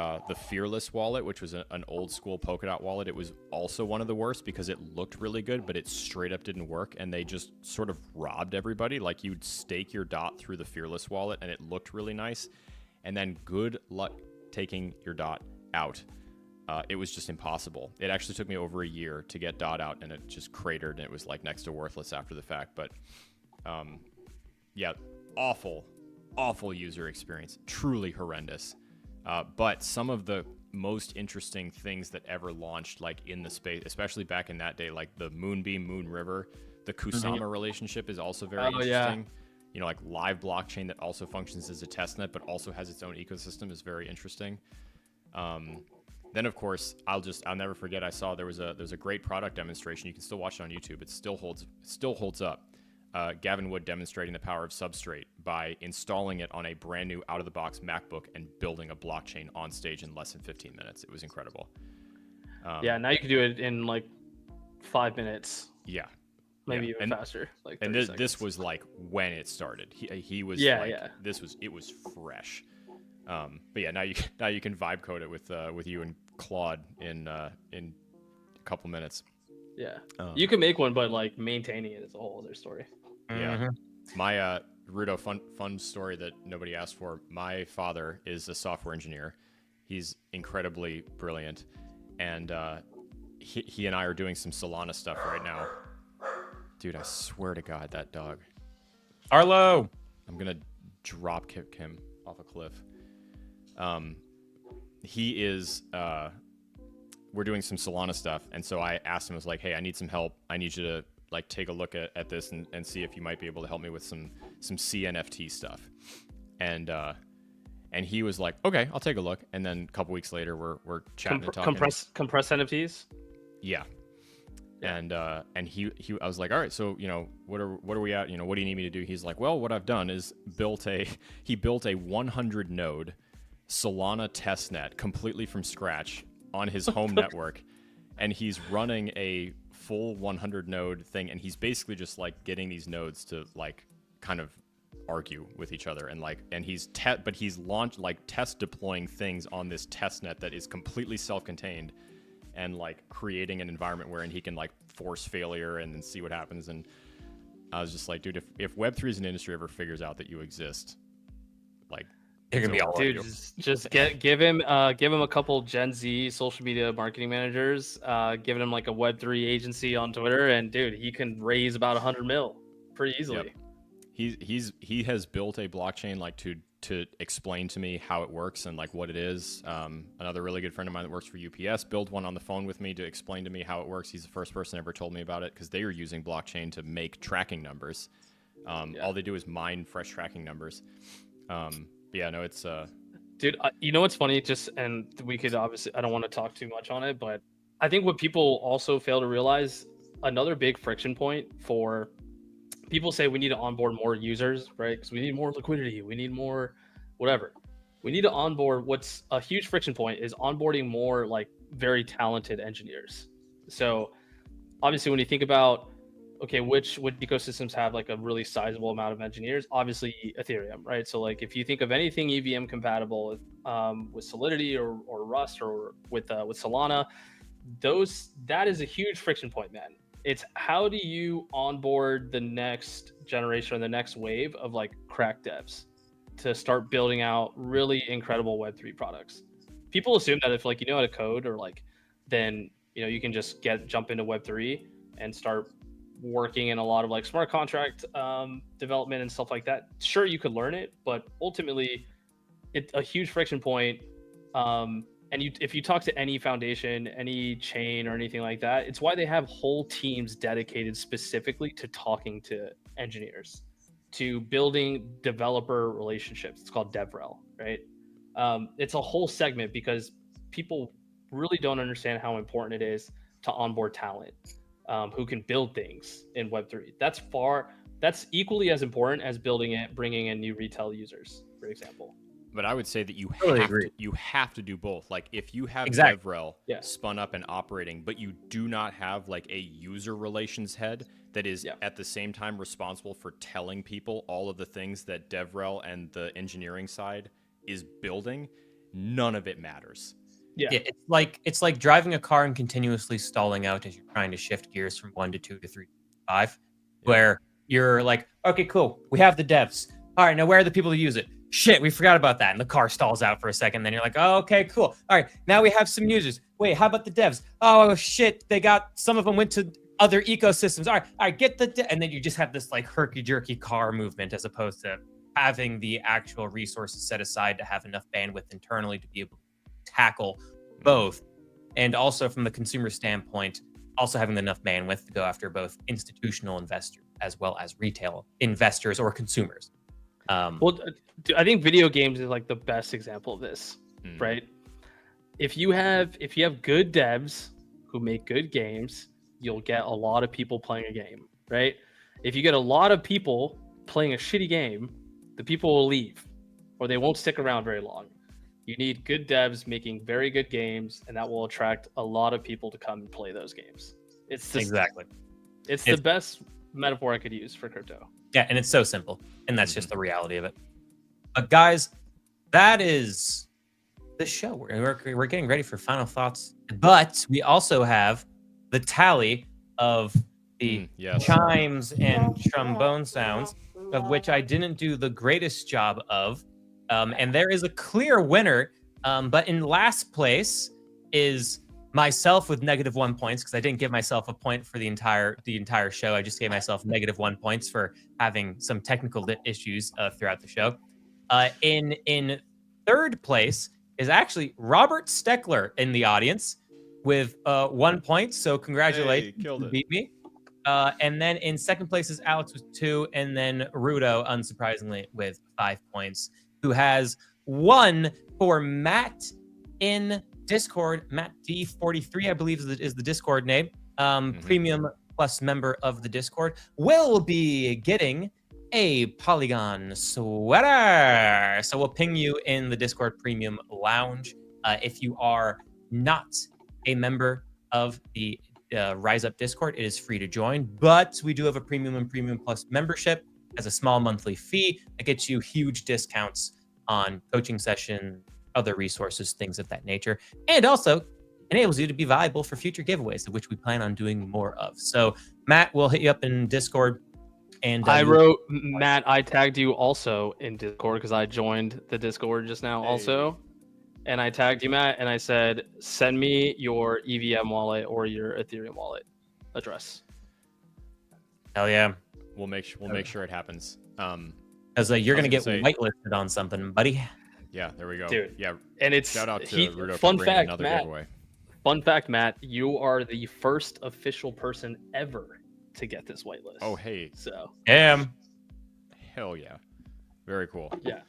Fearless wallet, which was an old school Polkadot wallet. It was also one of the worst because it looked really good, but it straight up didn't work, and they just sort of robbed everybody. Like, you'd stake your DOT through the Fearless wallet, and it looked really nice, and then good luck taking your DOT out. It was just impossible. It actually took me over a year to get DOT out, and it just cratered, and it was like next to worthless after the fact. But yeah, awful user experience, truly horrendous. But some of the most interesting things that ever launched, like in the space, especially back in that day, like the Moonbeam, Moon River, the Kusama relationship is also very interesting. Yeah. You know, like live blockchain that also functions as a testnet, but also has its own ecosystem is very interesting. Then of course, I'll never forget. I saw there's a great product demonstration. You can still watch it on YouTube. It still holds up. Gavin Wood demonstrating the power of Substrate by installing it on a brand new out-of-the-box MacBook and building a blockchain on stage in less than 15 minutes. It was incredible. Yeah, now you can do it in like 5 minutes. Yeah, maybe even faster. Like, and this was like when it started. He was it was fresh. But yeah, now you can vibe code it with you and Claude in a couple minutes. Yeah, you can make one, but like maintaining it is a whole other story. Yeah, my Ruto fun story that nobody asked for. My father is a software engineer. He's incredibly brilliant, and he and I are doing some Solana stuff right now. Dude, I swear to God, that dog. Arlo! I'm gonna drop kick him off a cliff. He is we're doing some Solana stuff, and so I asked him, I was like, hey, I need some help. I need you to like take a look at this and see if you might be able to help me with some CNFT stuff. And he was like, okay, I'll take a look. And then a couple weeks later, we're chatting and talking. Compress NFTs. Yeah. And he I was like, all right, so you know, what are we at? You know, what do you need me to do? He's like, well, what I've done is he built a 100 node Solana testnet completely from scratch on his home network, and he's running a full 100 node thing, and he's basically just like getting these nodes to like kind of argue with each other, and he's launched like test deploying things on this testnet that is completely self-contained, and like creating an environment wherein he can like force failure and then see what happens. And I was just like, dude, if Web3 as an industry ever figures out that you exist, like, it can be all dude. Just give him a couple Gen Z social media marketing managers, giving him like a Web3 agency on Twitter, and dude, he can raise about 100 mil pretty easily. Yep. He has built a blockchain like to explain to me how it works and like what it is. Another really good friend of mine that works for UPS built one on the phone with me to explain to me how it works. He's the first person ever told me about it because they are using blockchain to make tracking numbers. All they do is mine fresh tracking numbers. Yeah, no, it's dude, you know what's funny? And we could obviously, I don't want to talk too much on it, but I think what people also fail to realize, another big friction point for people say we need to onboard more users, right? Because we need more liquidity, we need more whatever. We need to onboard. What's a huge friction point is onboarding more like very talented engineers. So obviously when you think about, okay, which ecosystems have like a really sizable amount of engineers? Obviously Ethereum, right? So like if you think of anything EVM compatible with Solidity or Rust or with Solana, that is a huge friction point, man. It's how do you onboard the next generation or the next wave of like crack devs to start building out really incredible Web3 products? People assume that if like you know how to code or like, then you know you can just jump into Web3 and start working in a lot of like smart contract development and stuff like that. Sure, you could learn it, but ultimately it's a huge friction point. And if you talk to any foundation, any chain or anything like that, it's why they have whole teams dedicated specifically to talking to engineers, to building developer relationships. It's called DevRel, right? It's a whole segment because people really don't understand how important it is to onboard talent who can build things in Web3. That's equally as important as bringing in new retail users, for example. But I would say that you have to do both. Like if you have DevRel spun up and operating, but you do not have like a user relations head that is at the same time responsible for telling people all of the things that DevRel and the engineering side is building, none of it matters. Yeah. It's like driving a car and continuously stalling out as you're trying to shift gears from 1 to 2 to 3 to 5, where you're like, okay, cool, we have the devs. All right, now where are the people who use it? Shit, we forgot about that. And the car stalls out for a second. Then you're like, oh, okay, cool. All right, now we have some users. Wait, how about the devs? Oh, shit, some of them went to other ecosystems. All right, get and then you just have this like herky-jerky car movement as opposed to having the actual resources set aside to have enough bandwidth internally to be able to tackle both. And also from the consumer standpoint, also having enough bandwidth to go after both institutional investors as well as retail investors or consumers. Well, I think video games is like the best example of this, right? If you have good devs who make good games, you'll get a lot of people playing a game, right? If you get a lot of people playing a shitty game, the people will leave or they won't stick around very long. You need good devs making very good games, and that will attract a lot of people to come and play those games. It's just, exactly. It's the best metaphor I could use for crypto. Yeah, and it's so simple, and that's just the reality of it. But guys, that is the show. We're getting ready for final thoughts, but we also have the tally of the chimes and trombone sounds, of which I didn't do the greatest job of. And there is a clear winner, but in last place is myself with -1 points because I didn't give myself a point for the entire show. I just gave myself -1 points for having some technical issues throughout the show. In third place is actually Robert Steckler in the audience with 1 point. So congratulations, you beat me. And then in second place is Alex with 2, and then Ruto, unsurprisingly, with 5 points, who has won for Matt in Discord. Matt D43, I believe, is the Discord name. Premium plus member of the Discord. Will be getting a Polygon sweater. So we'll ping you in the Discord Premium Lounge. If you are not a member of the Rise Up Discord, it is free to join, but we do have a Premium and Premium Plus membership as a small monthly fee that gets you huge discounts on coaching session, other resources, things of that nature, and also enables you to be viable for future giveaways, of which we plan on doing more of. So Matt will hit you up in Discord. And I wrote, Matt, I tagged you also in Discord because I joined the Discord just now also. And I tagged you, Matt, and I said, send me your EVM wallet or your Ethereum wallet address. Hell yeah. We'll make sure it happens. Because you're going to get whitelisted on something, buddy. Yeah, there we go. Dude. Yeah. And it's shout out to Ruto fun for bringing fact, another Matt, giveaway. Fun fact, Matt, you are the first official person ever to get this whitelist. Oh, hey. So. Damn. Hell yeah. Very cool. Yeah.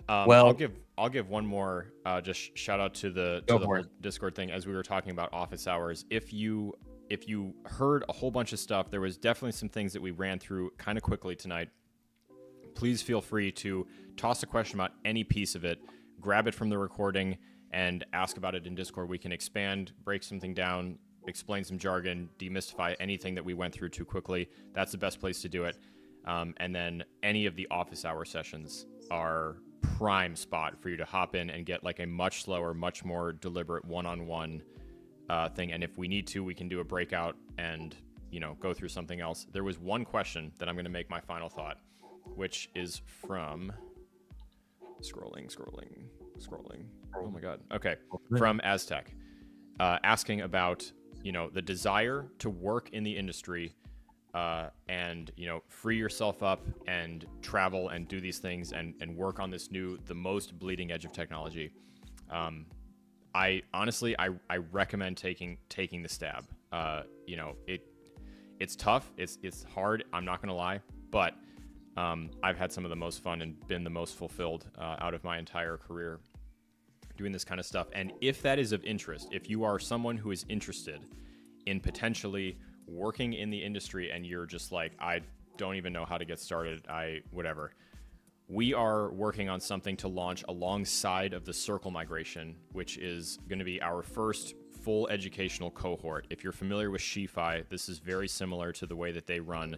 Well, I'll give one more just shout out to the whole Discord thing as we were talking about office hours. If you heard a whole bunch of stuff, there was definitely some things that we ran through kind of quickly tonight. Please feel free to toss a question about any piece of it, grab it from the recording, and ask about it in Discord. We can expand, break something down, explain some jargon, demystify anything that we went through too quickly. That's the best place to do it. And then any of the office hour sessions are prime spot for you to hop in and get like a much slower, much more deliberate one-on-one thing. And if we need to, we can do a breakout and, go through something else. There was one question that I'm going to make my final thought, which is from scrolling. Oh my God. Okay. From Aztec, asking about, the desire to work in the industry and, free yourself up and travel and do these things and work on the most bleeding edge of technology. I honestly recommend taking the stab. It's tough. It's hard. I'm not going to lie, but I've had some of the most fun and been the most fulfilled out of my entire career doing this kind of stuff. And if that is of interest, if you are someone who is interested in potentially working in the industry and you're just like, I don't even know how to get started, whatever. We are working on something to launch alongside of the Circle migration, which is going to be our first full educational cohort. If you're familiar with SheFi, this is very similar to the way that they run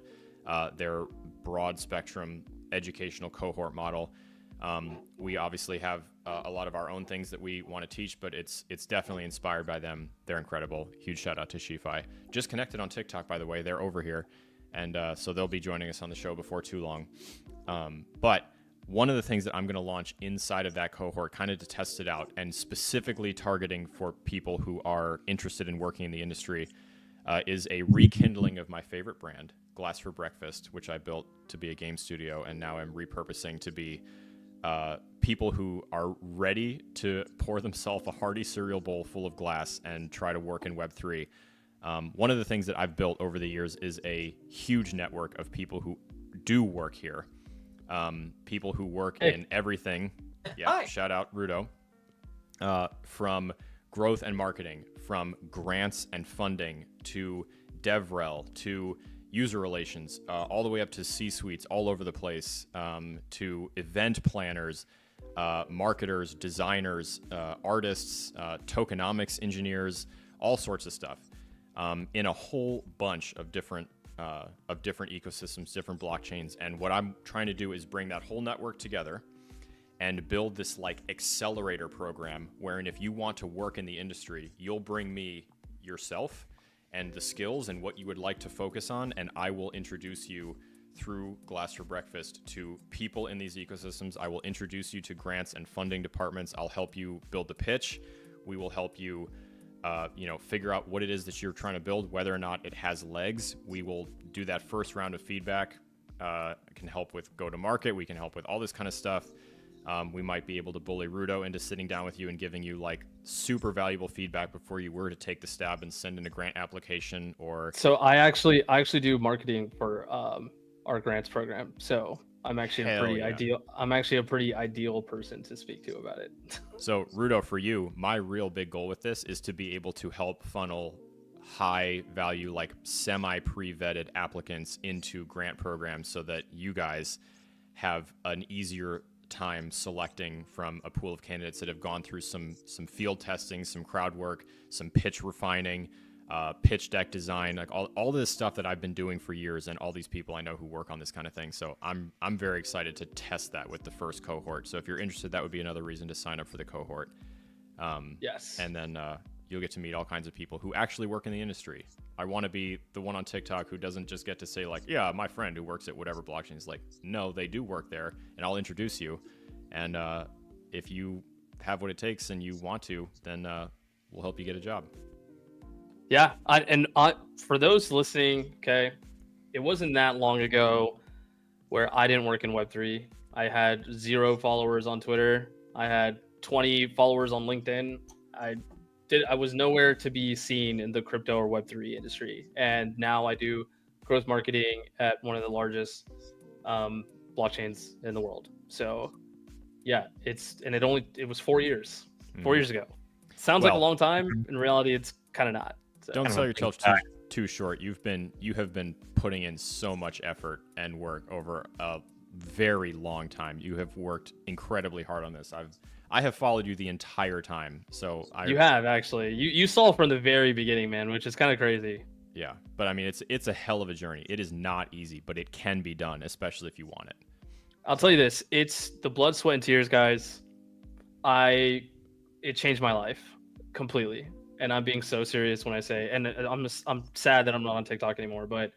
their broad spectrum educational cohort model. We obviously have a lot of our own things that we want to teach, but it's definitely inspired by them. They're incredible. Huge shout out to Shifi. Just connected on TikTok, by the way. They're over here, and so they'll be joining us on the show before too long. But one of the things that I'm going to launch inside of that cohort, kind of to test it out, and specifically targeting for people who are interested in working in the industry, is a rekindling of my favorite brand, Glass for Breakfast, which I built to be a game studio, and now I'm repurposing to be people who are ready to pour themselves a hearty cereal bowl full of glass and try to work in Web3. One of the things that I've built over the years is a huge network of people who do work here. People who work in everything. Yeah, Hi. Shout out Ruto. From growth and marketing, from grants and funding to DevRel to user relations, all the way up to C-suites all over the place, to event planners, marketers, designers, artists, tokenomics engineers, all sorts of stuff, in a whole bunch of different ecosystems, different blockchains. And what I'm trying to do is bring that whole network together and build this like accelerator program wherein if you want to work in the industry, you'll bring me yourself and the skills and what you would like to focus on, and I will introduce you through Glass for Breakfast to people in these ecosystems. I will introduce you to grants and funding departments. I'll help you build the pitch. We will help you figure out what it is that you're trying to build, whether or not it has legs. We will do that first round of feedback. Can help with go to market. We can help with all this kind of stuff. We might be able to bully Ruto into sitting down with you and giving you like super valuable feedback before you were to take the stab and send in a grant application. Or So I actually do marketing for our grants program. So I'm actually a pretty ideal person to speak to about it. So Ruto, for you, my real big goal with this is to be able to help funnel high value, like semi pre-vetted applicants into grant programs so that you guys have an easier time selecting from a pool of candidates that have gone through some field testing, some crowd work, some pitch refining, pitch deck design, like all this stuff that I've been doing for years, and all these people I know who work on this kind of thing. So I'm very excited to test that with the first cohort. So if you're interested, that would be another reason to sign up for the cohort. Yes. And then you'll get to meet all kinds of people who actually work in the industry. I want to be the one on TikTok who doesn't just get to say like, yeah, my friend who works at whatever blockchain is like, no, they do work there, and I'll introduce you. And if you have what it takes and you want to, then we'll help you get a job. Yeah, for those listening, okay, it wasn't that long ago where I didn't work in Web3. I had 0 followers on Twitter. I had 20 followers on LinkedIn. I was nowhere to be seen in the crypto or Web3 industry, and now I do growth marketing at one of the largest blockchains in the world. So, yeah, it was 4 years, 4 years ago. Sounds like a long time. In reality, it's kind of not. So. Don't sell yourself too short. You have been putting in so much effort and work over a very long time. You have worked incredibly hard on this. I have followed you the entire time. So you have actually. You saw from the very beginning, man, which is kind of crazy. Yeah, but I mean, it's a hell of a journey. It is not easy, but it can be done, especially if you want it. I'll tell you this: it's the blood, sweat, and tears, guys. It changed my life completely, and I'm being so serious when I say. And I'm sad that I'm not on TikTok anymore, but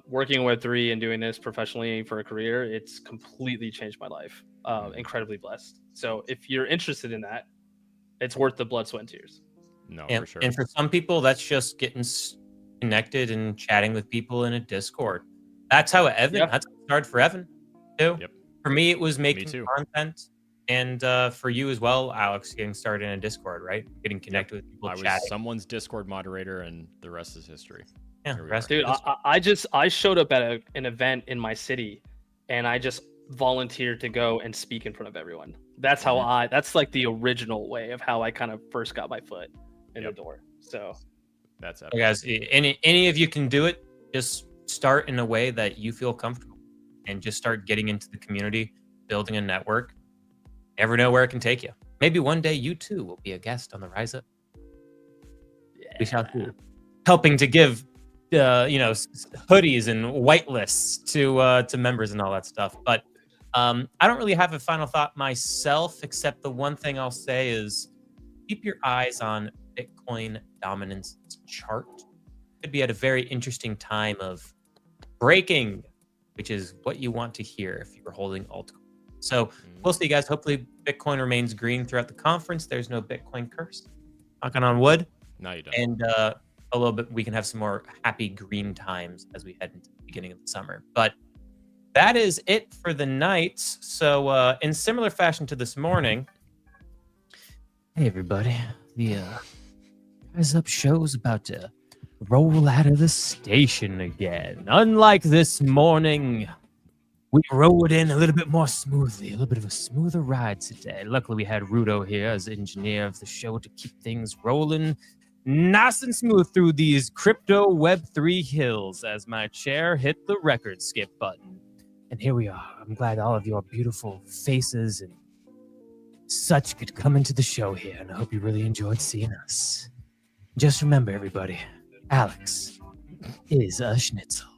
working in Web3 and doing this professionally for a career, it's completely changed my life. Incredibly blessed. So if you're interested in that, it's worth the blood, sweat, and tears. No, and, for sure. And for some people, that's just getting connected and chatting with people in a Discord. That's how Evan. That's how it started for Evan too. Yep. For me, it was making content, and for you as well, Alex, getting started in a Discord, right? Getting connected with people. I chatting. was someone's Discord moderator, and the rest is history. Yeah, dude, I showed up at an event in my city, and I just volunteered to go and speak in front of everyone. That's how that's like the original way of how I kind of first got my foot in the door. So that's it. Guys, any of you can do it. Just start in a way that you feel comfortable, and just start getting into the community, building a network. Never know where it can take you. Maybe one day you too will be a guest on the Rise Up. Yeah. We shall see. Helping to give hoodies and white lists to members and all that stuff. But I don't really have a final thought myself, except the one thing I'll say is keep your eyes on Bitcoin dominance chart. Could be at a very interesting time of breaking, which is what you want to hear if you're holding altcoin. So we'll see, guys. Hopefully Bitcoin remains green throughout the conference. There's no Bitcoin curse. Knocking on wood. No, you don't. And a little bit, we can have some more happy green times as we head into the beginning of the summer. But that is it for the night. So in similar fashion to this morning, hey everybody, the Rise Up show's about to roll out of the station again. Unlike this morning, we rode in a little bit more smoothly, a little bit of a smoother ride today. Luckily, we had Ruto here as engineer of the show to keep things rolling nice and smooth through these crypto Web3 hills as my chair hit the record skip button. And here we are. I'm glad all of your beautiful faces and such could come into the show here, and I hope you really enjoyed seeing us. Just remember, everybody, Alex is a schnitzel.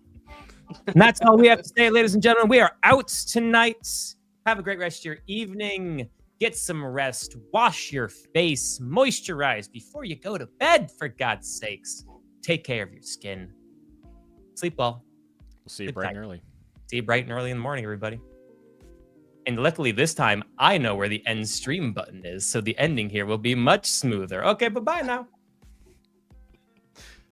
And that's all we have to say, ladies and gentlemen. We are out tonight. Have a great rest of your evening. Get some rest. Wash your face. Moisturize before you go to bed, for God's sakes. Take care of your skin. Sleep well. We'll see you bright and early. See you bright and early in the morning, everybody. And luckily this time, I know where the end stream button is, so the ending here will be much smoother. Okay, bye-bye now.